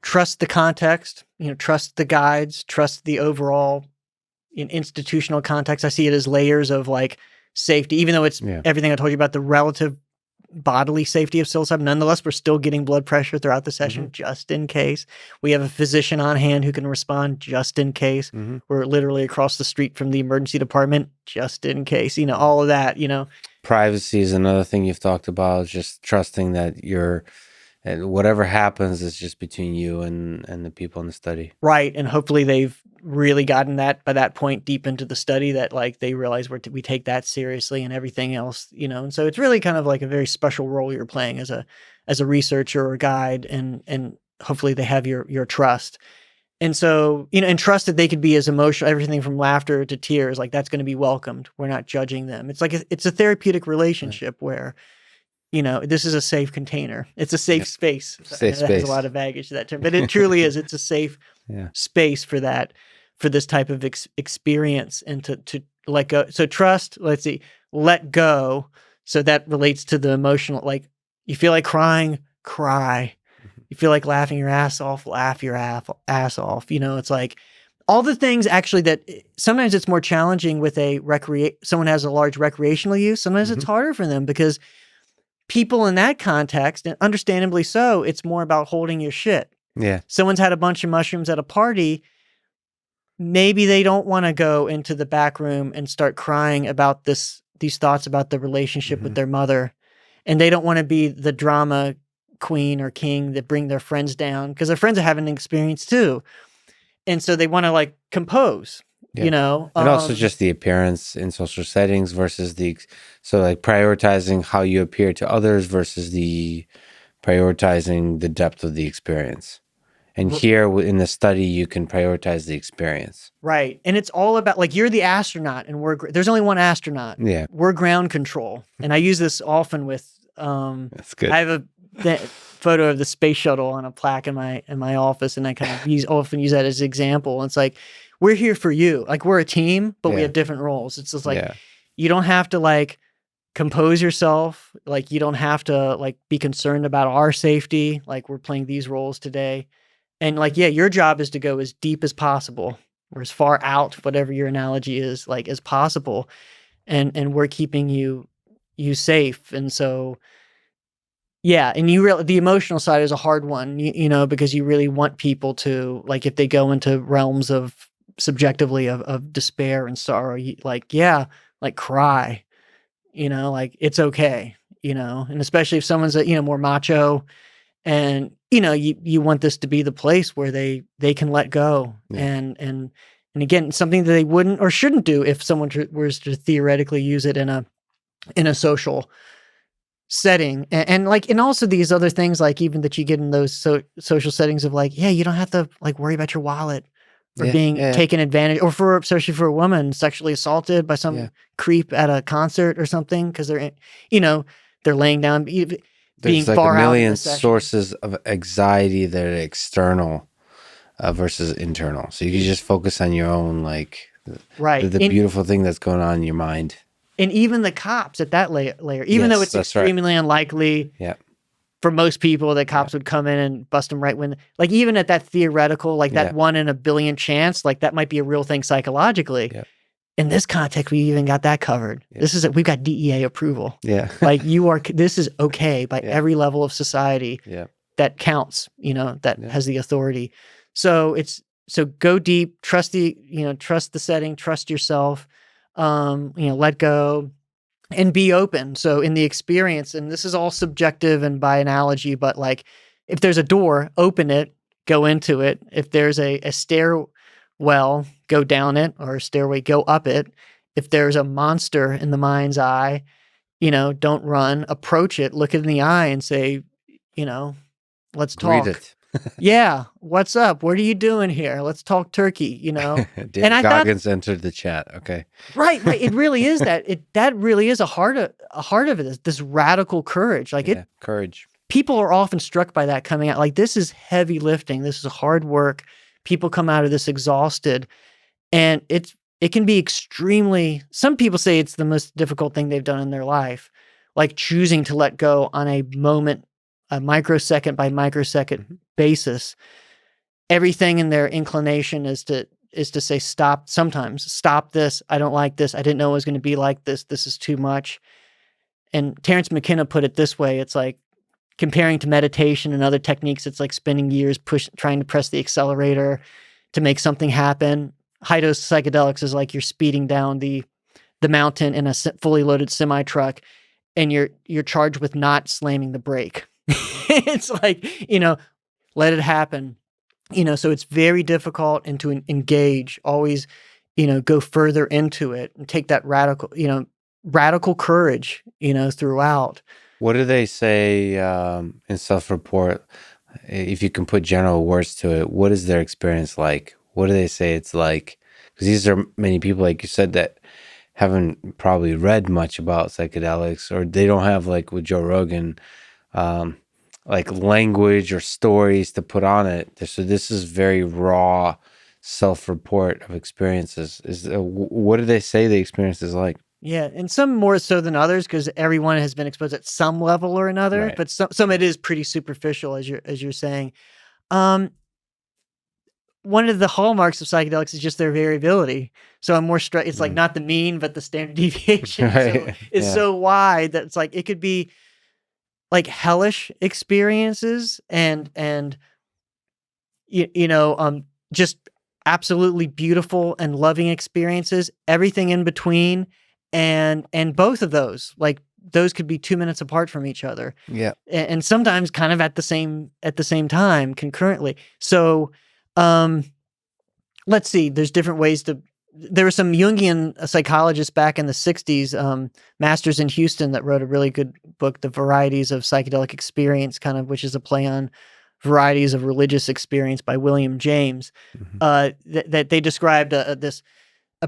trust the context, trust the guides, trust the overall in institutional context. I see it as layers of like safety, even though it's everything I told you about the relative bodily safety of psilocybin. Nonetheless, we're still getting blood pressure throughout the session, just in case. We have a physician on hand who can respond just in case. We're literally across the street from the emergency department, just in case, all of that, Privacy is another thing you've talked about, just trusting that And whatever happens is just between you and the people in the study. Right. And hopefully they've really gotten that by that point deep into the study that like they realize we take that seriously and everything else, you know. And so it's really kind of like a very special role you're playing as a researcher or a guide, and hopefully they have your trust. And so, you know, and trust that they could be as emotional, everything from laughter to tears, like that's going to be welcomed. We're not judging them. It's like it's a therapeutic relationship where, you know, this is a safe container. It's a safe space. Safe It has space. a lot of baggage to that term, but it truly is. It's a safe space for that, for this type of experience, and to let go. So trust, let's see, let go. So that relates to the emotional, like you feel like crying, cry. You feel like laughing your ass off, laugh your ass off. You know, it's like all the things actually that sometimes it's more challenging with someone has a large recreational use. Sometimes it's harder for them because people in that context, and understandably so, it's more about holding your shit. Yeah. Someone's had a bunch of mushrooms at a party. Maybe they don't want to go into the back room and start crying about these thoughts about the relationship with their mother. And they don't want to be the drama queen or king that bring their friends down because their friends are having an experience too. And so they want to like compose. You know, and also just the appearance in social settings versus so like prioritizing how you appear to others versus the prioritizing the depth of the experience. And here in the study, you can prioritize the experience. Right. And it's all about like, you're the astronaut and there's only one astronaut. Yeah. We're ground control. And I use this often with, that's good. I have a photo of the space shuttle on a plaque in my office. And I kind of often use that as an example. And it's like, we're here for you. Like we're a team, but we have different roles. It's just like, you don't have to like compose yourself. Like you don't have to like be concerned about our safety. Like we're playing these roles today. And like, your job is to go as deep as possible or as far out, whatever your analogy is, like as possible. And we're keeping you safe. And so, and the emotional side is a hard one, you know, because you really want people to, like, if they go into realms of subjectively of despair and sorrow, like cry, you know, like it's okay, you know, and especially if someone's more macho and, you know, you want this to be the place where they can let go and again, something that they wouldn't or shouldn't do if someone was to theoretically use it in a social setting. And like, and also these other things, like even that you get in those social settings of like, you don't have to like worry about your wallet or being taken advantage, or especially for a woman, sexually assaulted by some creep at a concert or something. Cause they're, you know, they're laying down, being There's like far a out in million the session. sources of anxiety that are external versus internal. So you can just focus on your own, like the beautiful thing that's going on in your mind. And even the cops at that layer, even though it's extremely unlikely for most people that cops would come in and bust them right when, like even at that theoretical, like that 1 in a billion chance, like that might be a real thing psychologically. Yeah. In this context, we even got that covered. Yeah. We've got DEA approval. Yeah. Like this is okay by every level of society that counts, you know, that has the authority. So go deep, trust the setting, trust yourself, let go and be open. So in the experience, and this is all subjective and by analogy, but like if there's a door, open it, go into it. If there's a stairwell, go down it, or a stairway, go up it. If there's a monster in the mind's eye, you know, don't run, approach it, look it in the eye and say, you know, let's talk. Read it. Yeah. What's up? What are you doing here? Let's talk turkey, you know? David Goggins entered the chat. Okay. Right. It really is that. That really is a heart of it, this radical courage. Like courage. People are often struck by that coming out. Like this is heavy lifting. This is hard work. People come out of this exhausted, and it can be some people say it's the most difficult thing they've done in their life, like choosing to let go on a microsecond by microsecond basis. Everything in their inclination is to say, stop. Sometimes stop this. I don't like this. I didn't know it was going to be like this. This is too much. And Terence McKenna put it this way. It's like comparing to meditation and other techniques. It's like spending years trying to press the accelerator to make something happen. High dose psychedelics is like you're speeding down the mountain in a fully loaded semi truck, and you're charged with not slamming the brake. It's like, let it happen. So it's very difficult and to engage, always, go further into it and take that radical courage, throughout. What do they say in self-report? If you can put general words to it, what is their experience like? What do they say it's like? Because these are many people, like you said, that haven't probably read much about psychedelics, or they don't have, like with Joe Rogan, um, like language or stories to put on it. So this is very raw self-report of experiences. What do they say the experience is like? Yeah, and some more so than others because everyone has been exposed at some level or another. Right. But some it is pretty superficial, as you're saying. Um, One of the hallmarks of psychedelics is just their variability. So I'm more it's like not the mean, but the standard deviation. So Right. it's Yeah. so wide that it's like it could be like hellish experiences and just absolutely beautiful and loving experiences, everything in between, and both of those, like those could be 2 minutes apart from each other, Yeah. and sometimes kind of at the same time concurrently. So, let's see. There's different ways to. There were some Jungian psychologists back in the '60s, masters in Houston, that wrote a really good book, "The Varieties of Psychedelic Experience," kind of, which is a play on varieties of religious experience by William James. Mhm. That they described a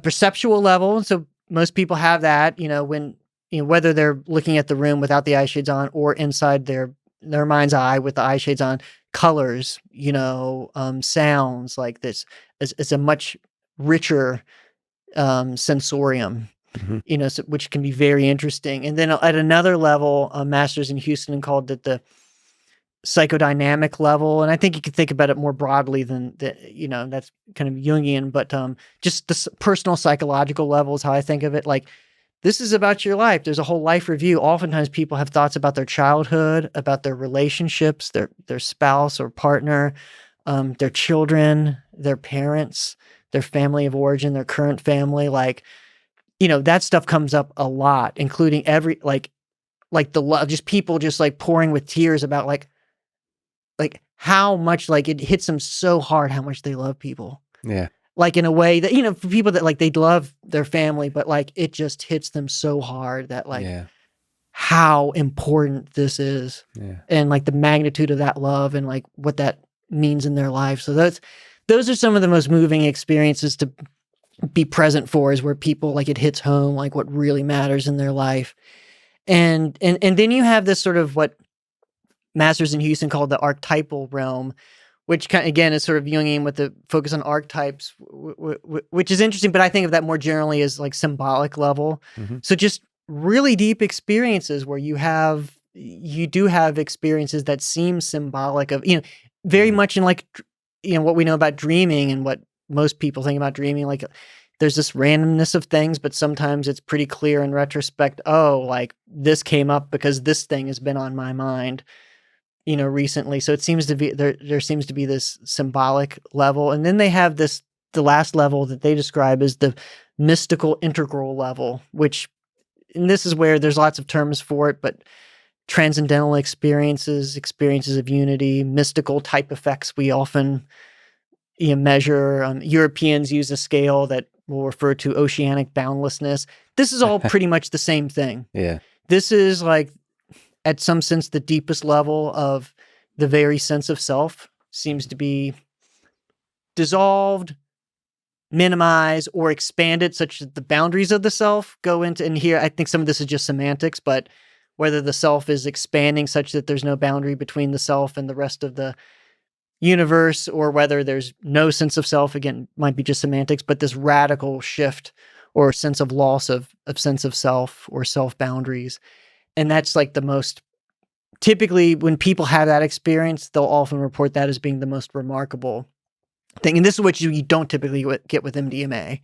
perceptual level, and so most people have that. When whether they're looking at the room without the eye shades on or inside their mind's eye with the eye shades on, colors, sounds like this is a much richer sensorium, Mhm. which can be very interesting. And then at another level, masters in Houston called it the psychodynamic level. And I think you could think about it more broadly than that's kind of Jungian, but just the personal psychological level is how I think of it. Like, this is about your life. There's a whole life review. Oftentimes people have thoughts about their childhood, about their relationships, their spouse or partner, their children, their parents, their family of origin, their current family. Like, that stuff comes up a lot, including like the love, just people just like pouring with tears about like how much like it hits them so hard how much they love people. Yeah. Like in a way that, for people that like they love their family, but like it just hits them so hard that like Yeah. how important this is, Yeah. and like the magnitude of that love and like what that means in their life. So those are some of the most moving experiences to be present for, is where people like it hits home, like what really matters in their life. And then you have this sort of what masters in Houston called the archetypal realm, which kind of, again, is sort of Jungian with the focus on archetypes, which is interesting. But I think of that more generally as like symbolic level. Mhm. So just really deep experiences where you do have experiences that seem symbolic of, very Mhm. much in like, what we know about dreaming and what most people think about dreaming. Like there's this randomness of things, but sometimes it's pretty clear in retrospect. Oh, like this came up because this thing has been on my mind, recently. So it seems to be there seems to be this symbolic level. And then they have the last level that they describe as the mystical integral level, and this is where there's lots of terms for it, but transcendental experiences of unity, mystical type effects we often measure. Europeans use a scale that will refer to oceanic boundlessness. This is all pretty much the same thing. Yeah. This is like, at some sense, the deepest level of the very sense of self seems to be dissolved, minimized, or expanded such that the boundaries of the self go into, and here I think some of this is just semantics, but whether the self is expanding such that there's no boundary between the self and the rest of the universe, or whether there's no sense of self, again, might be just semantics, but this radical shift or sense of loss of sense of self or self boundaries. And that's like the most, typically when people have that experience, they'll often report that as being the most remarkable thing. And this is what you don't typically get with MDMA.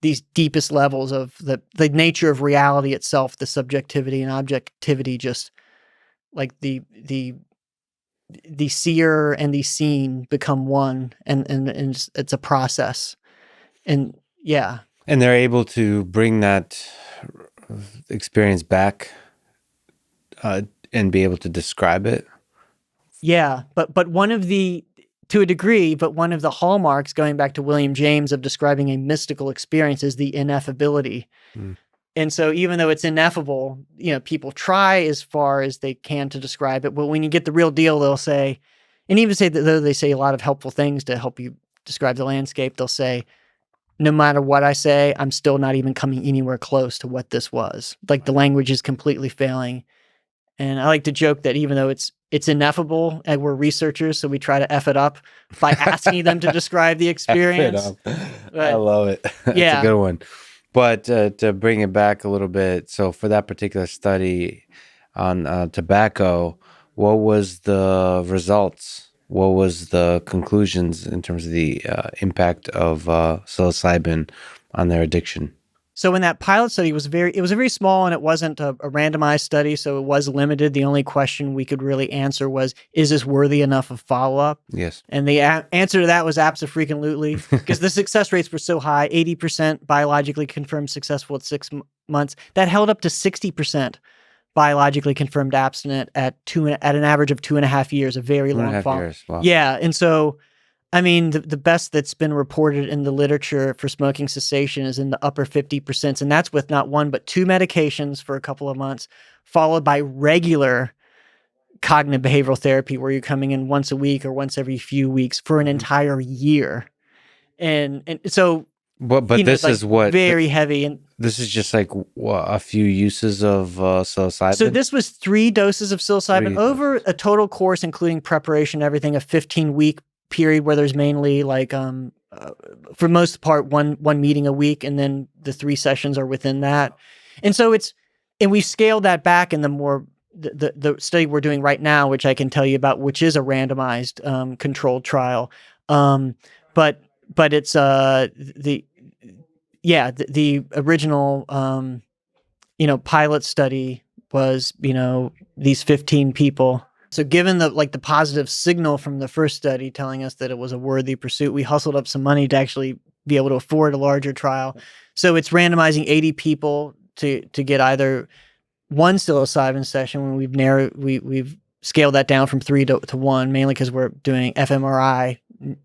These deepest levels of the nature of reality itself, the subjectivity and objectivity, just like the seer and the seen become one, and it's a process. And yeah. And they're able to bring that experience back and be able to describe it Yeah, but one of the, to a degree, but one of the hallmarks, going back to William James, of describing a mystical experience is the ineffability. Mm. And so even though it's ineffable, people try as far as they can to describe it. But when you get the real deal, they'll say, and even say that, though they say a lot of helpful things to help you describe the landscape, they'll say, no matter what I say, I'm still not even coming anywhere close to what this was. Like the language is completely failing. And I like to joke that even though it's ineffable, and we're researchers, so we try to F it up by asking them to describe the experience. I love it. That's yeah. a good one. But to bring it back a little bit, so for that particular study on tobacco, what was the results? What was the conclusions in terms of the impact of psilocybin on their addiction? So in that pilot study, it was very small, and it wasn't a randomized study, so it was limited. The only question we could really answer was, is this worthy enough of follow-up? Yes. And the answer to that was abso-freaking-lutely, because the success rates were so high, 80% biologically confirmed successful at 6 months. That held up to 60% biologically confirmed abstinent at an average of 2.5 years, a very long follow-up. 2.5 years, wow. Yeah, and so, I mean, the best that's been reported in the literature for smoking cessation is in the upper 50%, and that's with not one but 2 medications for a couple of months, followed by regular cognitive behavioral therapy where you're coming in once a week or once every few weeks for an entire year. And so, but this is what very heavy. And this is just like a few uses of psilocybin. So this was 3 doses of psilocybin over a total course, including preparation, everything, a 15-week period where there's mainly like for most part one meeting a week, and then the 3 sessions are within that. And so we've scaled that back in the study we're doing right now, which I can tell you about, which is a randomized controlled trial. But it's the original pilot study was these 15 people. So given the positive signal from the first study telling us that it was a worthy pursuit, we hustled up some money to actually be able to afford a larger trial. So it's randomizing 80 people to get either one psilocybin session, when we've scaled that down from 3 to 1, mainly because we're doing fMRI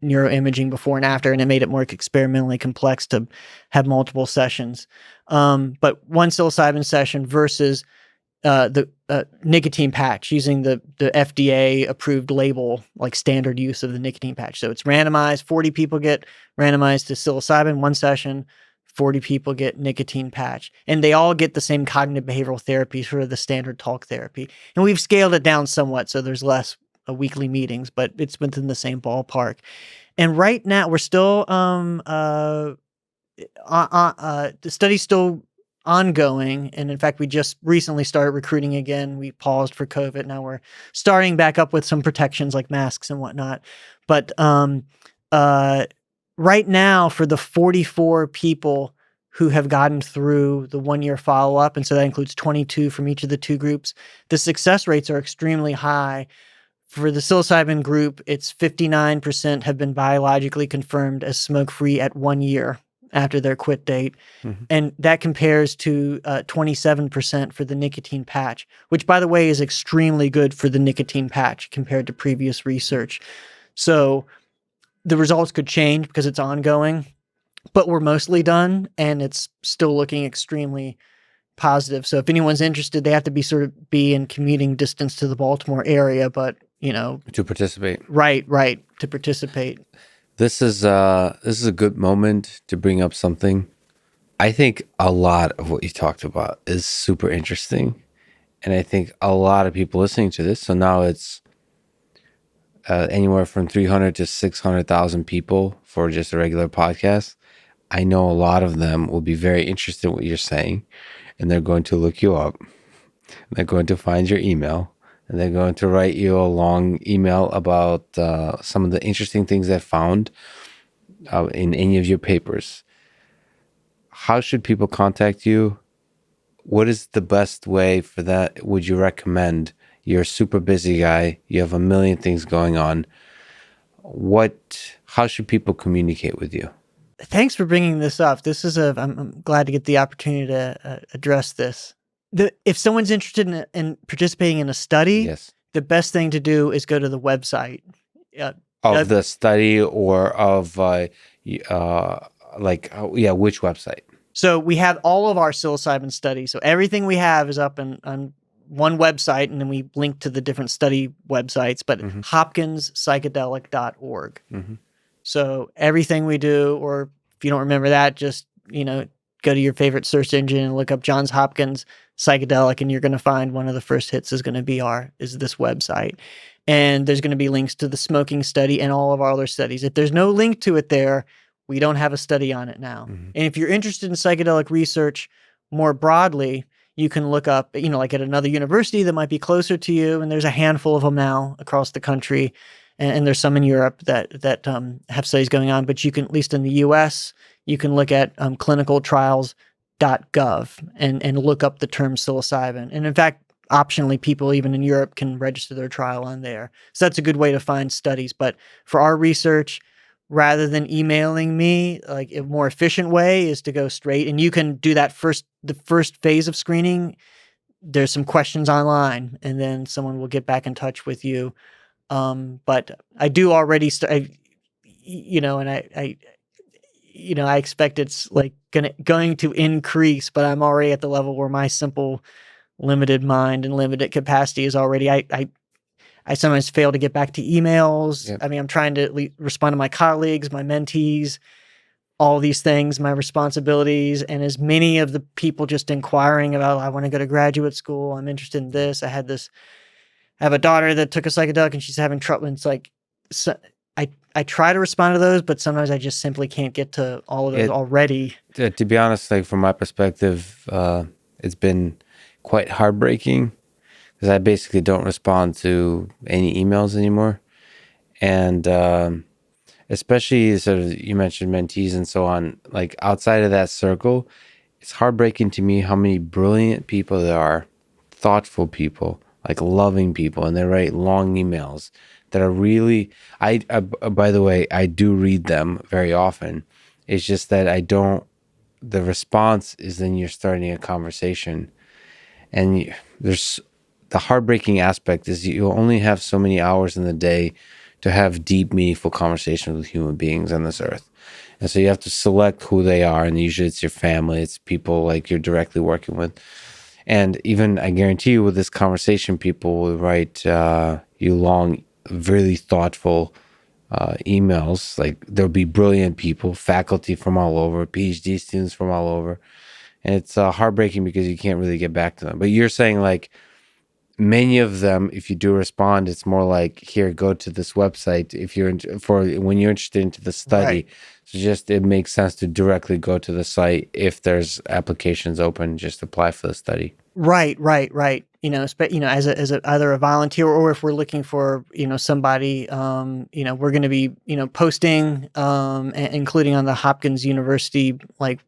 neuroimaging before and after, and it made it more experimentally complex to have multiple sessions. But one psilocybin session versus the nicotine patch, using the FDA approved label, like standard use of the nicotine patch. So it's randomized. 40 people get randomized to psilocybin, 1 session. 40 people get nicotine patch, and they all get the same cognitive behavioral therapy, sort of the standard talk therapy. And we've scaled it down somewhat, so there's less weekly meetings, but it's within the same ballpark. And right now we're still the study's still ongoing, and in fact we just recently started recruiting again. We paused for COVID. Now we're starting back up with some protections like masks and whatnot. But right now, for the 44 people who have gotten through the 1-year follow-up, and so that includes 22 from each of the 2 groups, the success rates are extremely high. For the psilocybin group, it's 59% have been biologically confirmed as smoke-free at 1 year after their quit date. Mm-hmm. And that compares to 27% for the nicotine patch, which, by the way, is extremely good for the nicotine patch compared to previous research. So the results could change because it's ongoing, but we're mostly done, and it's still looking extremely positive. So if anyone's interested, they have to be in commuting distance to the Baltimore area, but to participate. Right, to participate. This is a good moment to bring up something. I think a lot of what you talked about is super interesting, and I think a lot of people listening to this. So now it's anywhere from 300 to 600,000 people for just a regular podcast. I know a lot of them will be very interested in what you're saying, and they're going to look you up. They're going to find your email, and they're going to write you a long email about some of the interesting things they found in any of your papers. How should people contact you? What is the best way for that? Would you recommend? You're a super busy guy. You have a million things going on. How should people communicate with you? Thanks for bringing this up. I'm glad to get the opportunity to address this. If someone's interested in participating in a study, yes, the best thing to do is go to the website. Of the study or of which website? So we have all of our psilocybin studies. So everything we have is up on one website, and then we link to the different study websites, but hopkinspsychedelic.org. So everything we do, or if you don't remember that, just, go to your favorite search engine and look up Johns Hopkins psychedelic, and you're going to find one of the first hits is going to be is this website. And there's going to be links to the smoking study and all of our other studies. If there's no link to it there, we don't have a study on it now. And if you're interested in psychedelic research more broadly, you can look up, like at another university that might be closer to you. And there's a handful of them now across the country. And there's some in Europe that have studies going on. But you can, at least in the US, you can look at clinicaltrials.gov and look up the term psilocybin. And in fact, optionally, people even in Europe can register their trial on there. So that's a good way to find studies. But for our research, rather than emailing me, like a more efficient way is to go straight. And you can do that the first phase of screening. There's some questions online, and then someone will get back in touch with you. But I do already, I expect it's like going to increase, but I'm already at the level where my simple limited mind and limited capacity is already, I sometimes fail to get back to emails. Yep. I mean, I'm trying to respond to my colleagues, my mentees, all these things, my responsibilities, and as many of the people just inquiring about, I want to go to graduate school, I'm interested in this. I have a daughter that took a psychedelic and she's having trouble. And it's like, so I try to respond to those, but sometimes I just simply can't get to all of those already. To be honest, like from my perspective, it's been quite heartbreaking because I basically don't respond to any emails anymore. And especially sort of, you mentioned mentees and so on, like outside of that circle, it's heartbreaking to me how many brilliant people there are, thoughtful people, like loving people, and they write long emails that are really, by the way, I do read them very often. It's just that the response is then you're starting a conversation. And there's the heartbreaking aspect is you only have so many hours in the day to have deep, meaningful conversations with human beings on this earth. And so you have to select who they are. And usually it's your family, it's people like you're directly working with. And even, I guarantee you, with this conversation, people will write you long, really thoughtful emails. Like there'll be brilliant people, faculty from all over, PhD students from all over. And it's heartbreaking because you can't really get back to them. But you're saying like many of them, if you do respond, it's more like, here, go to this website if you're when you're interested into the study. Right. So just it makes sense to directly go to the site. If there's applications open, just apply for the study. Right. As either a volunteer or if we're looking for, somebody, we're going to be, posting, including on the Hopkins University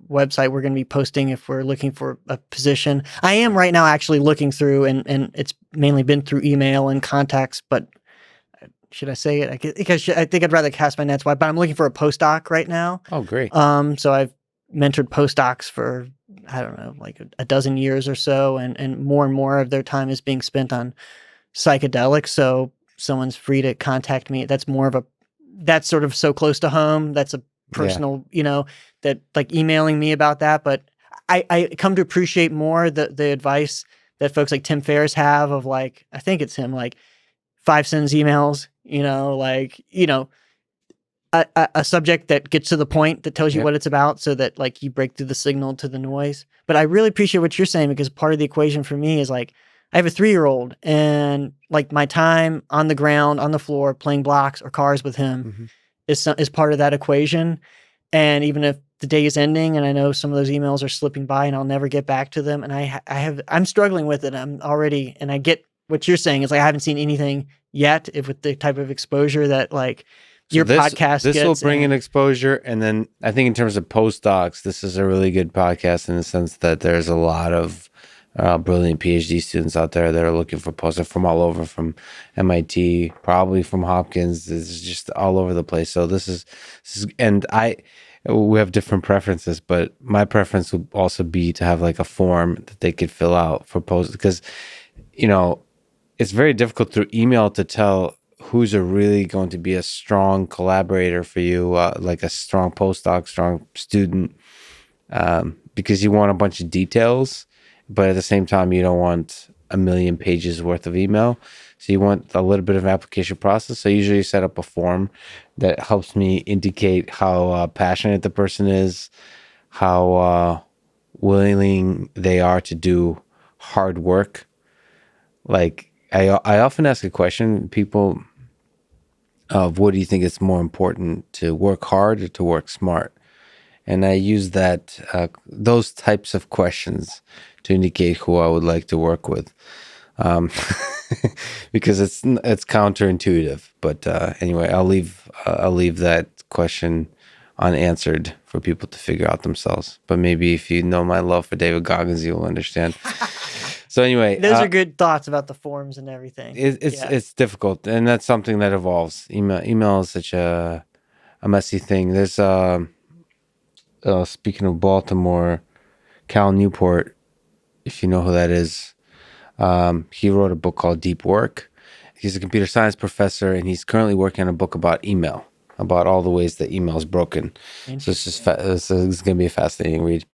website, we're going to be posting if we're looking for a position. I am right now actually looking through, and it's mainly been through email and contacts, but should I say it? I think I'd rather cast my nets wide, but I'm looking for a postdoc right now. Oh, great. So I've mentored postdocs for, I don't know, like a dozen years or so, and more of their time is being spent on psychedelics. So someone's free to contact me. That's sort of so close to home. That's a personal, that like emailing me about that. But I come to appreciate more the advice that folks like Tim Ferriss have of I think it's him, 5-sentence emails, a subject that gets to the point, that tells you what it's about, so that you break through the signal to the noise. But I really appreciate what you're saying, because part of the equation for me is I have a 3-year-old, and my time on the ground, on the floor, playing blocks or cars with him is part of that equation. And even if the day is ending and I know some of those emails are slipping by and I'll never get back to them, and I'm struggling with it. And I get what you're saying is I haven't seen anything yet with the type of exposure that your podcast this will bring in exposure. And then I think in terms of postdocs, this is a really good podcast in the sense that there's a lot of brilliant PhD students out there that are looking for postdocs from all over, from MIT, probably from Hopkins. This is just all over the place. So this is and we have different preferences, but my preference would also be to have a form that they could fill out for post, because it's very difficult through email to tell who's really going to be a strong collaborator for you, like a strong postdoc, strong student, because you want a bunch of details, but at the same time, you don't want a million pages worth of email. So you want a little bit of application process. So I usually set up a form that helps me indicate how passionate the person is, how willing they are to do hard work. Like I often ask a question, people, of what do you think is more important, to work hard or to work smart? And I use that those types of questions to indicate who I would like to work with, um, because it's counterintuitive. But anyway, I'll leave that question unanswered for people to figure out themselves. But maybe if you know my love for David Goggins, you'll understand. So anyway, Those are good thoughts about the forms and everything. it's difficult, and that's something that evolves. Email is such a messy thing. There's speaking of Baltimore, Cal Newport, if you know who that is, he wrote a book called Deep Work. He's a computer science professor, and he's currently working on a book about email, about all the ways that email is broken. So it's just this is going to be a fascinating read.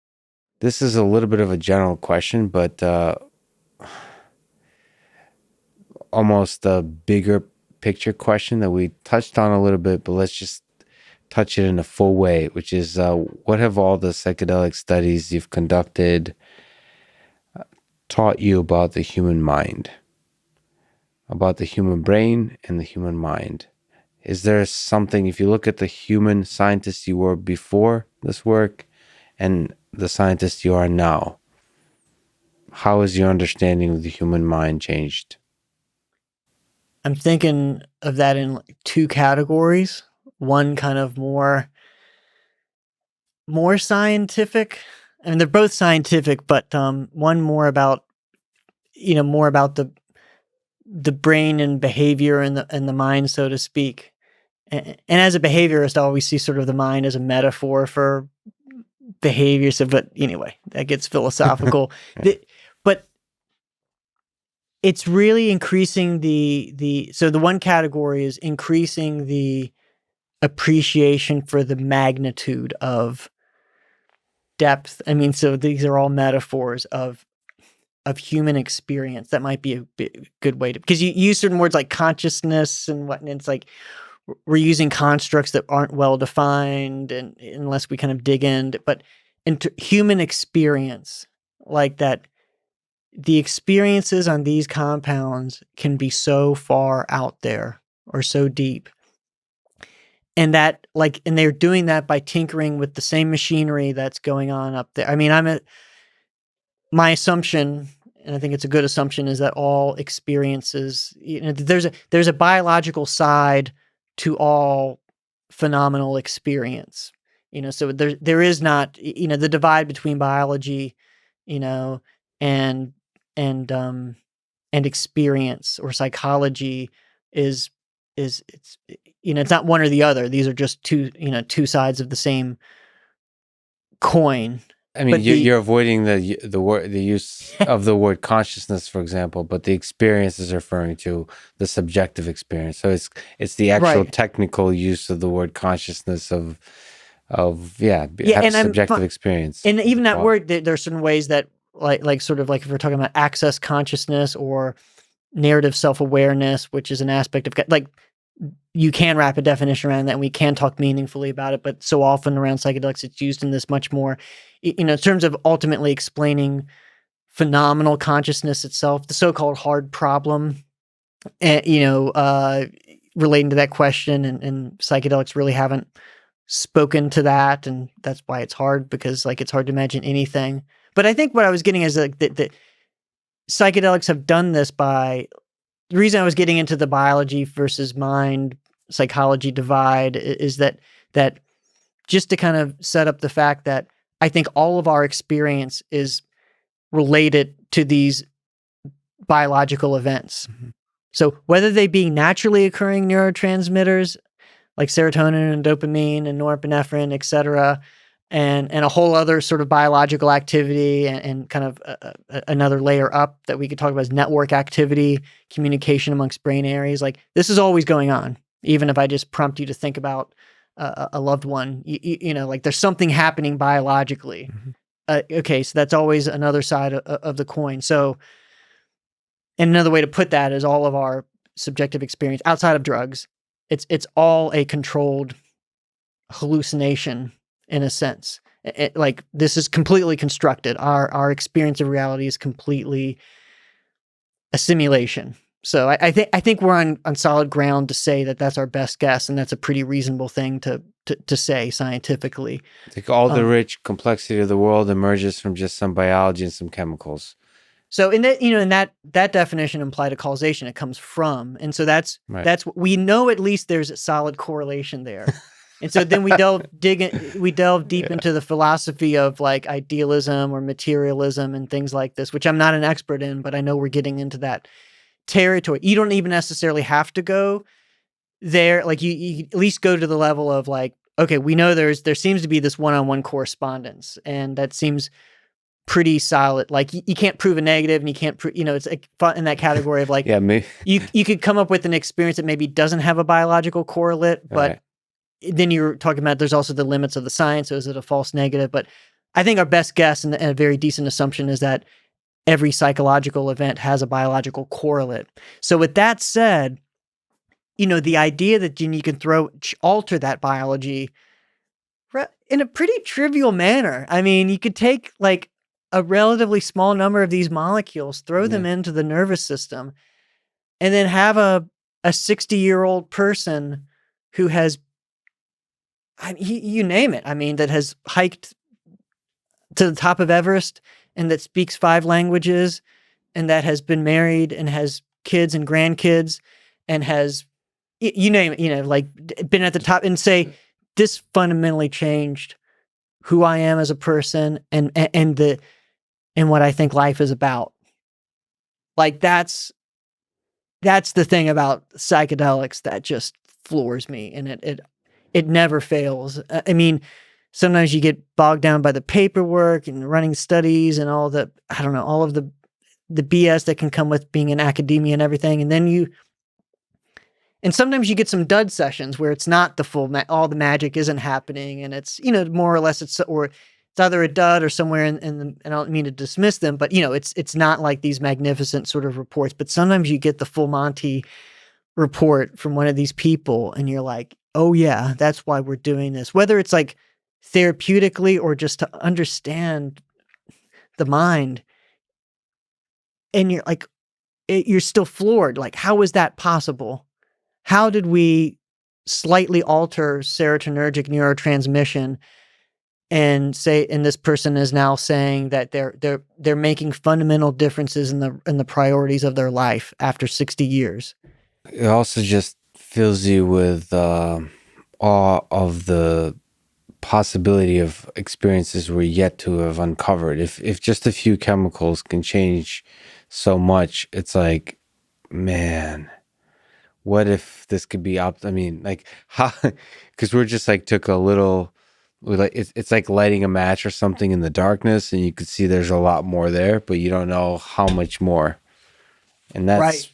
This is a little bit of a general question, but almost a bigger picture question that we touched on a little bit, but let's just touch it in a full way, which is what have all the psychedelic studies you've conducted taught you about the human mind, about the human brain and the human mind? Is there something, if you look at the human scientist you were before this work and the scientist you are now, how has your understanding of the human mind changed? I'm thinking of that in two categories. One kind of more scientific. I mean, they're both scientific, but one more about the brain and behavior and the mind, so to speak. And as a behaviorist, I always see sort of the mind as a metaphor for behavior. So, but anyway, that gets philosophical. But it's really increasing so the one category is increasing the appreciation for the magnitude of depth. I mean, so these are all metaphors of human experience. That might be a good way to, because you use certain words like consciousness and whatnot. It's like we're using constructs that aren't well defined, and unless we kind of dig in. But into human experience, like that, the experiences on these compounds can be so far out there or so deep. And that, like, and they're doing that by tinkering with the same machinery that's going on up there. I mean, my assumption, and I think it's a good assumption, is that all experiences, there's a biological side to all phenomenal experience. So there is not, the divide between biology, and experience or psychology is it's not one or the other. These are just two sides of the same coin. I mean, you're avoiding the use of the word consciousness, for example, but the experience is referring to the subjective experience. So it's the actual technical use of the word consciousness of subjective experience. And even that word, there are certain ways that like sort of like if we're talking about access consciousness or narrative self-awareness, which is an aspect of, like, you can wrap a definition around that and we can talk meaningfully about it, but so often around psychedelics, it's used in this much more, in terms of ultimately explaining phenomenal consciousness itself, the so-called hard problem, relating to that question, and psychedelics really haven't spoken to that, and that's why it's hard, because like it's hard to imagine anything. But I think what I was getting is like that psychedelics have done this by, the reason I was getting into the biology versus mind psychology divide is that just to kind of set up the fact that I think all of our experience is related to these biological events. Mm-hmm. So whether they be naturally occurring neurotransmitters like serotonin and dopamine and norepinephrine, et cetera, and a whole other sort of biological activity, and kind of another layer up that we could talk about is network activity, communication amongst brain areas. Like this is always going on. Even if I just prompt you to think about a loved one, you know, like there's something happening biologically. Okay, so that's always another side of the coin. So, and another way to put that is all of our subjective experience outside of drugs, it's all a controlled hallucination in a sense. Like this is completely constructed. Our experience of reality is completely a simulation. So I think we're on solid ground to say that that's our best guess, and that's a pretty reasonable thing to say scientifically. Like all the rich complexity of the world emerges from just some biology and some chemicals. So in that, you know, in that definition implied a causation, it comes from, and so that's we know at least there's a solid correlation there. And so then we delve deep into the philosophy of like idealism or materialism and things like this, which I'm not an expert in, but I know we're getting into that territory. You don't even necessarily have to go there. Like you at least go to the level of like, okay, we know there seems to be this one-on-one correspondence, and that seems pretty solid. Like you can't prove a negative, and you can't prove, you know, it's like in that category of like, you could come up with an experience that maybe doesn't have a biological correlate, but then you're talking about there's also the limits of the science. So is it a false negative? But I think our best guess and a very decent assumption is that every psychological event has a biological correlate. So with that said, you know, the idea that you can alter that biology in a pretty trivial manner. I mean, you could take like a relatively small number of these molecules, throw them into the nervous system, and then have a 60-year-old person who has, you name it. I mean, that has hiked to the top of Everest and that speaks 5 languages and that has been married and has kids and grandkids and has, you name it, you know, like been at the top, and say, this fundamentally changed who I am as a person and what I think life is about. Like that's the thing about psychedelics that just floors me, and it never fails. I mean, sometimes you get bogged down by the paperwork and running studies and all the, I don't know, all of the BS that can come with being in academia and everything. And then and sometimes you get some dud sessions where it's not the full, all the magic isn't happening. And it's, you know, more or less it's either a dud or somewhere and I don't mean to dismiss them, but you know, it's not like these magnificent sort of reports, but sometimes you get the full Monty report from one of these people and you're like, oh yeah, that's why we're doing this. Whether it's like therapeutically or just to understand the mind. And you're like, you're still floored. Like, how is that possible? How did we slightly alter serotonergic neurotransmission and this person is now saying that they're making fundamental differences in the priorities of their life after 60 years? It also just fills you with awe of the possibility of experiences we're yet to have uncovered. If just a few chemicals can change so much, it's like, man, what if this could be I mean, like, how? Because we're just like took a little, it's like lighting a match or something in the darkness, and you could see there's a lot more there, but you don't know how much more. And that's right.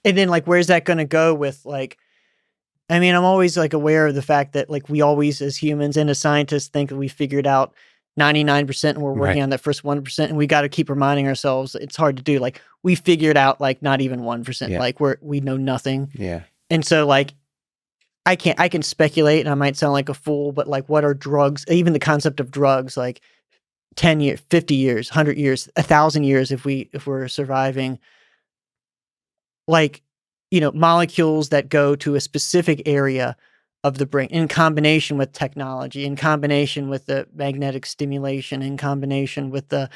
And then like, where's that going to go with like? I mean, I'm always like aware of the fact that like we always as humans and as scientists think that we figured out 99% and we're working on that first 1%, and we got to keep reminding ourselves it's hard to do. Like we figured out like not even 1%, like we know nothing. Yeah. And so like I can speculate and I might sound like a fool, but like what are drugs? Even the concept of drugs, like 10 years, 50 years, 100 years, 1,000 years if we're surviving, like, you know, molecules that go to a specific area of the brain in combination with technology, in combination with the magnetic stimulation, in combination with the,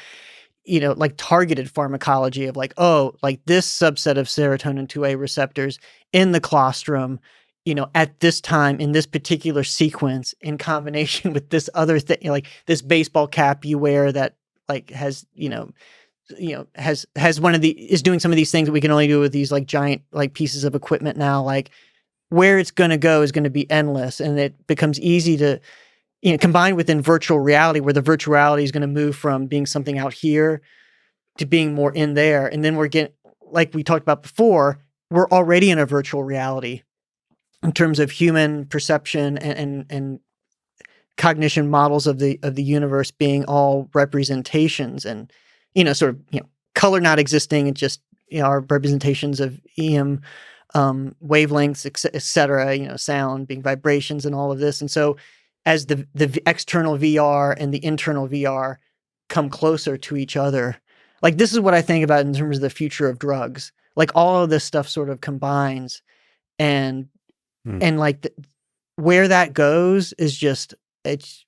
you know, like targeted pharmacology of like, oh, like this subset of serotonin 2A receptors in the colostrum, you know, at this time in this particular sequence in combination with this other thing, like this baseball cap you wear that like has, has one of is doing some of these things that we can only do with these like giant like pieces of equipment now. Like where it's going to go is going to be endless, and it becomes easy to combined within virtual reality, where the virtual reality is going to move from being something out here to being more in there. And then we're getting, like we talked about before, we're already in a virtual reality in terms of human perception and cognition models of the universe being all representations and, color not existing. It's just, our representations of EM wavelengths, et cetera, sound being vibrations and all of this. And so as the external VR and the internal VR come closer to each other, like this is what I think about in terms of the future of drugs. Like all of this stuff sort of combines, and like where that goes is just, it's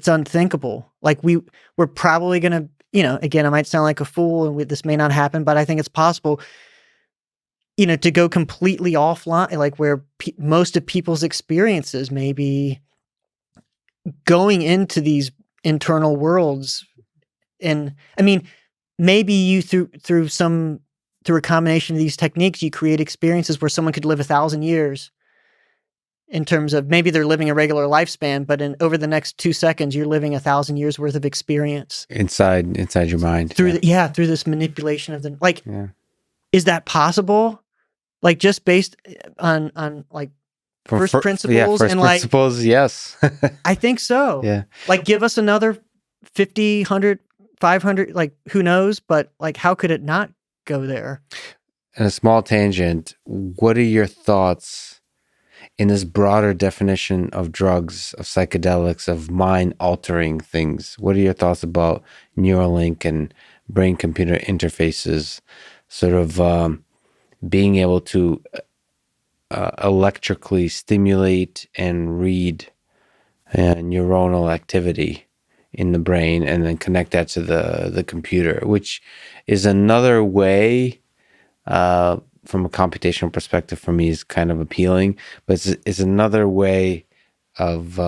unthinkable. Like we're probably going to, again, I might sound like a fool and this may not happen, but I think it's possible, to go completely offline, like where most of people's experiences may be going into these internal worlds. And I mean, maybe you through a combination of these techniques, you create experiences where someone could live 1,000 years in terms of maybe they're living a regular lifespan, but over the next 2 seconds, you're living 1,000 years worth of experience inside your mind through through this manipulation of is that possible? Like just based on like first principles first and principles, yes. I think so. Yeah. Like give us another 50, 100, 500, like who knows, but like how could it not go there? And a small tangent, what are your thoughts in this broader definition of drugs, of psychedelics, of mind-altering things? What are your thoughts about Neuralink and brain-computer interfaces, sort of being able to electrically stimulate and read neuronal activity in the brain and then connect that to the computer, which is another way, from a computational perspective for me, is kind of appealing, but it's another way of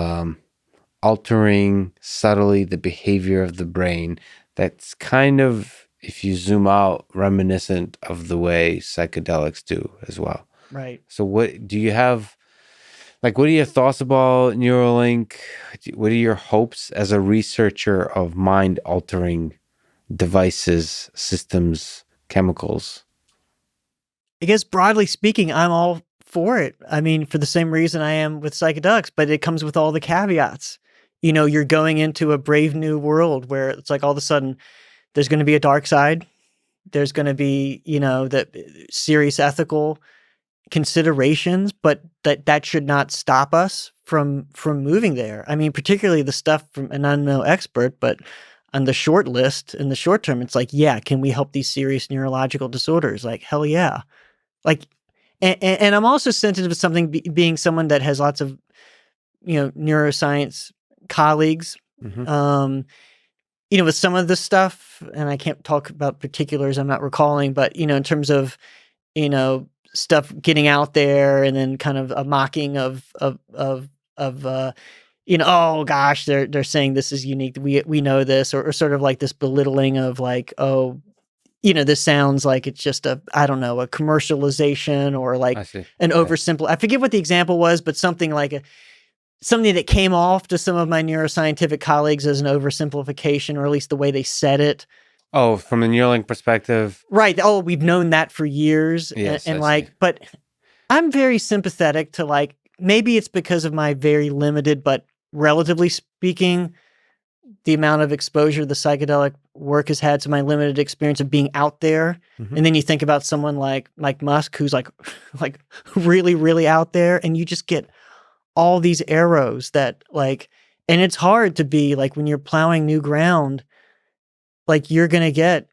altering subtly the behavior of the brain that's kind of, if you zoom out, reminiscent of the way psychedelics do as well. Right. So what do you have, like, what are your thoughts about Neuralink? What are your hopes as a researcher of mind-altering devices, systems, chemicals? I guess broadly speaking, I'm all for it. I mean, for the same reason I am with psychedelics, but it comes with all the caveats. You're going into a brave new world where it's like all of a sudden there's going to be a dark side. There's going to be, the serious ethical considerations, but that should not stop us from moving there. I mean, particularly the stuff from, and I'm no expert, but on the short list in the short term, it's like, yeah, can we help these serious neurological disorders? Like, hell yeah. Like, and I'm also sensitive to something being someone that has lots of, neuroscience colleagues, Mm-hmm. With some of this stuff, and I can't talk about particulars, I'm not recalling, but, in terms of, stuff getting out there and then kind of a mocking of oh gosh, they're saying this is unique. We know this, or sort of like this belittling of like, oh, this sounds like it's just a commercialization or like an oversimple. I forget what the example was, but something like something that came off to some of my neuroscientific colleagues as an oversimplification, or at least the way they said it. Oh, from a Neuralink perspective. Right. Oh, we've known that for years. Yes, and but I'm very sympathetic to like, maybe it's because of my very limited, but relatively speaking, the amount of exposure the psychedelic work has had to my limited experience of being out there. Mm-hmm. And then you think about someone like Musk, who's like really, really out there, and you just get all these arrows that like, and it's hard to be like, when you're plowing new ground, like you're going to get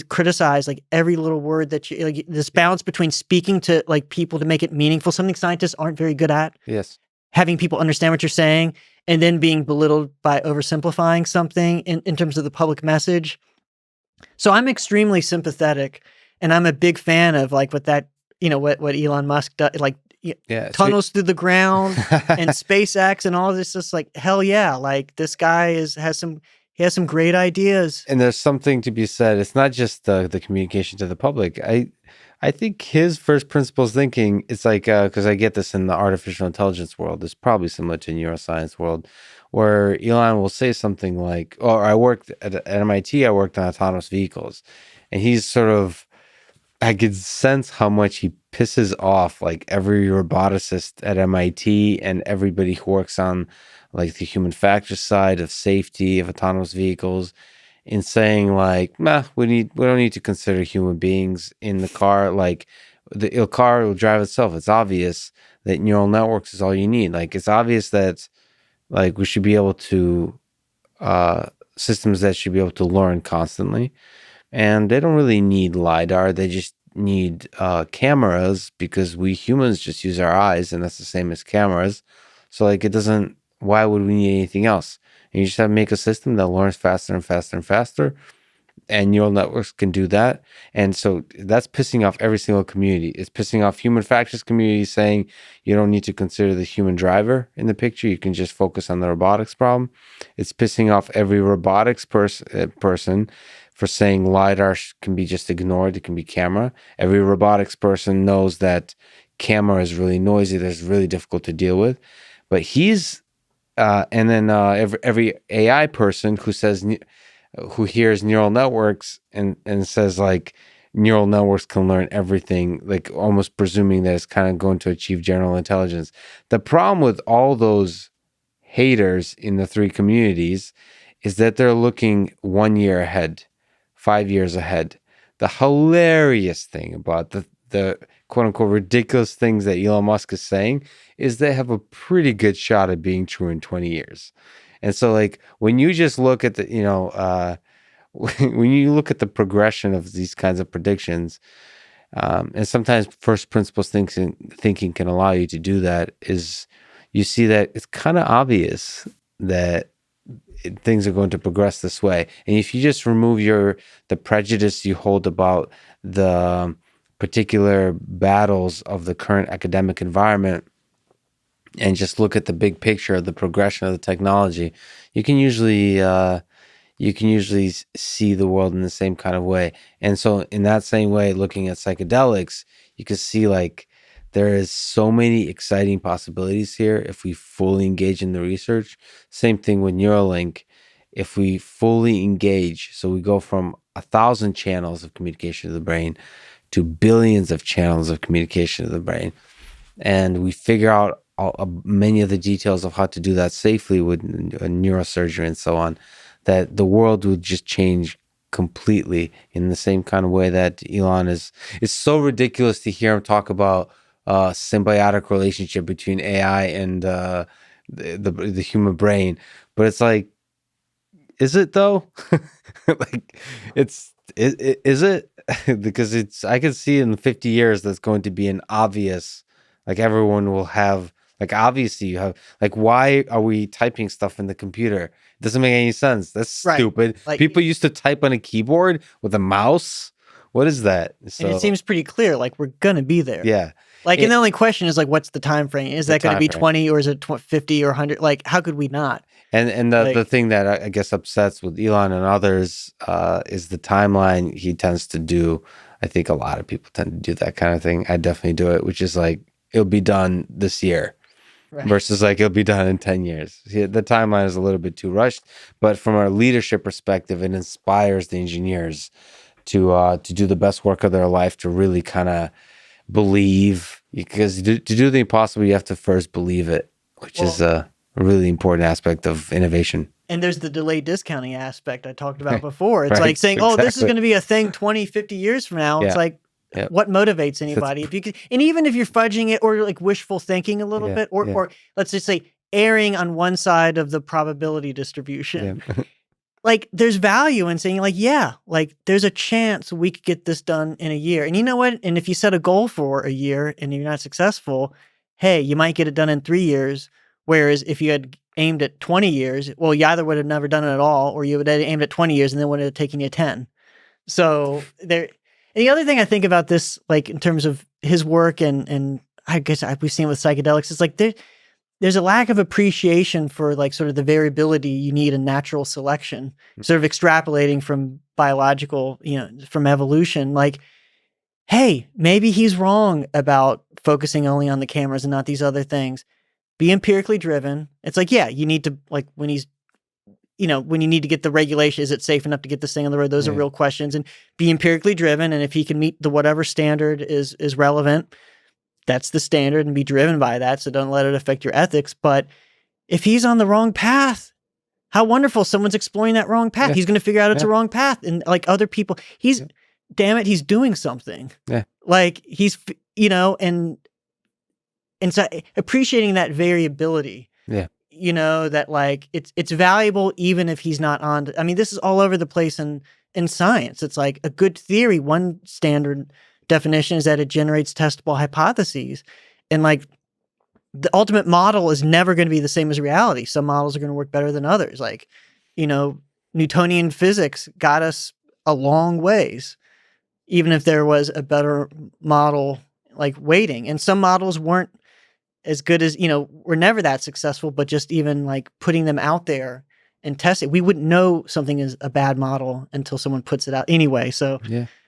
criticized, like every little word that you, like this balance between speaking to like people to make it meaningful, something scientists aren't very good at. Yes. Having people understand what you're saying, and then being belittled by oversimplifying something in terms of the public message. So I'm extremely sympathetic, and I'm a big fan of like what Elon Musk does, like tunnels through the ground and SpaceX and all this. Just like, hell yeah. Like this guy has some great ideas. And there's something to be said. It's not just the communication to the public. I think his first principles thinking, it's like, because I get this in the artificial intelligence world, it's probably similar to neuroscience world, where Elon will say something like, or I worked at MIT, I worked on autonomous vehicles. And he's sort of, I could sense how much he pisses off like every roboticist at MIT and everybody who works on like the human factors side of safety of autonomous vehicles, in saying like, nah, we don't need to consider human beings in the car. Like the car will drive itself. It's obvious that neural networks is all you need. Like it's obvious that like we should be able to uh systems that should be able to learn constantly, and they don't really need lidar. They just need cameras, because we humans just use our eyes, and that's the same as cameras. So like it doesn't. Why would we need anything else? And you just have to make a system that learns faster and faster and faster, and neural networks can do that. And so that's pissing off every single community. It's pissing off human factors community, saying you don't need to consider the human driver in the picture. You can just focus on the robotics problem. It's pissing off every robotics person for saying lidar can be just ignored. It can be camera. Every robotics person knows that camera is really noisy. That's really difficult to deal with. But he's and then every AI person who hears neural networks and says like neural networks can learn everything, like almost presuming that it's kind of going to achieve general intelligence. The problem with all those haters in the three communities is that they're looking 1 year ahead, 5 years ahead. The hilarious thing about the quote unquote ridiculous things that Elon Musk is saying is they have a pretty good shot at being true in 20 years. And so like when you just look at the, when you look at the progression of these kinds of predictions, and sometimes first principles thinking can allow you to do that, is you see that it's kind of obvious that things are going to progress this way. And if you just remove the prejudice you hold about the particular battles of the current academic environment, and just look at the big picture of the progression of the technology, you can usually see the world in the same kind of way. And so in that same way, looking at psychedelics, you can see like there is so many exciting possibilities here if we fully engage in the research. Same thing with Neuralink. If we fully engage, so we go from 1,000 channels of communication to the brain to billions of channels of communication to the brain, and we figure out many of the details of how to do that safely with neurosurgery and so on, that the world would just change completely in the same kind of way that Elon is. It's so ridiculous to hear him talk about symbiotic relationship between AI and the human brain, but it's like, is it though? Like, is it? Because I can see in 50 years that's going to be an obvious, like everyone will have, like obviously you have, like why are we typing stuff in the computer? It doesn't make any sense. That's Right. stupid. Like- People used to type on a keyboard with a mouse. What is that? So, and it seems pretty clear, like we're gonna be there. yeah. Like, and the only question is like, what's the time frame? Is The that going to be time frame. 20 or is it 50 or 100? Like, how could we not? And the thing that I guess upsets with Elon and others is the timeline he tends to do. I think a lot of people tend to do that kind of thing. I definitely do it, which is like, it'll be done this year. Right. Versus like it'll be done in 10 years. See, the timeline is a little bit too rushed, but from a leadership perspective, it inspires the engineers to do the best work of their life, to really kind of believe, because to do the impossible, you have to first believe it, which is a really important aspect of innovation. And there's the delayed discounting aspect I talked about before. It's like saying, exactly. Oh, this is going to be a thing 20, 50 years from now. It's like, what motivates anybody? If you could, and even if you're fudging it or like wishful thinking a little bit, or let's just say erring on one side of the probability distribution, like there's value in saying like, yeah, like there's a chance we could get this done in a year. And you know what? And if you set a goal for a year and you're not successful, hey, you might get it done in 3 years. Whereas if you had aimed at 20 years, well, you either would have never done it at all, or you would have aimed at 20 years and then would have taken you 10. So there. And the other thing I think about this, like in terms of his work, and I guess we've seen with psychedelics, is like there's a lack of appreciation for like sort of the variability you need in natural selection, sort of extrapolating from biological, from evolution. Like hey, maybe he's wrong about focusing only on the cameras and not these other things. Be empirically driven. It's like, yeah, you need to, like, when he's, when you need to get the regulation, is it safe enough to get this thing on the road? Those are real questions. And be empirically driven. And if he can meet the whatever standard is relevant, that's the standard, and be driven by that. So don't let it affect your ethics. But if he's on the wrong path, how wonderful. Someone's exploring that wrong path. Yeah. He's going to figure out it's a wrong path. And like other people, damn it, he's doing something. Yeah. Like he's, and so appreciating that variability. Yeah. That like it's valuable even if he's not on. I mean, this is all over the place in science. It's like a good theory. One standard definition is that it generates testable hypotheses. And like the ultimate model is never going to be the same as reality. Some models are going to work better than others. Like, Newtonian physics got us a long ways, even if there was a better model like waiting. And some models weren't as good as, were never that successful, but just even like putting them out there and testing, we wouldn't know something is a bad model until someone puts it out anyway. So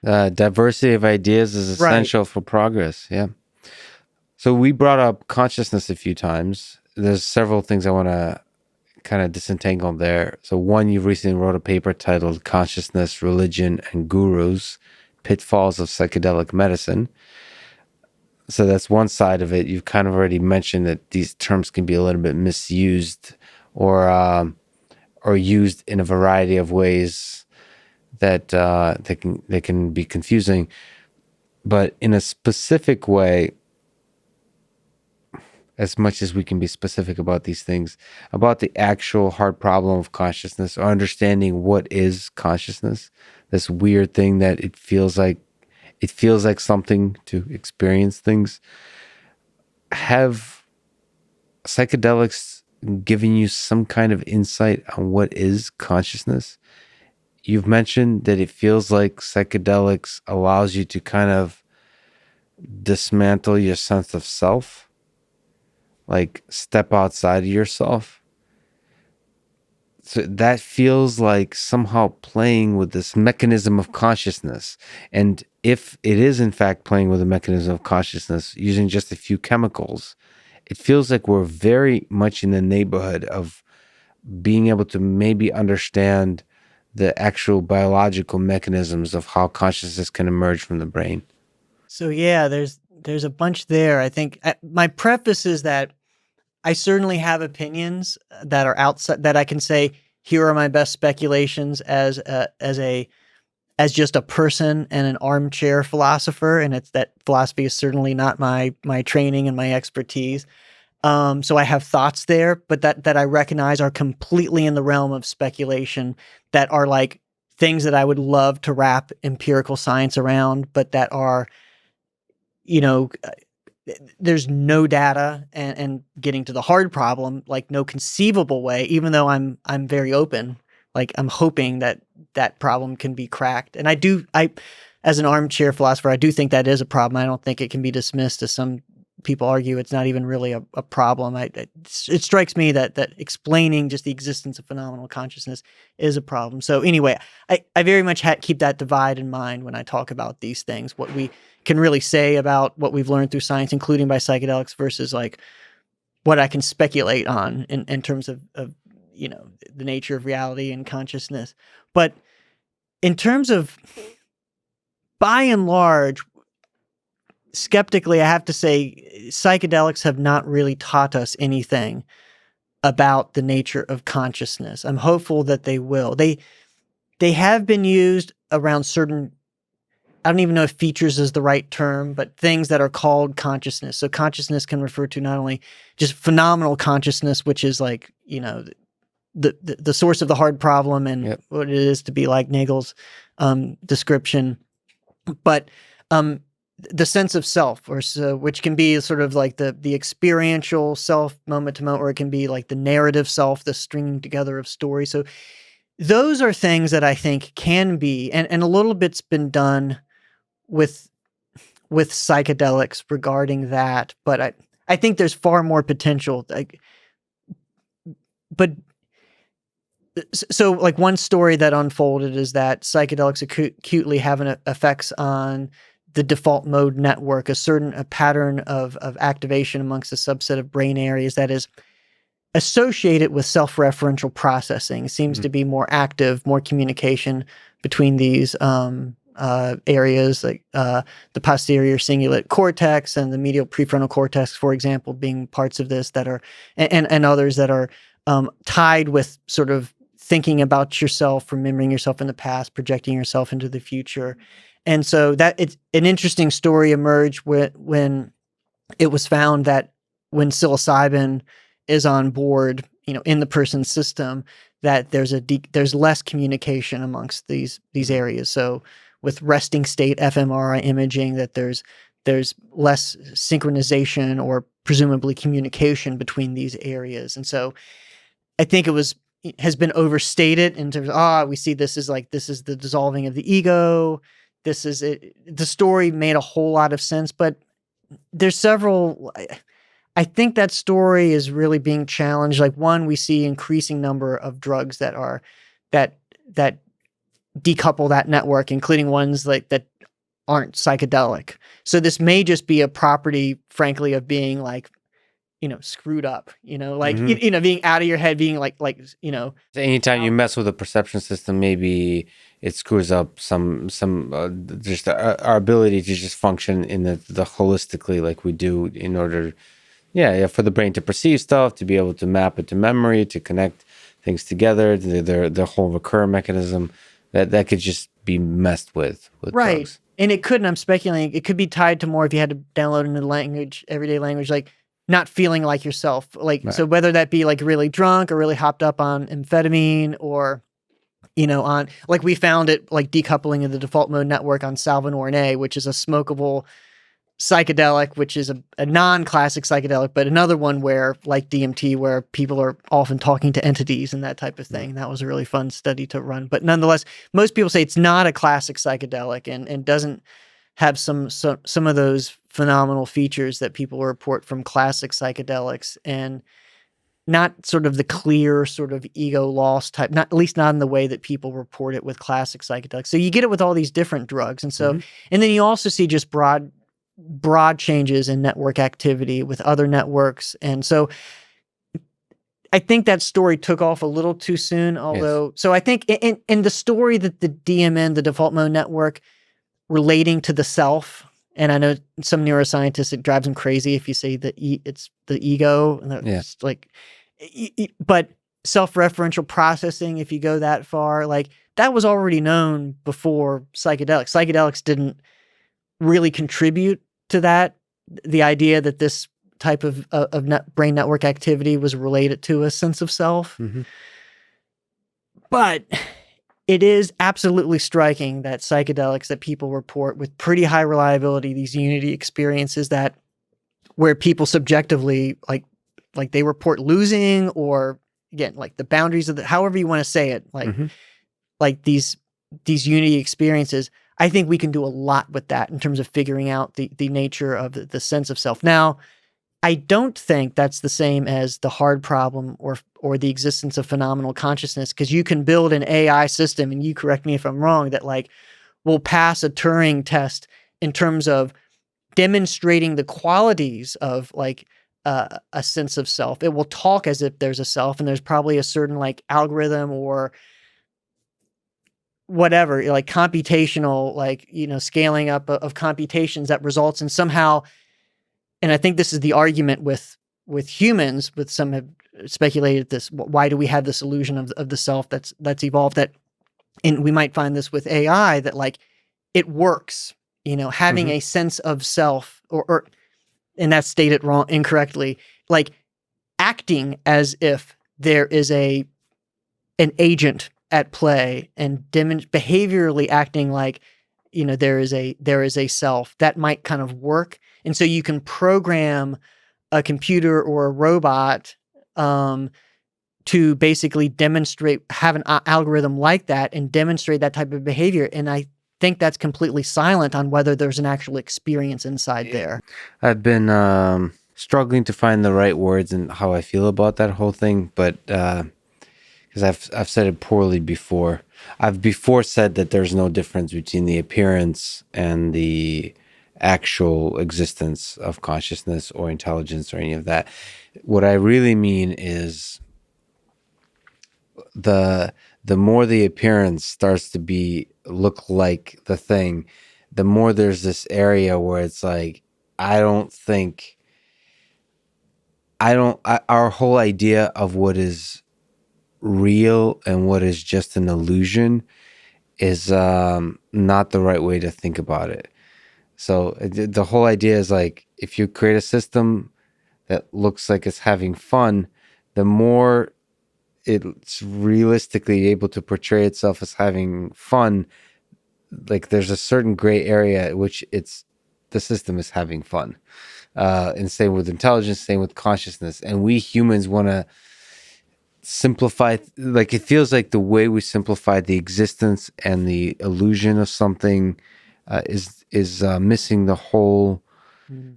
diversity of ideas is essential for progress. Yeah. So we brought up consciousness a few times. There's several things I want to kind of disentangle there. So one, you recently wrote a paper titled Consciousness, Religion, and Gurus, Pitfalls of Psychedelic Medicine. So that's one side of it. You've kind of already mentioned that these terms can be a little bit misused or used in a variety of ways that they can be confusing. But in a specific way, as much as we can be specific about these things, about the actual hard problem of consciousness, or understanding what is consciousness, this weird thing that it feels like something to experience things. Have psychedelics given you some kind of insight on what is consciousness? You've mentioned that it feels like psychedelics allows you to kind of dismantle your sense of self, like step outside of yourself. So that feels like somehow playing with this mechanism of consciousness. And if it is in fact playing with a mechanism of consciousness using just a few chemicals, it feels like we're very much in the neighborhood of being able to maybe understand the actual biological mechanisms of how consciousness can emerge from the brain. So yeah, there's a bunch there. I think my preface is that I certainly have opinions that are outside, that I can say, here are my best speculations as just a person and an armchair philosopher. And it's that philosophy is certainly not my training and my expertise. So I have thoughts there, but that I recognize are completely in the realm of speculation, that are like things that I would love to wrap empirical science around, but that are, there's no data, and getting to the hard problem, like no conceivable way, even though I'm very open, like I'm hoping that problem can be cracked. And I, as an armchair philosopher, I do think that is a problem. I don't think it can be dismissed, as some people argue it's not even really a problem. It strikes me that explaining just the existence of phenomenal consciousness is a problem. So anyway, I very much keep that divide in mind when I talk about these things, what we can really say about what we've learned through science, including by psychedelics, versus like what I can speculate on in terms of the nature of reality and consciousness. But in terms of, by and large, skeptically, I have to say, psychedelics have not really taught us anything about the nature of consciousness. I'm hopeful that they will. They have been used around certain, I don't even know if features is the right term, but things that are called consciousness. So consciousness can refer to not only just phenomenal consciousness, which is like, the source of the hard problem and what it is to be like Nagel's description, but the sense of self, which can be sort of like the experiential self, moment to moment, or it can be like the narrative self, the stringing together of stories. So those are things that I think can be, and a little bit's been done with psychedelics regarding that, but I think there's far more potential. So like one story that unfolded is that psychedelics acutely have effects on the default mode network, a pattern of activation amongst a subset of brain areas that is associated with self-referential processing. It seems to be more active, more communication between these areas, like the posterior cingulate cortex and the medial prefrontal cortex, for example, being parts of this that are, and others that are tied with sort of thinking about yourself, remembering yourself in the past, projecting yourself into the future. And so that it's an interesting story emerged when it was found that when psilocybin is on board, in the person's system, that there's less communication amongst these areas. So with resting state fMRI imaging, that there's less synchronization or presumably communication between these areas. And so I think has been overstated in terms of, we see this is the dissolving of the ego. This is it. The story made a whole lot of sense, but there's several. I think that story is really being challenged. Like, one, we see increasing number of drugs that decouple that network, including ones like that aren't psychedelic. So this may just be a property, frankly, of being screwed up, being out of your head, being Anytime you mess with the perception system, maybe it screws up some just our ability to just function in the holistically like we do in order, for the brain to perceive stuff, to be able to map it to memory, to connect things together, the whole recur mechanism that could just be messed with right. drugs. And it could, and I'm speculating, it could be tied to more if you had to download into language, everyday language, like not feeling like yourself. Like, right. So whether that be like really drunk or really hopped up on amphetamine or, on, like we found it like decoupling of the default mode network on salvinorin A, which is a smokable psychedelic, which is a non-classic psychedelic, but another one where, like DMT, where people are often talking to entities and that type of thing. That was a really fun study to run. But nonetheless, most people say it's not a classic psychedelic and doesn't have some of those phenomenal features that people report from classic psychedelics, and not sort of the clear sort of ego loss type, not at least not in the way that people report it with classic psychedelics. So you get it with all these different drugs. And so, and then you also see just broad changes in network activity with other networks. And so I think that story took off a little too soon, although, yes. So I think in the story that the DMN, the default mode network, relating to the self, and I know some neuroscientists, it drives them crazy if you say that it's the ego, and it's like, but self-referential processing, if you go that far, like that was already known before psychedelics. Psychedelics didn't really contribute to that. The idea that this type of brain network activity was related to a sense of self. But it is absolutely striking that psychedelics that people report with pretty high reliability, these unity experiences that where people subjectively like they report losing, or again, like the boundaries of however you want to say it, like these unity experiences. I think we can do a lot with that in terms of figuring out the nature of the sense of self. Now, I don't think that's the same as the hard problem or the existence of phenomenal consciousness, because you can build an AI system, and you correct me if I'm wrong, that like will pass a Turing test in terms of demonstrating the qualities of like a sense of self. It will talk as if there's a self, and there's probably a certain like algorithm or whatever, like computational, like, scaling up of computations that results in somehow. And I think this is the argument with humans, with some have speculated this. Why do we have this illusion of the self that's evolved? That, and we might find this with AI, that like it works, having a sense of self, or and that's stated incorrectly, like acting as if there is an agent at play, and behaviorally acting like, there is a self that might kind of work. And so you can program a computer or a robot to basically have an algorithm like that and demonstrate that type of behavior. And I think that's completely silent on whether there's an actual experience inside there. I've been struggling to find the right words and how I feel about that whole thing, but because I've said it poorly before. I've before said that there's no difference between the appearance and the actual existence of consciousness or intelligence or any of that. What I really mean is the more the appearance starts to look like the thing, the more there's this area where it's like, our whole idea of what is real and what is just an illusion is not the right way to think about it. So the whole idea is like, if you create a system that looks like it's having fun, the more it's realistically able to portray itself as having fun, like there's a certain gray area at which the system is having fun. And same with intelligence, same with consciousness. And we humans want to simplify, like it feels like the way we simplify the existence and the illusion of something is missing the whole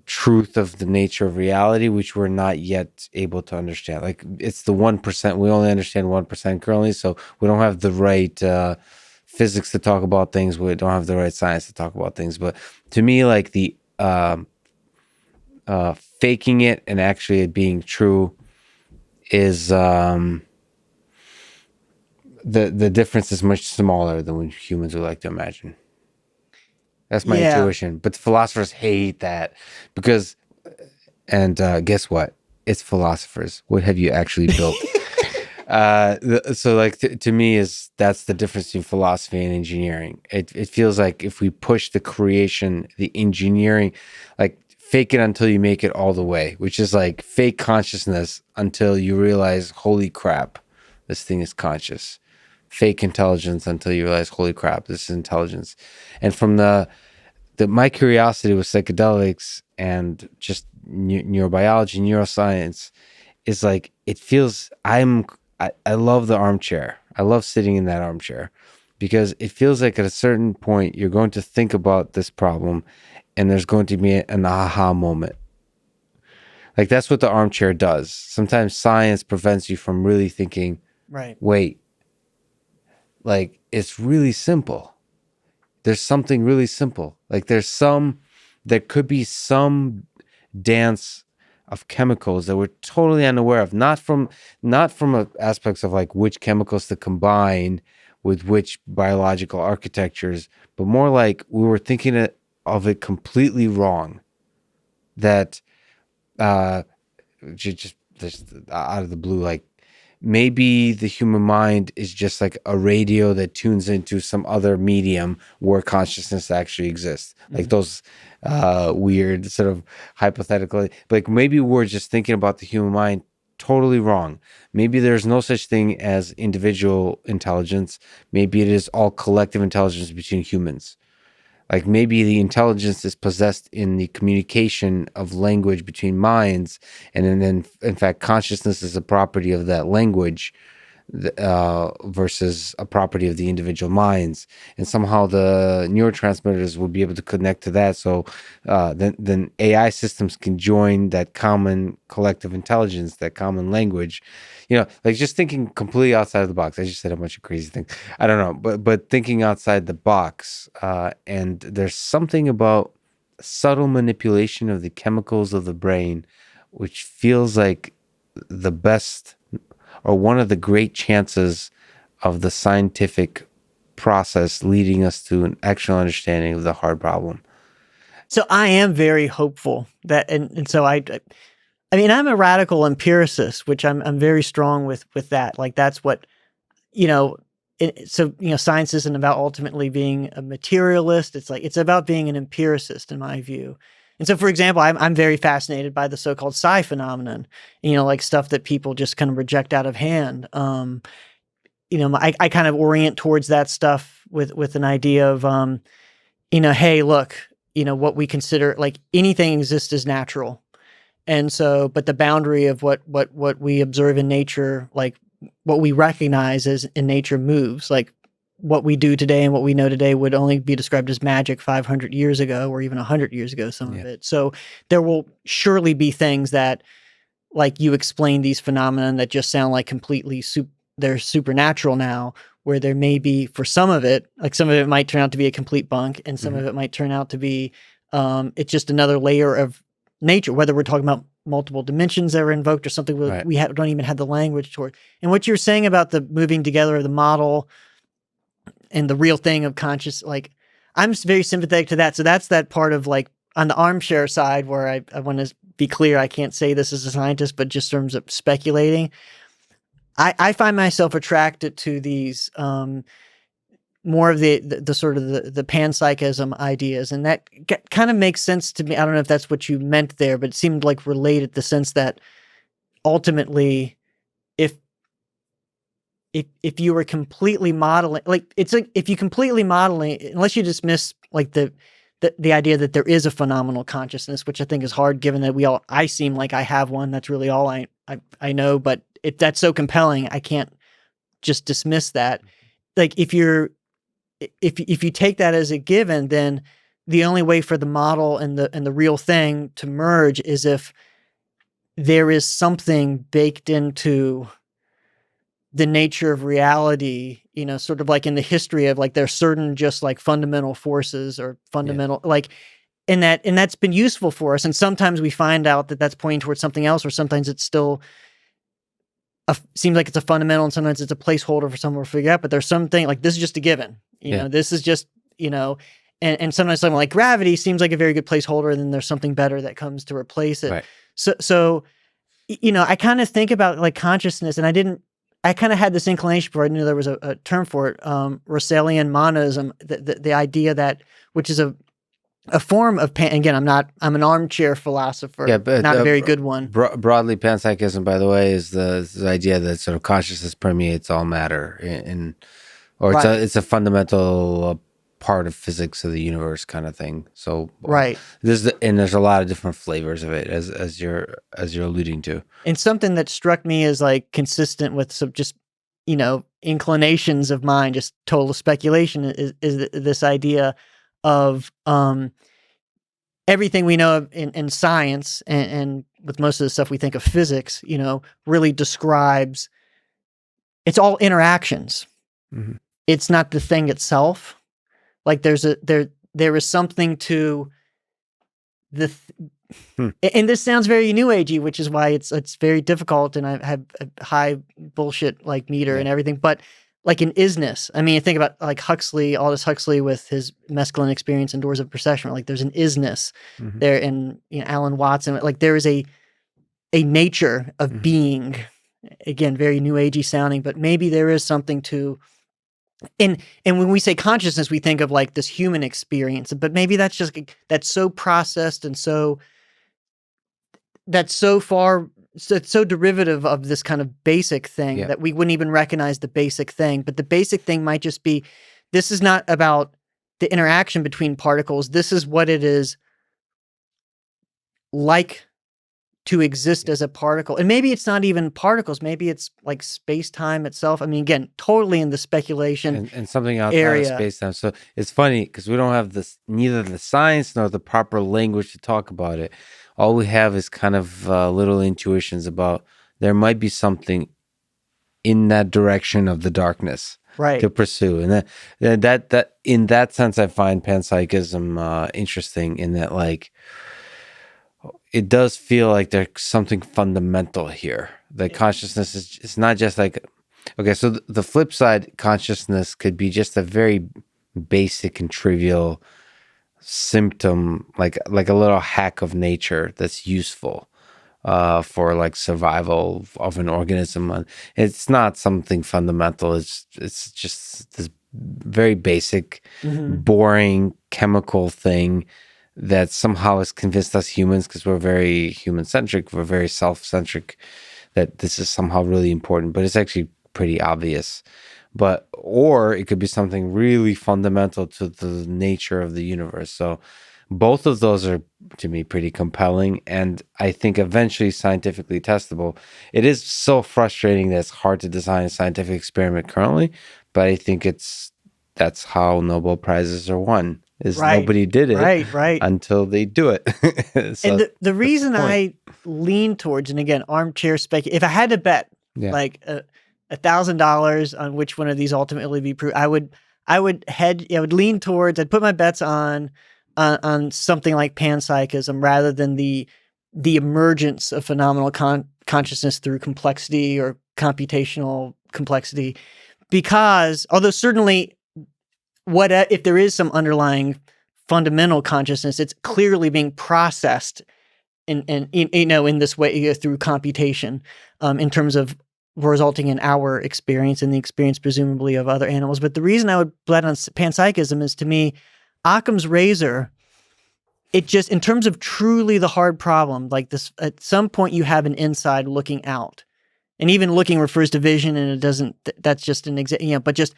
truth of the nature of reality, which we're not yet able to understand. Like it's the 1%. We only understand 1% currently, so we don't have the right physics to talk about things. We don't have the right science to talk about things. But to me, like the faking it and actually it being true is the difference is much smaller than what humans would like to imagine. That's my intuition. But the philosophers hate that because, and guess what? It's philosophers. What have you actually built? So like to me that's the difference between philosophy and engineering. It feels like if we push the creation, the engineering, like fake it until you make it all the way, which is like fake consciousness until you realize, holy crap, this thing is conscious. Fake intelligence until you realize, holy crap, this is intelligence. And from my curiosity with psychedelics and just neurobiology, neuroscience is like, it feels, I love the armchair. I love sitting in that armchair because it feels like at a certain point, you're going to think about this problem and there's going to be an aha moment. Like that's what the armchair does. Sometimes science prevents you from really thinking, right, wait, like it's really simple. There's something really simple. Like there could be some dance of chemicals that we're totally unaware of, not from aspects of like which chemicals to combine with which biological architectures, but more like we were thinking of it completely wrong. That just out of the blue, like maybe the human mind is just like a radio that tunes into some other medium where consciousness actually exists. Like those weird sort of hypothetical, like maybe we're just thinking about the human mind totally wrong. Maybe there's no such thing as individual intelligence. Maybe it is all collective intelligence between humans. Like maybe the intelligence is possessed in the communication of language between minds, and then in fact consciousness is a property of that language versus a property of the individual minds, and somehow the neurotransmitters will be able to connect to that. So then AI systems can join that common collective intelligence, that common language. Like just thinking completely outside of the box. I just said a bunch of crazy things. I don't know, but thinking outside the box. And there's something about subtle manipulation of the chemicals of the brain, which feels like the best or one of the great chances of the scientific process leading us to an actual understanding of the hard problem. So I am very hopeful that, and so I mean, I'm a radical empiricist, which I'm very strong with that. Like that's what, science isn't about ultimately being a materialist. It's about being an empiricist in my view. And so, for example, I'm very fascinated by the so-called psi phenomenon, like stuff that people just kind of reject out of hand. I kind of orient towards that stuff with an idea of, hey, look, what we consider like anything exists as natural. And so, but the boundary of what we observe in nature, like what we recognize as in nature moves, like what we do today and what we know today would only be described as magic 500 years ago or even 100 years ago, some of it. So there will surely be things that, like you explain these phenomena that just sound like completely they're supernatural now, where there may be, for some of it, like some of it might turn out to be a complete bunk and some of it might turn out to be It's just another layer of nature, whether we're talking about multiple dimensions that are invoked or something Right. we don't even have the language toward. And what you're saying about the moving together of the model and the real thing of conscious, like I'm very sympathetic to that. So that's that part of like on the armchair side where I want to be clear, I can't say this as a scientist, but just in terms of speculating, I find myself attracted to these more of the sort of the panpsychism ideas, and that kind of makes sense to me. I don't know if that's what you meant there, but it seemed like related, the sense that ultimately, if you were completely modeling, like it's like if you completely modeling, unless you dismiss like the idea that there is a phenomenal consciousness, which I think is hard, given that I seem like I have one. That's really all I know, but that's so compelling, I can't just dismiss that. Like if you take that as a given, then the only way for the model and the real thing to merge is if there is something baked into the nature of reality, sort of like in the history of like there's certain just like fundamental forces or fundamental like, and that's been useful for us. And sometimes we find out that that's pointing towards something else, or sometimes it's still seems like it's a fundamental, and sometimes it's a placeholder for someone to figure out. But there's something like this is just a given, this is just, and sometimes something like gravity seems like a very good placeholder, and then there's something better that comes to replace it. Right. So I kind of think about like consciousness, and I kind of had this inclination before I knew there was a term for it, Russellian monism, the idea that, which is a form of again, I'm an armchair philosopher, but not a very good one. Broadly, panpsychism, by the way, is the idea that sort of consciousness permeates all matter, it's a fundamental part of physics of the universe, kind of thing. So right, there's a lot of different flavors of it, as you're alluding to. And something that struck me as like consistent with some just inclinations of mine, just total speculation, is this idea of everything we know in science and with most of the stuff we think of physics, really describes, it's all interactions. Mm-hmm. It's not the thing itself. Like there is something to and this sounds very new agey, which is why it's very difficult, and I have a high bullshit like meter and everything, but like an isness. I mean, think about like Aldous Huxley with his mescaline experience and Doors of Perception. Like there's an isness there, and Alan Watson. Like there is a nature of being. Again, very new agey sounding, but maybe there is something to. And when we say consciousness, we think of like this human experience, but maybe that's so processed and that's so far. So it's so derivative of this kind of basic thing that we wouldn't even recognize the basic thing. But the basic thing might just be, this is not about the interaction between particles. This is what it is like to exist as a particle. And maybe it's not even particles. Maybe it's like space-time itself. I mean, again, totally in the speculation and something outside area. of space-time. So it's funny because we don't have neither the science nor the proper language to talk about it. All we have is kind of little intuitions about there might be something in that direction of the darkness to pursue. And that in that sense, I find panpsychism interesting in that, like, it does feel like there's something fundamental here. That consciousness is not just like, okay, so the flip side, consciousness could be just a very basic and trivial symptom, like a little hack of nature that's useful for like survival of an organism. It's not something fundamental. It's just this very basic, boring chemical thing that somehow has convinced us humans, because we're very human-centric, we're very self-centric, that this is somehow really important, but it's actually pretty obvious. Or it could be something really fundamental to the nature of the universe. So both of those are, to me, pretty compelling, and I think eventually scientifically testable. It is so frustrating that it's hard to design a scientific experiment currently, but I think that's how Nobel Prizes are won. Nobody did it until they do it. So and the reason I lean towards, and again, armchair if I had to bet like $1,000 on which one of these ultimately be proved, I would lean towards, I'd put my bets on on something like panpsychism rather than the emergence of phenomenal consciousness through complexity or computational complexity. Because although certainly what if there is some underlying fundamental consciousness, it's clearly being processed in this way through computation, in terms of resulting in our experience and the experience presumably of other animals. But the reason I would bet on panpsychism is, to me, Occam's razor. It just, in terms of truly the hard problem, like this, at some point you have an inside looking out, and even looking refers to vision, and it doesn't. That's just an example, but just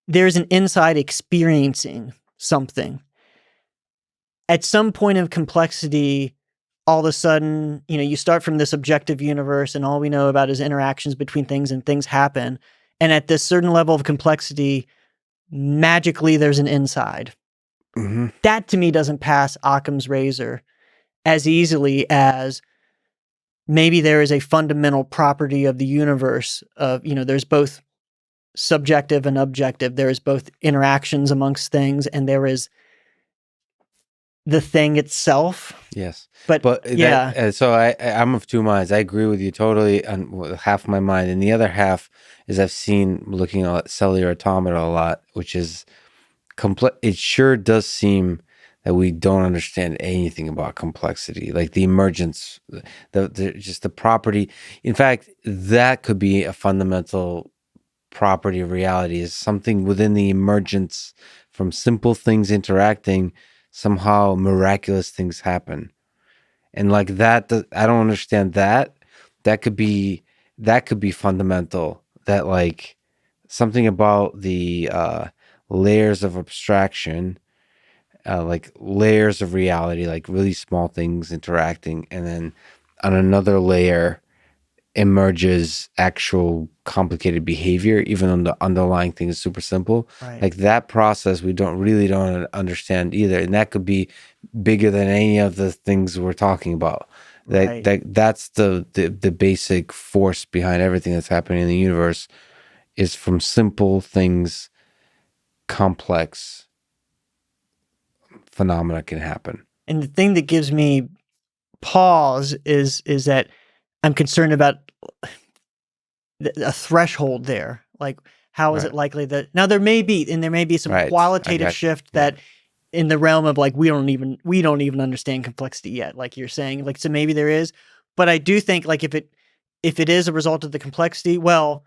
there's an inside experiencing something. At some point of complexity, all of a sudden, you start from this objective universe and all we know about is interactions between things, and things happen. And at this certain level of complexity, magically there's an inside. Mm-hmm. That to me doesn't pass Occam's razor as easily as maybe there is a fundamental property of the universe of, there's both subjective and objective. There is both interactions amongst things, and there is the thing itself. Yes. But yeah. So I'm of two minds. I agree with you totally on half my mind. And the other half is I've seen, looking at cellular automata a lot, which is it sure does seem that we don't understand anything about complexity, like the emergence, just the property. In fact, that could be a fundamental property of reality, is something within the emergence from simple things interacting, somehow miraculous things happen. And like that, I don't understand that. That could be fundamental. That like something about the layers of abstraction, like layers of reality, like really small things interacting, and then on another layer emerges actual complicated behavior, even though the underlying thing is super simple. Right. Like that process, we don't understand either, and that could be bigger than any of the things we're talking about. That's the basic force behind everything that's happening in the universe, is from simple things, complex phenomena can happen. And the thing that gives me pause is that I'm concerned about a threshold there. Like, how is it likely that now there may be some qualitative shift that in the realm of like we don't even understand complexity yet, like you're saying, like, so maybe there is, but I do think like if it is a result of the complexity, well,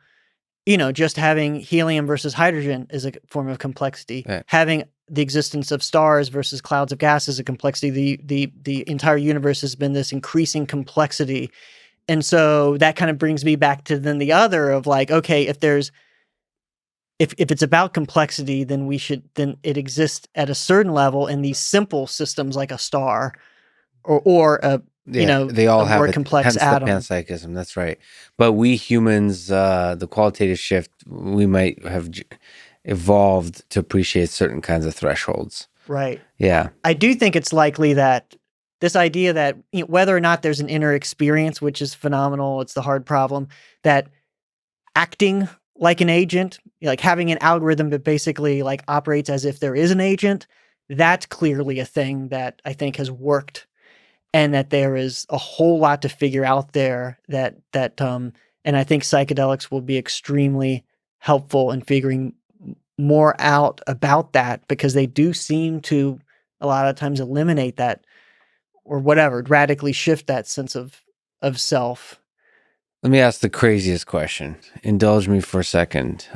just having helium versus hydrogen is a form of complexity. Right. Having the existence of stars versus clouds of gas is a complexity. The entire universe has been this increasing complexity. And so that kind of brings me back to then the other of like, okay, if it's about complexity, then it exists at a certain level in these simple systems like a star or a they all have more complex atom. The panpsychism, that's right. But we humans, the qualitative shift, we might have evolved to appreciate certain kinds of thresholds. Right. Yeah. I do think it's likely that this idea that whether or not there's an inner experience, which is phenomenal, it's the hard problem, that acting like an agent, like having an algorithm that basically like operates as if there is an agent, that's clearly a thing that I think has worked. And that there is a whole lot to figure out there and I think psychedelics will be extremely helpful in figuring more out about that, because they do seem to a lot of times eliminate that or whatever, radically shift that sense of self. Let me ask the craziest question. Indulge me for a second.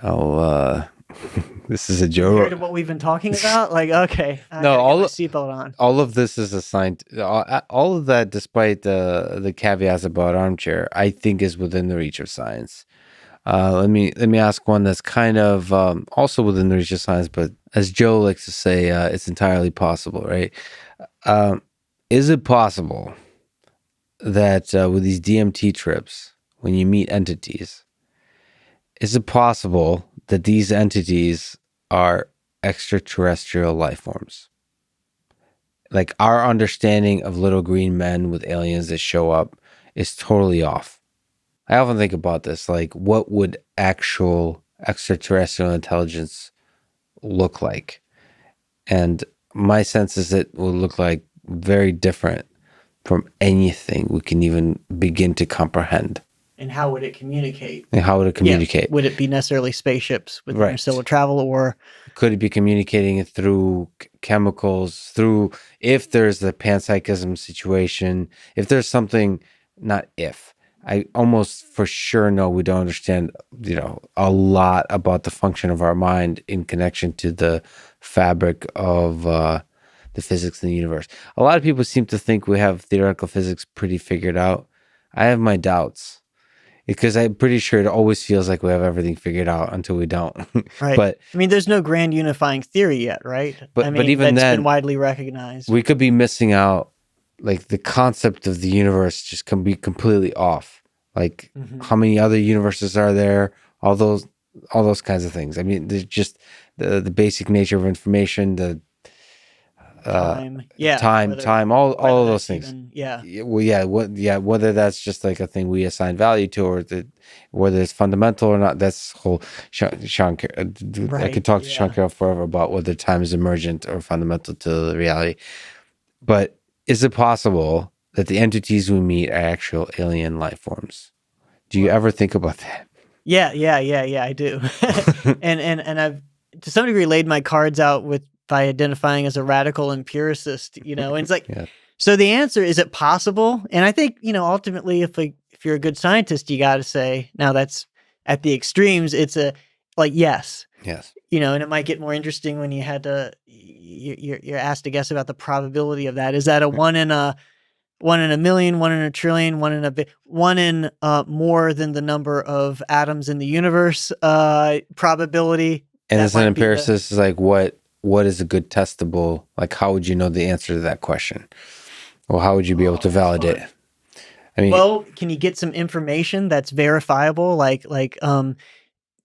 This is a joke. Compared to what we've been talking about? Like, okay. No, seatbelt on. All of this is assigned. All of that, despite the caveats about armchair, I think is within the reach of science. Let me ask one that's kind of also within the reach of science, but as Joe likes to say, it's entirely possible, right? Is it possible that with these DMT trips, when you meet entities, is it possible that these entities are extraterrestrial life forms? Like our understanding of little green men with aliens that show up is totally off. I often think about this, like what would actual extraterrestrial intelligence look like? And my sense is it will look like very different from anything we can even begin to comprehend. And how would it communicate? And how would it communicate? Yeah. Would it be necessarily spaceships with Right. interstellar travel, or could it be communicating it through chemicals, through, if there's the panpsychism situation, if there's something, not if, I almost for sure know we don't understand, a lot about the function of our mind in connection to the fabric of the physics in the universe. A lot of people seem to think we have theoretical physics pretty figured out. I have my doubts because I'm pretty sure it always feels like we have everything figured out until we don't. right? But I mean, there's no grand unifying theory yet, right? but even that's then, been widely recognized. we could be missing out. Like the concept of the universe just can be completely off. Like how many other universes are there? All those kinds of things. I mean, there's just the basic nature of information, the time, all of those things. Whether that's just like a thing we assign value to, or whether it's fundamental or not. That's whole Sean. I could talk to Sean Carroll forever about whether time is emergent or fundamental to reality. But is it possible that the entities we meet are actual alien life forms? Do you ever think about that? Yeah, I do. and I've to some degree laid my cards out by identifying as a radical empiricist, and it's like, so the answer, is it possible? And I think, ultimately, if you're a good scientist, you got to say, now that's at the extremes, it's yes. Yes. And it might get more interesting when you're asked to guess about the probability of that. Is that a 1 in a million, 1 in a trillion, 1 in more than the number of atoms in the universe probability? And as an empiricist, is like, what is a good testable? Like, how would you know the answer to that question? Well, how would you be able to validate it? I mean, well, can you get some information that's verifiable, like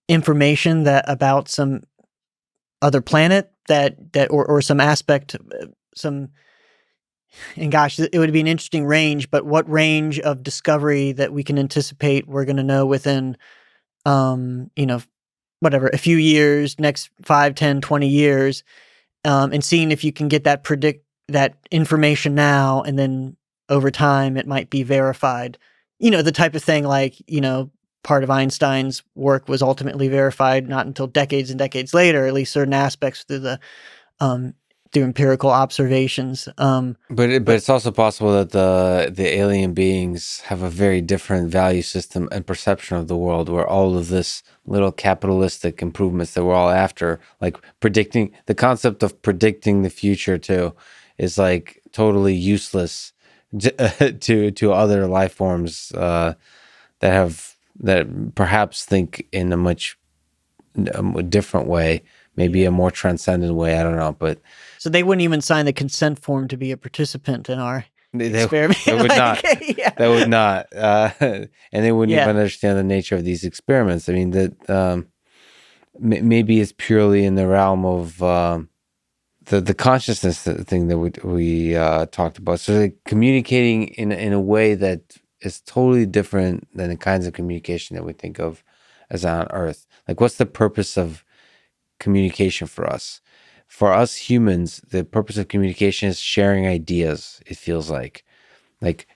information that about some other planet or some aspect, and gosh, it would be an interesting range, but what range of discovery that we can anticipate we're going to know within, whatever, a few years, next 5, 10, 20 years, and seeing if you can get that information now, and then over time it might be verified. The type of thing like, part of Einstein's work was ultimately verified not until decades and decades later, at least certain aspects through empirical observations. But it's also possible that the alien beings have a very different value system and perception of the world, where all of this little capitalistic improvements that we're all after, like predicting, the concept of predicting the future too, is like totally useless to other life forms that perhaps think in a much different way, maybe a more transcendent way. I don't know, but so they wouldn't even sign the consent form to be a participant in our experiment. They would not. They would not, and they wouldn't even understand the nature of these experiments. I mean, that maybe it's purely in the realm of the consciousness thing that we talked about. So like communicating in a way that is totally different than the kinds of communication that we think of as on Earth. Like, what's the purpose of communication for us? For us humans, the purpose of communication is sharing ideas. It feels like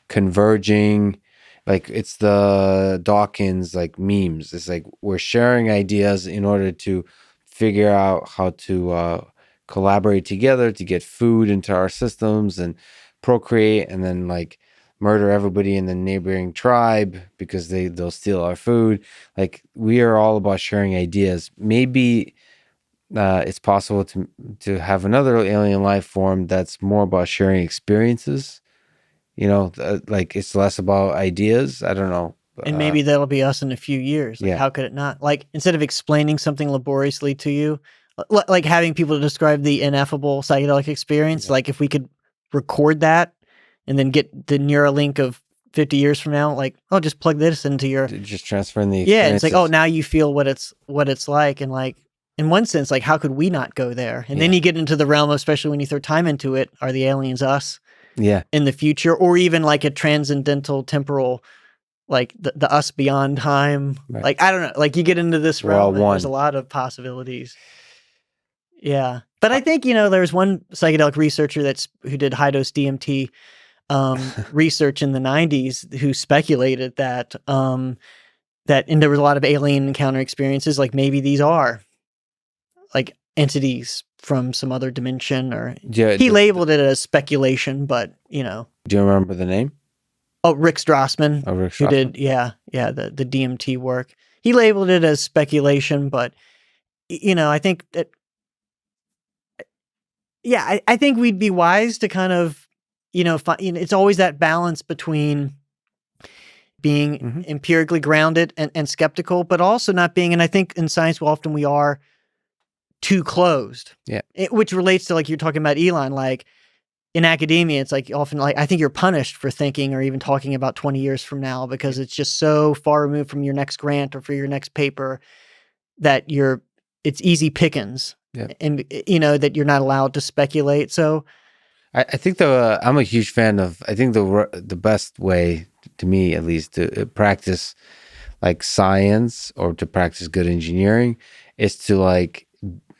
converging, like it's the Dawkins like memes. It's like we're sharing ideas in order to figure out how to collaborate together to get food into our systems and procreate, and then like murder everybody in the neighboring tribe because they'll steal our food. Like, we are all about sharing ideas. Maybe it's possible to have another alien life form that's more about sharing experiences. Like it's less about ideas. I don't know. And maybe that'll be us in a few years. Like, yeah. How could it not? Like, instead of explaining something laboriously to you, like having people describe the ineffable psychedelic experience, like if we could record that and then get the Neuralink of 50 years from now, like, oh, just plug this into your... Just transferring the experiences. Yeah, it's like, oh, now you feel what it's like. And like, in one sense, like, how could we not go there? And then you get into the realm of, especially when you throw time into it, are the aliens us? Yeah. In the future, or even like a transcendental temporal, like the us beyond time. Right. Like, I don't know, like you get into this realm, there's a lot of possibilities. Yeah. But I think, there's one psychedelic researcher who did high dose DMT research in the 90s who speculated that and there was a lot of alien encounter experiences, like maybe these are like entities from some other dimension, or Yeah, he labeled it as speculation, but do you remember the name? Oh, Rick Strassman, Oh, Rick who Strassman? did, the DMT work. He labeled it as speculation, but I think that, I think we'd be wise to kind of, it's always that balance between being empirically grounded and skeptical, but also not being, and I think in science, often we are too closed. Yeah. Which relates to, like, you're talking about Elon, like, in academia, it's like often, like, I think you're punished for thinking or even talking about 20 years from now because it's just so far removed from your next grant or for your next paper that it's easy pickings. Yeah. And, that you're not allowed to speculate. So I think I'm a huge fan of, I think the best way, to me at least, to practice like science or to practice good engineering is to like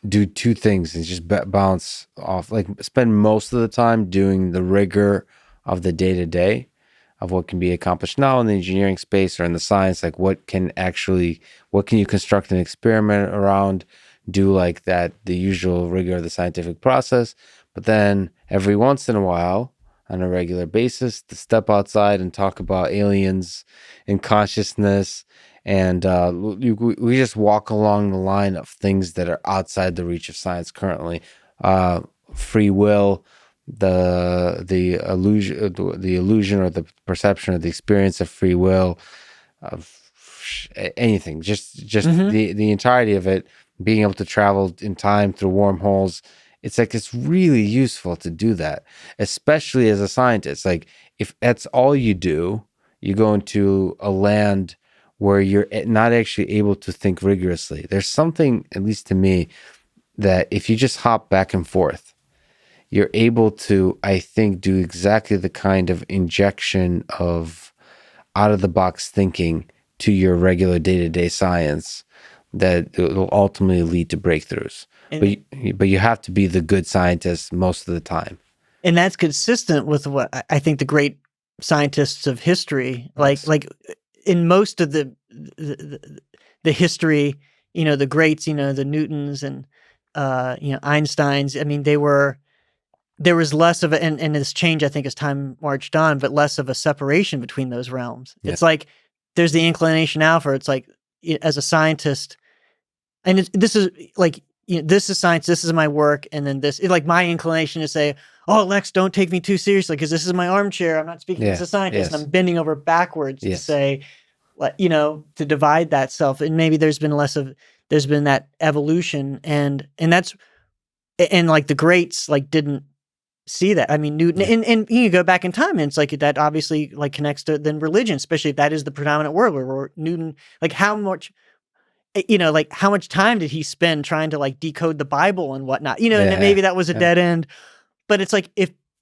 do two things and just bounce off, like spend most of the time doing the rigor of the day-to-day of what can be accomplished now in the engineering space or in the science, like what can you construct an experiment around, do like that, the usual rigor of the scientific process. But then every once in a while, on a regular basis, to step outside and talk about aliens and consciousness. And we just walk along the line of things that are outside the reach of science currently. Free will, the illusion or the perception or the experience of free will, of anything, just the entirety of it, being able to travel in time through wormholes. It's like, it's really useful to do that, especially as a scientist. Like, if that's all you do, you go into a land where you're not actually able to think rigorously. There's something, at least to me, that if you just hop back and forth, you're able to, I think, do exactly the kind of injection of out of the box thinking to your regular day-to-day science that will ultimately lead to breakthroughs. But you have to be the good scientist most of the time. And that's consistent with what I think the great scientists of history, Yes. like in most of the history, the greats, the Newtons and Einsteins. I mean, there was less of and this change, I think, as time marched on, but less of a separation between those realms. Yeah. It's like there's the inclination alpha. It's like, as a scientist, and this is like, this is science, this is my work, and then like my inclination to say, oh, Lex, don't take me too seriously because this is my armchair. I'm not speaking as a scientist. Yes. And I'm bending over backwards to say, to divide that self. And maybe there's been that evolution, and that's, and like the greats like didn't see that. I mean, Newton, and you go back in time, and it's like that obviously like connects to then religion, especially if that is the predominant word where Newton, like how much time did he spend trying to like decode the Bible and whatnot? And maybe that was a dead end. But it's like,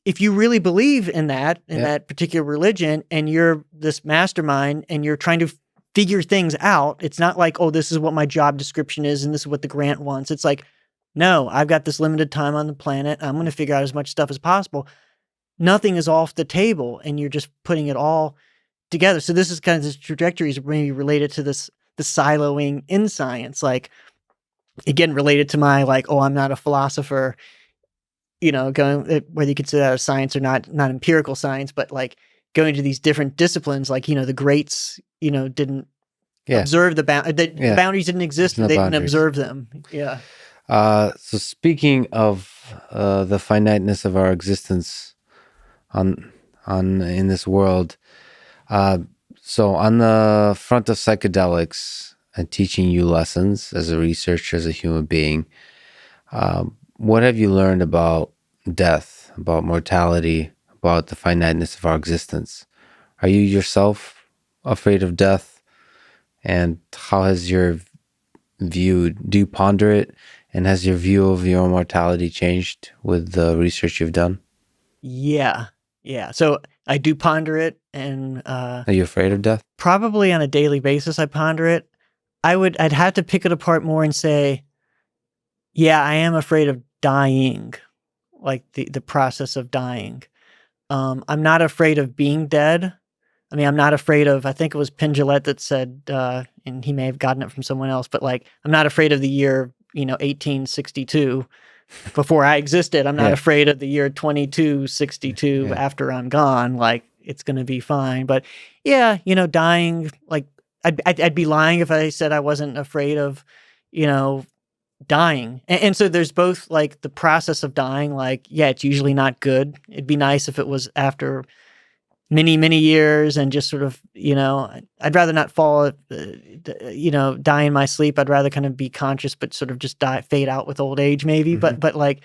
if you really believe in that particular religion, and you're this mastermind and you're trying to figure things out, it's not like, oh, this is what my job description is and this is what the grant wants. It's like, no, I've got this limited time on the planet. I'm going to figure out as much stuff as possible. Nothing is off the table, and you're just putting it all together. So this is kind of, this trajectory is maybe related to the siloing in science, like, again, related to my, like, oh, I'm not a philosopher, going, whether you consider that a science or not empirical science, but like going to these different disciplines, like, the greats, didn't observe the boundaries didn't exist. They didn't observe them. Yeah. So speaking of the finiteness of our existence in this world, so on the front of psychedelics and teaching you lessons as a researcher, as a human being, what have you learned about death, about mortality, about the finiteness of our existence? Are you yourself afraid of death? And how has your view, do you ponder it? And has your view of your own mortality changed with the research you've done? Yeah. So I do ponder it, and are you afraid of death? Probably on a daily basis I ponder it. I'd have to pick it apart more and say, Yeah, I am afraid of dying, like the process of dying. I'm not afraid of being dead. I mean, I'm not afraid of, I think it was Penn Jillette that said, and he may have gotten it from someone else, but like, I'm not afraid of the year, 1862 before I existed. I'm not Yeah. afraid of the year 2262 Yeah. after I'm gone. Like, it's going to be fine. But yeah, dying, like, I'd be lying if I said I wasn't afraid of, dying. And so there's both like the process of dying, like, yeah, it's usually not good. It'd be nice if it was after many, many years and just sort of, I'd rather not fall, die in my sleep. I'd rather kind of be conscious, but sort of just fade out with old age maybe. Mm-hmm. But like,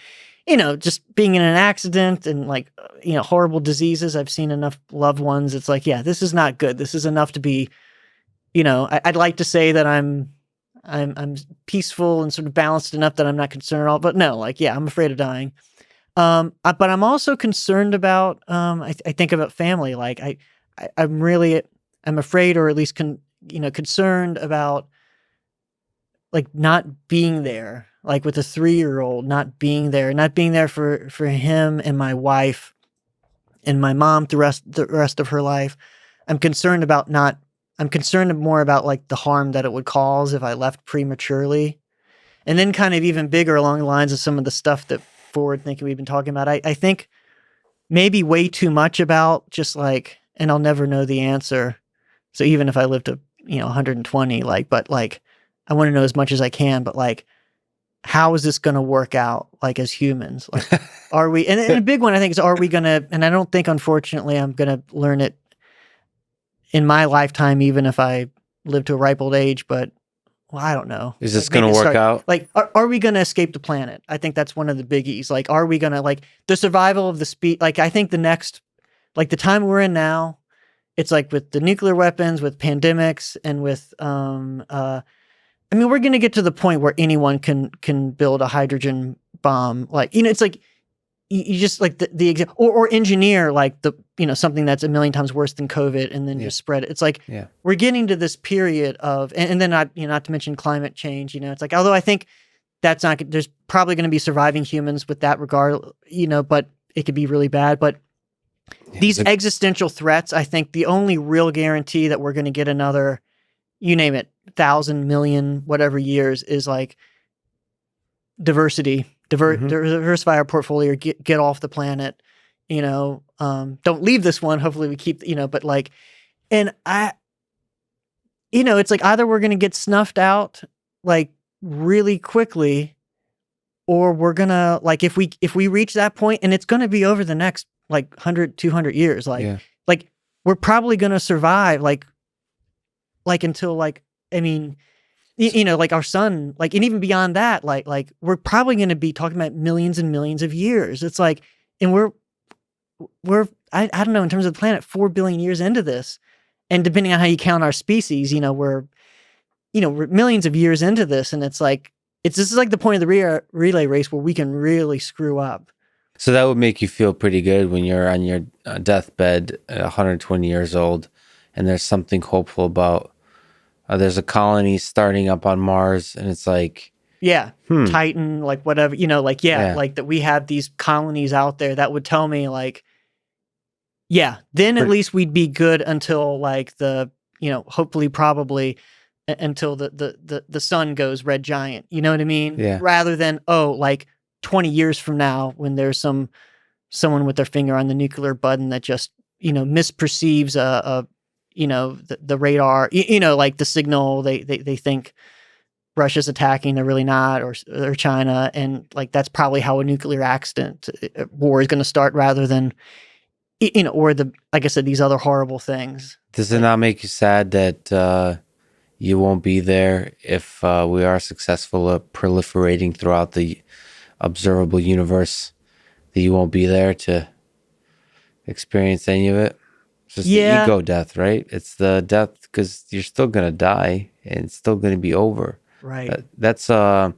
just being in an accident and like, horrible diseases. I've seen enough loved ones. It's like, yeah, this is not good. This is enough to be, I'd like to say that I'm peaceful and sort of balanced enough that I'm not concerned at all. But no, like, yeah, I'm afraid of dying. But I'm also concerned about, I think about family. Like I'm afraid, or at least concerned about like not being there, like with a 3-year-old, not being there for him and my wife and my mom the rest of her life. I'm concerned more about like the harm that it would cause if I left prematurely. And then kind of even bigger along the lines of some of the stuff that forward thinking we've been talking about. I think maybe way too much about just like, and I'll never know the answer. So even if I live to, 120, but I want to know as much as I can, but like, how is this going to work out? Like as humans, like, are we, and a big one I think is, are we going to, and I don't think, unfortunately, I'm going to learn it in my lifetime, even if I live to a ripe old age, but well, I don't know. Is this going to work out? Like, are we going to escape the planet? I think that's one of the biggies. Like, are we going to, like, the survival of the species? Like, I think the next, like, the time we're in now, it's like with the nuclear weapons, with pandemics, and with, I mean, we're going to get to the point where anyone can build a hydrogen bomb. Like, it's like, you just like the example, or engineer like something that's a million times worse than COVID and then just spread it. It's like, we're getting to this period of, and then not to mention climate change, it's like, although I think that's not, there's probably going to be surviving humans with that regard, but it could be really bad. But these existential threats, I think the only real guarantee that we're going to get another, you name it, 1,000, million, whatever years is like diversity. Diversify our portfolio, get off the planet, don't leave this one. Hopefully we keep, but like, and it's like either we're going to get snuffed out like really quickly, or we're going to like, if we reach that point, and it's going to be over the next like 100, 200 years, like we're probably going to survive like until like, I mean, like our son, like, and even beyond that, like we're probably going to be talking about millions and millions of years. It's like, and we're, I don't know, in terms of the planet, 4 billion years into this. And depending on how you count our species, we're millions of years into this. And it's like, this is like the point of the relay race where we can really screw up. So that would make you feel pretty good when you're on your deathbed at 120 years old, and there's something hopeful about, there's a colony starting up on Mars, and it's like, Titan, like whatever, like, like that we have these colonies out there that would tell me like, then at least we'd be good until like the, hopefully, probably until the sun goes red giant, you know what I mean? Yeah. Rather than, like 20 years from now when there's someone with their finger on the nuclear button that just, misperceives the radar, like the signal, they think Russia's attacking, they're really not, or China. And like, that's probably how a nuclear accident war is going to start, rather than, or like I said, these other horrible things. Does it not make you sad that you won't be there if we are successful at proliferating throughout the observable universe, that you won't be there to experience any of it? It's just the ego death, right? It's the death because you're still going to die and it's still going to be over. Right. That's, Ernest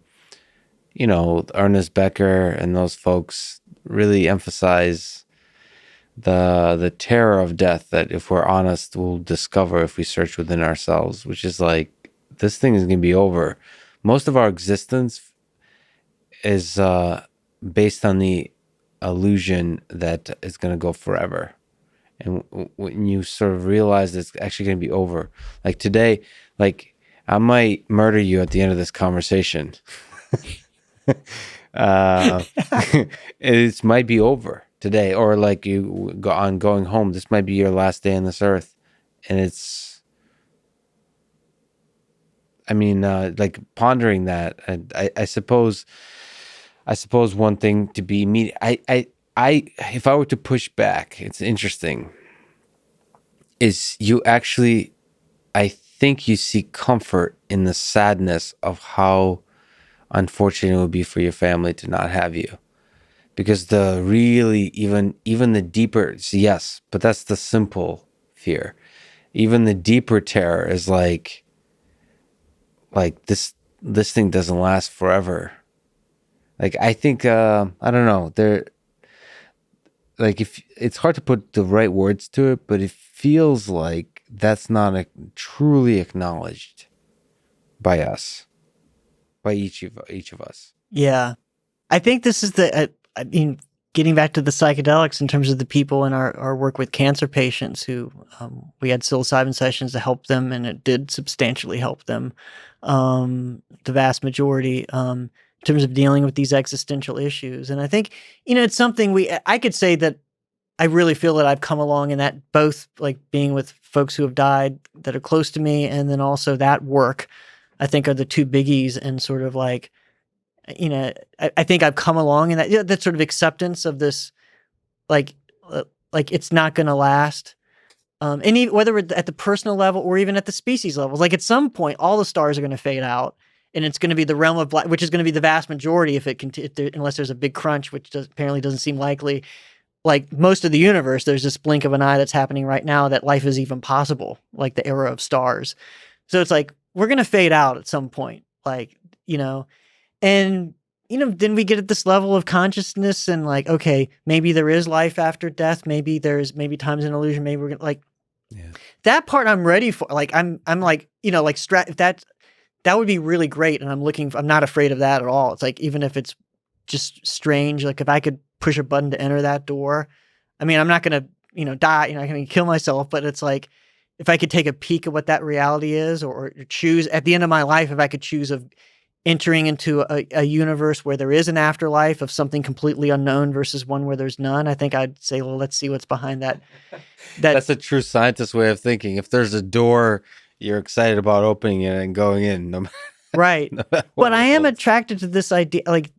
Becker and those folks really emphasize the terror of death that, if we're honest, we'll discover if we search within ourselves, which is like, this thing is going to be over. Most of our existence is based on the illusion that it's going to go forever. And when you sort of realize it's actually going to be over, like today, like I might murder you at the end of this conversation. It might be over today, or like you go on going home. This might be your last day on this earth, and it's. I mean, like pondering that, and I suppose one thing to be immediate. If I were to push back, it's interesting. Is you actually, I think you see comfort in the sadness of how unfortunate it would be for your family to not have you, because the really even the deeper, yes, but that's the simple fear. Even the deeper terror is like this thing doesn't last forever. Like I think I don't know, there, like, if it's hard to put the right words to it, but it feels like that's not truly acknowledged by us, by each of us. Yeah. I think this is I mean, getting back to the psychedelics in terms of the people in our work with cancer patients who we had psilocybin sessions to help them, and it did substantially help them, the vast majority, in terms of dealing with these existential issues. And I think, it's something I could say that I really feel that I've come along in that, both like being with folks who have died that are close to me, and then also that work, I think, are the two biggies. And sort of like, I think I've come along in that sort of acceptance of this, like it's not going to last. And even, whether we're at the personal level or even at the species level, like at some point, all the stars are going to fade out, and it's going to be the realm of black, which is going to be the vast majority if unless there's a big crunch, which apparently doesn't seem likely. Like most of the universe, there's this blink of an eye that's happening right now that life is even possible, like the era of stars. So it's like, we're going to fade out at some point, like, and, then we get at this level of consciousness and like, okay, maybe there is life after death. Maybe time's an illusion. Maybe we're going to like, yeah. That part I'm ready for. Like, I'm like, like that would be really great. And I'm not afraid of that at all. It's like, even if it's just strange, like if I could push a button to enter that door, I mean, I'm not going to, die, I'm not going to kill myself, but it's like, if I could take a peek at what that reality is, or choose at the end of my life, if I could choose of entering into a universe where there is an afterlife of something completely unknown versus one where there's none, I think I'd say, well, let's see what's behind that. That's a true scientist way of thinking. If there's a door, you're excited about opening it and going in. Right. But I am attracted to this idea, like,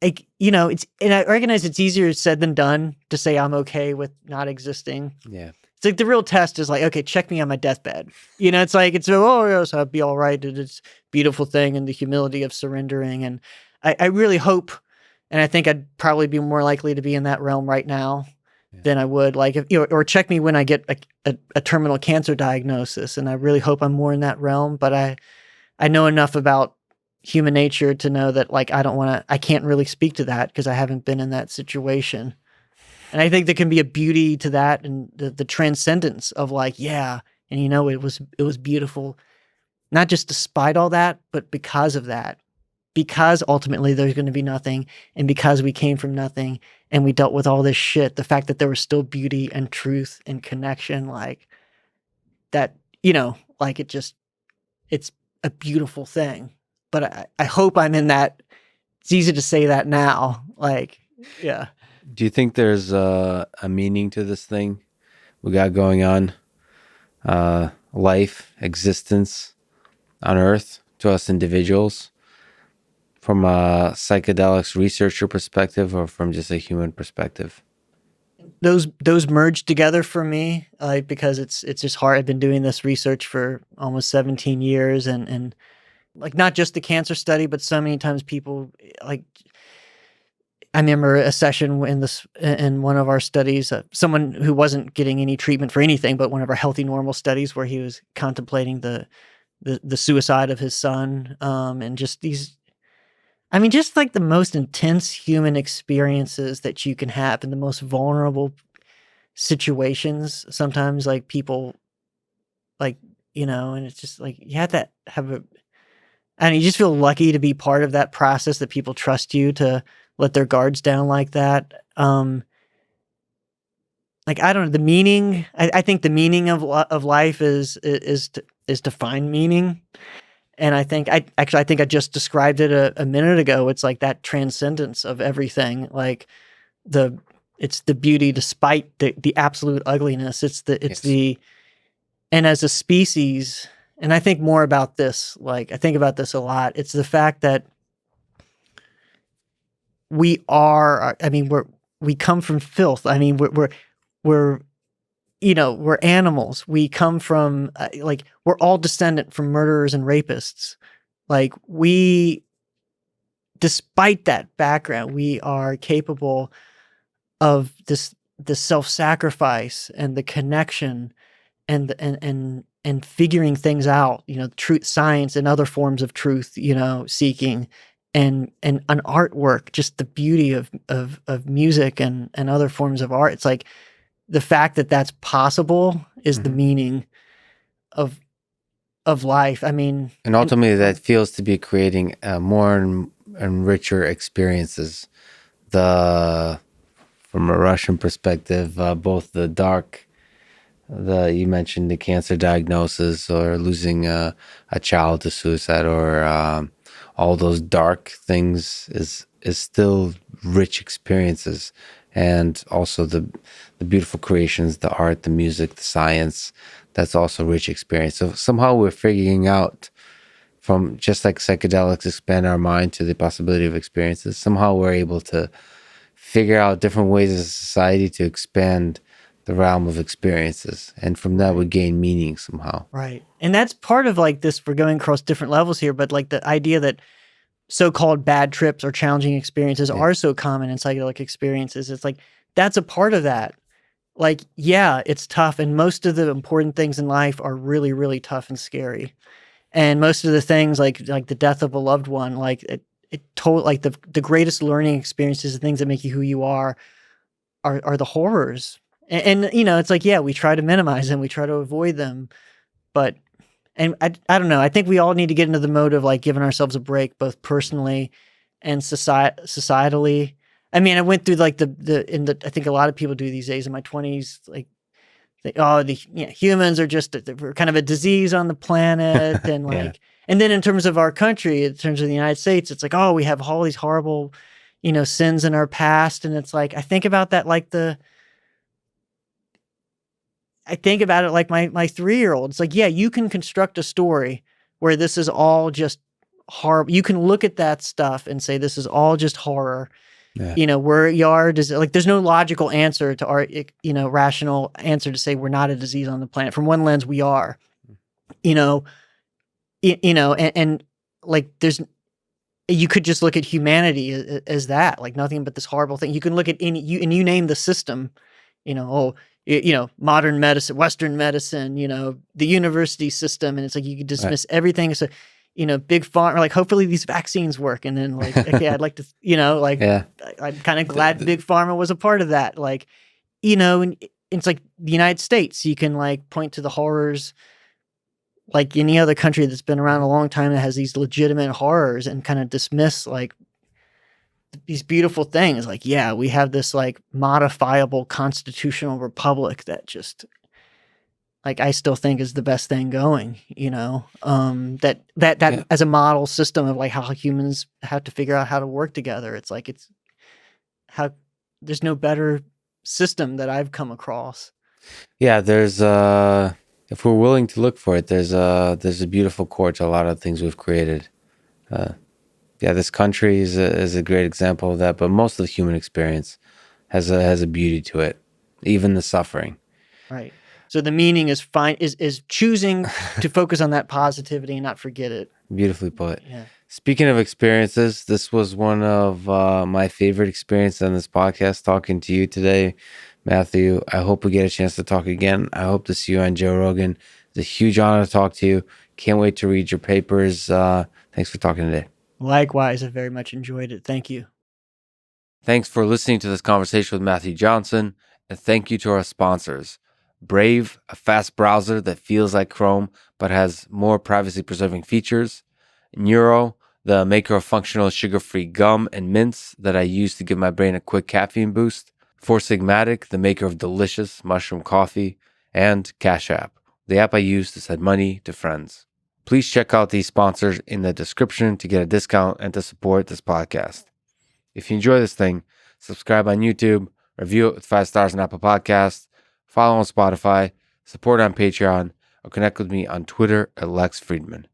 it's, and I recognize it's easier said than done to say I'm okay with not existing. Yeah. It's like the real test is like, okay, check me on my deathbed. It's like, oh, yes, I'll be all right. It's a beautiful thing, and the humility of surrendering. And I really hope, and I think I'd probably be more likely to be in that realm right now than I would, like, if, or check me when I get a terminal cancer diagnosis. And I really hope I'm more in that realm. But I know enough about human nature to know that, like, I can't really speak to that because I haven't been in that situation. And I think there can be a beauty to that, and the transcendence of like, yeah, and it was beautiful, not just despite all that, but because of that, because ultimately there's going to be nothing, and because we came from nothing and we dealt with all this shit, the fact that there was still beauty and truth and connection, like that, like it's a beautiful thing. But I hope I'm in that. It's easy to say that now, like, yeah. Do you think there's a meaning to this thing we got going on? Life, existence on Earth to us individuals, from a psychedelics researcher perspective or from just a human perspective? Those merge together for me, because it's just hard. I've been doing this research for almost 17 years, and like not just the cancer study, but so many times people like. I remember a session in one of our studies, someone who wasn't getting any treatment for anything, but one of our healthy normal studies, where he was contemplating the suicide of his son, and just these, I mean, just like the most intense human experiences that you can have in the most vulnerable situations. Sometimes, like, people, like, and it's just like you have to have and you just feel lucky to be part of that process, that people trust you to let their guards down like that. Like, I don't know, the meaning, I think the meaning of life is to find meaning. And I think I think I just described it a minute ago. It's like that transcendence of everything. Like it's the beauty despite the absolute ugliness. It's Yes. the, and as a species, and I think more about this, like I think about this a lot. It's the fact that we come from filth. I mean, we're we're animals. We come from like, we're all descendant from murderers and rapists. Like, despite that background, we are capable of this self-sacrifice and the connection and figuring things out, truth, science, and other forms of truth, seeking, and an artwork, just the beauty of music and other forms of art. It's like, the fact that that's possible is the meaning of life. I mean, and ultimately that feels to be creating more and richer experiences. From a Russian perspective, both you mentioned the cancer diagnosis, or losing a child to suicide, or all those dark things is still rich experiences. And also the beautiful creations, the art, the music, the science, that's also rich experience. So somehow we're figuring out, from just like psychedelics expand our mind to the possibility of experiences, somehow we're able to figure out different ways as a society to expand the realm of experiences. And from that, we gain meaning somehow. Right. And that's part of like this, we're going across different levels here, but like the idea that so-called bad trips or challenging experiences are so common in psychedelic experiences. It's like, that's a part of that. Like, yeah, it's tough. And most of the important things in life are really, really tough and scary. And most of the things like the death of a loved one, like like the greatest learning experiences, the things that make you who you are the horrors. And it's like, yeah, we try to minimize them. We try to avoid them. But, and I don't know. I think we all need to get into the mode of like giving ourselves a break, both personally and societally. I mean, I went through like I think a lot of people do these days in my 20s, like, humans are just we're kind of a disease on the planet. And like, and then in terms of our country, in terms of the United States, it's like, oh, we have all these horrible, sins in our past. And it's like, I think about that, like I think about it like my 3-year-old. It's like, yeah, you can construct a story where this is all just horrible. You can look at that stuff and say, this is all just horror. Yeah. Where you are, there's no logical answer to our, rational answer to say we're not a disease on the planet. From one lens, we are, and like you could just look at humanity as that, like nothing but this horrible thing. You can look at and you name the system, modern medicine, Western medicine, the university system. And it's like, you could dismiss everything. So, big pharma, like, hopefully these vaccines work. And then like, okay, I'd like to, I'm kind of glad big pharma was a part of that. Like, and it's like the United States, you can like point to the horrors, like any other country that's been around a long time that has these legitimate horrors, and kind of dismiss like these beautiful things. Like, yeah, we have this like modifiable constitutional republic that just, like, I still think is the best thing going, that as a model system of like how humans have to figure out how to work together. It's like, there's no better system that I've come across. Yeah, there's if we're willing to look for it, there's a beautiful core to a lot of things we've created. This country is a great example of that, but most of the human experience has a beauty to it, even the suffering. Right. So the meaning is choosing to focus on that positivity and not forget it. Beautifully put. Yeah. Speaking of experiences, this was one of my favorite experiences on this podcast, talking to you today, Matthew. I hope we get a chance to talk again. I hope to see you on Joe Rogan. It's a huge honor to talk to you. Can't wait to read your papers. Thanks for talking today. Likewise, I very much enjoyed it. Thank you. Thanks for listening to this conversation with Matthew Johnson, and thank you to our sponsors. Brave, a fast browser that feels like Chrome but has more privacy-preserving features. Neuro, the maker of functional sugar-free gum and mints that I use to give my brain a quick caffeine boost. Four Sigmatic, the maker of delicious mushroom coffee. And Cash App, the app I use to send money to friends. Please check out these sponsors in the description to get a discount and to support this podcast. If you enjoy this thing, subscribe on YouTube, review it with 5 stars on Apple Podcasts, follow on Spotify, support on Patreon, or connect with me on Twitter at Lex Fridman.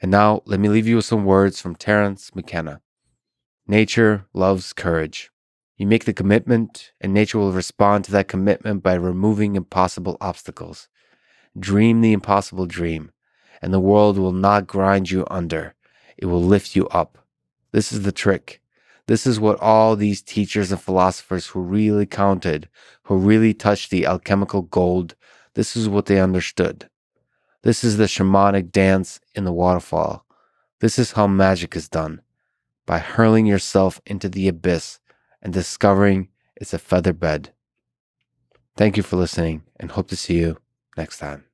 And now, let me leave you with some words from Terence McKenna. Nature loves courage. You make the commitment, and nature will respond to that commitment by removing impossible obstacles. Dream the impossible dream, and the world will not grind you under. It will lift you up. This is the trick. This is what all these teachers and philosophers who really counted, who really touched the alchemical gold, this is what they understood. This is the shamanic dance in the waterfall. This is how magic is done, by hurling yourself into the abyss and discovering it's a feather bed. Thank you for listening, and hope to see you next time.